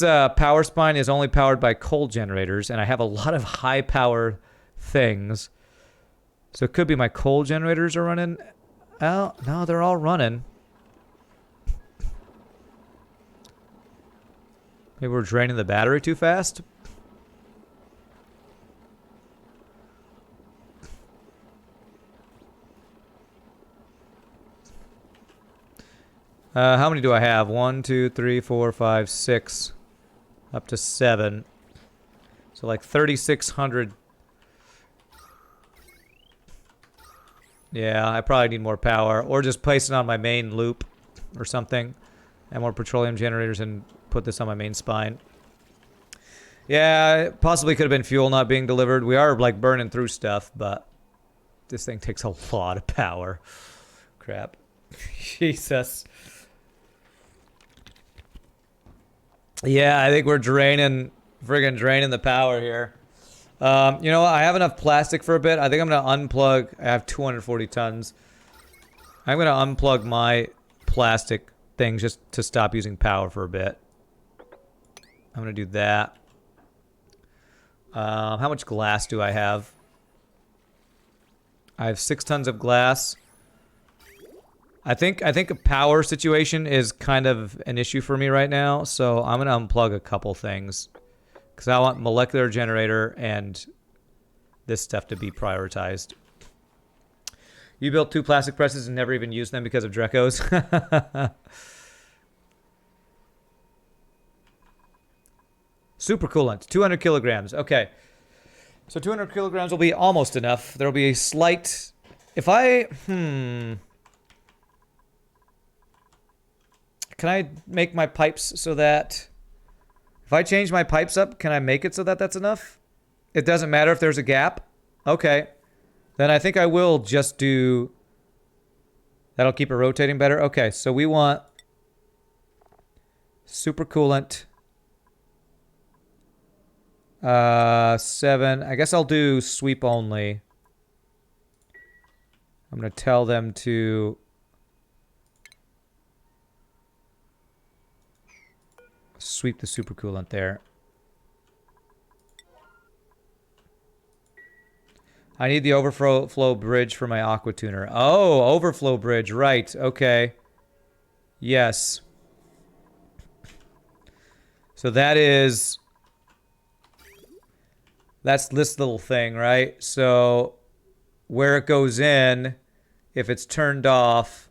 power spine is only powered by coal generators, and I have a lot of high power things. So it could be my coal generators are running out. No, they're all running. Maybe we're draining the battery too fast? How many do I have? 1, 2, 3, 4, 5, 6. Up to 7. So like 3,600. Yeah, I probably need more power. Or just place it on my main loop or something. And more petroleum generators and put this on my main spine. Yeah, it possibly could have been fuel not being delivered. We are like burning through stuff, but this thing takes a lot of power. Crap. Jesus. Yeah, I think we're friggin' draining the power here. You know what? I have enough plastic for a bit. I think I'm going to unplug. I have 240 tons. I'm going to unplug my plastic things just to stop using power for a bit. I'm going to do that. How much glass do I have? I have 6 tons of glass. I think a power situation is kind of an issue for me right now, so I'm gonna unplug a couple things because I want molecular generator and this stuff to be prioritized. You built 2 plastic presses and never even used them because of Drecos. Supercoolant, 200 kilograms. Okay, so 200 kilograms will be almost enough. There'll be a slight. If I Can I make my pipes so that... If I change my pipes up, can I make it so that that's enough? It doesn't matter if there's a gap? Okay. Then I think I will just do... That'll keep it rotating better. Okay, so we want... Supercoolant. 7. I guess I'll do sweep only. I'm going to tell them to... Sweep the supercoolant there. I need the overflow bridge for my aqua tuner. Oh, overflow bridge, right. Okay. Yes. So that is That's this little thing, right? So where it goes in, if it's turned off,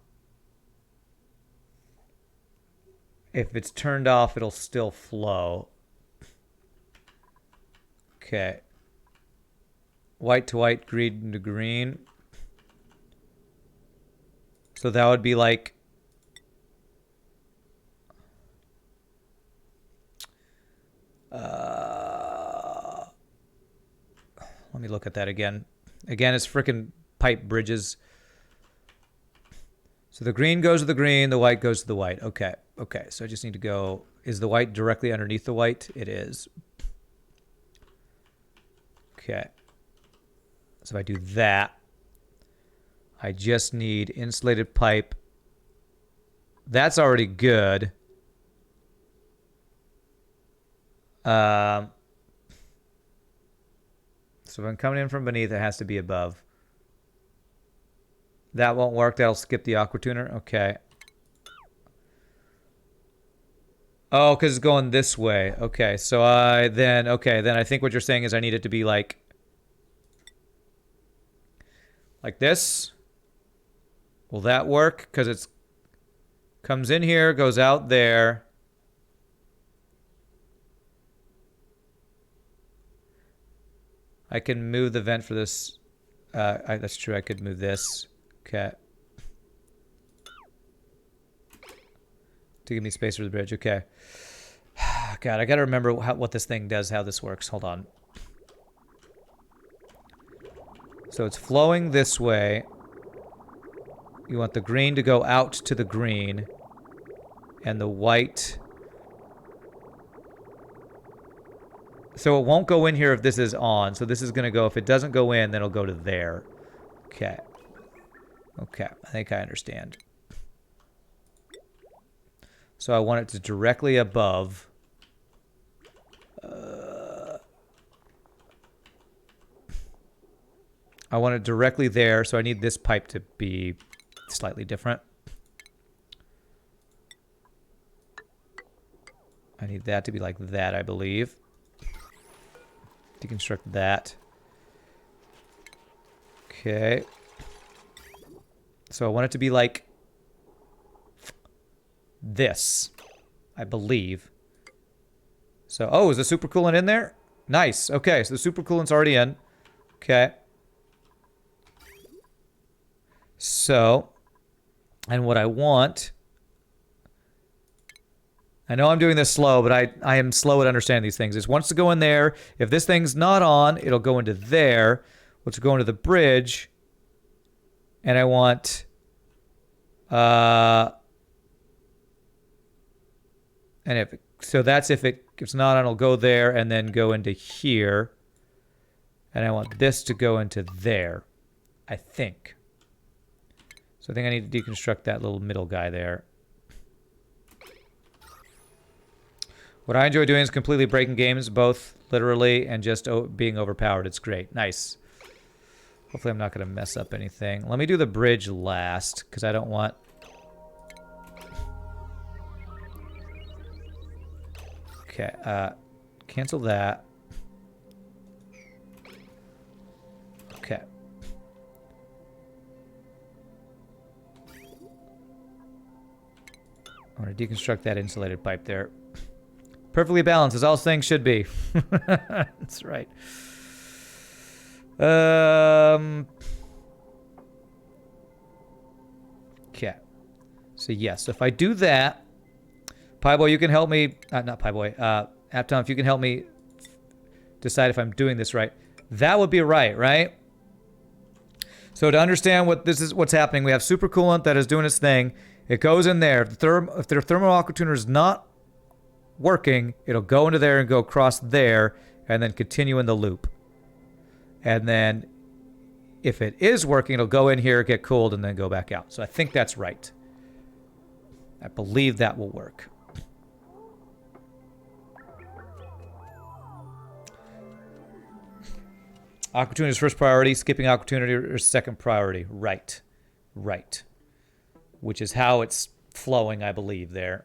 it'll still flow. Okay. White to white, green to green. So that would be like... let me look at that again. Again, it's freaking pipe bridges. So the green goes to the green, the white goes to the white. Okay, okay. So I just need to go... Is the white directly underneath the white? It is. Okay. So if I do that, I just need insulated pipe. That's already good. So if I'm coming in from beneath, it has to be above. That won't work. That'll skip the aqua tuner. Okay. Oh, because it's going this way. Okay, so then I think what you're saying is I need it to be like this. Will that work? Because it's comes in here, goes out there. I can move the vent for this. That's true. I could move this. Okay. To give me space for the bridge. Okay. God, I gotta remember what this thing does, how this works. Hold on. So it's flowing this way. You want the green to go out to the green. And the white... So it won't go in here if this is on. So this is going to go... If it doesn't go in, then it'll go to there. Okay. Okay. I think I understand. So I want it to directly above... I want it directly there, so I need this pipe to be slightly different. I need that to be like that, I believe. Deconstruct that. Okay. So I want it to be like this, I believe. So, oh, is the supercoolant in there? Nice. Okay, so the supercoolant's already in. Okay. So, and what I want... I know I'm doing this slow, but I am slow at understanding these things. It wants to go in there. If this thing's not on, it'll go into there, which will go into the bridge. And I want... and if so that's if it's not on, it'll go there and then go into here. And I want this to go into there, I think. So I think I need to deconstruct that little middle guy there. What I enjoy doing is completely breaking games, both literally and just being overpowered. It's great. Nice. Hopefully I'm not going to mess up anything. Let me do the bridge last, because I don't want... Okay, cancel that. Okay. I'm going to deconstruct that insulated pipe there. Perfectly balanced, as all things should be. That's right. Okay. So yes, if I do that, Pieboy, you can help me. Not Pieboy. Aptom, if you can help me decide if I'm doing this right. That would be right? So to understand what this is, what's happening, we have supercoolant that is doing its thing. It goes in there. If the thermal aqua tuner is not working, it'll go into there and go across there and then continue in the loop. And then if it is working, it'll go in here, get cooled, and then go back out. So I think that's right. I believe that will work. Aqua tuner is first priority, skipping aqua tuner is second priority. Right. Right. Which is how it's flowing, I believe, there.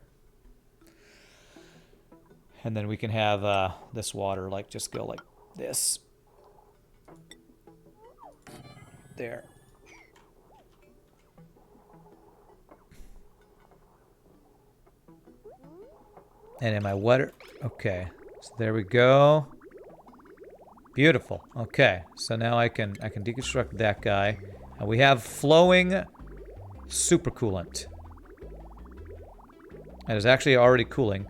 And then we can have this water like just go like this. There. And in my water. Okay. So there we go. Beautiful. Okay. So now I can deconstruct that guy. And we have flowing supercoolant. That is actually already cooling.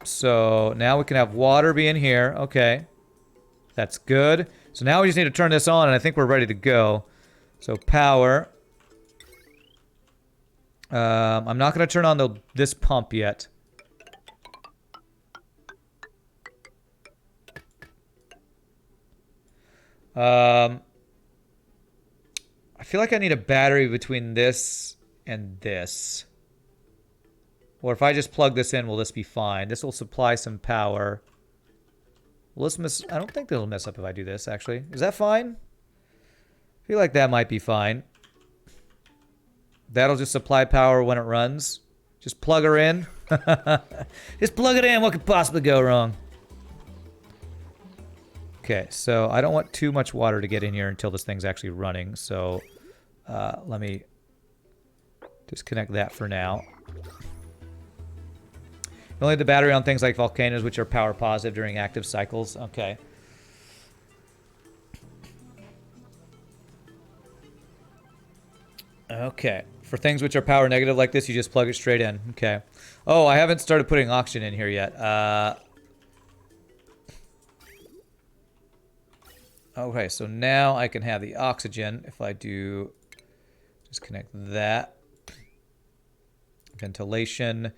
So now we can have water be in here. Okay. That's good. So now we just need to turn this on, and I think we're ready to go. So power. I'm not going to turn on this pump yet. I feel like I need a battery between this and this. Or if I just plug this in, will this be fine? This will supply some power. Will this mess? I don't think it'll mess up if I do this, actually. Is that fine? I feel like that might be fine. That'll just supply power when it runs. Just plug her in. Just plug it in. What could possibly go wrong? Okay, so I don't want too much water to get in here until this thing's actually running. So let me disconnect that for now. Only the battery on things like volcanoes, which are power positive during active cycles. Okay. Okay. For things which are power negative like this, you just plug it straight in. Okay. Oh, I haven't started putting oxygen in here yet. Okay, so now I can have the oxygen if I do disconnect that. Ventilation.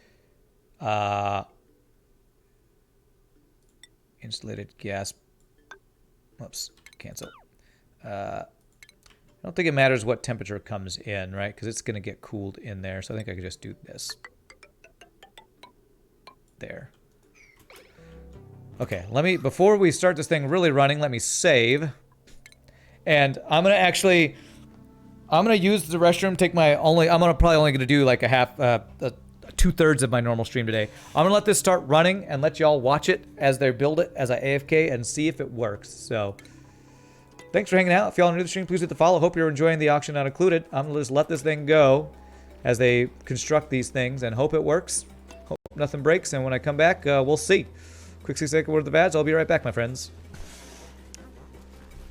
Insulated gas. Whoops, cancel. I don't think it matters what temperature comes in, right? Because it's going to get cooled in there. So I think I could just do this. There. Okay, before we start this thing really running, let me save. And I'm going to use the restroom, probably only going to do like a half, 2/3 of my normal stream today. I'm gonna let this start running and let y'all watch it as they build it as I AFK and see if it works. So thanks for hanging out. If y'all are new to the stream, please hit the follow. Hope you're enjoying the auction not included. I'm gonna just let this thing go as they construct these things and hope it works. Hope nothing breaks, and when I come back, we'll see. Quick 6-second word of the badge. I'll be right back, my friends.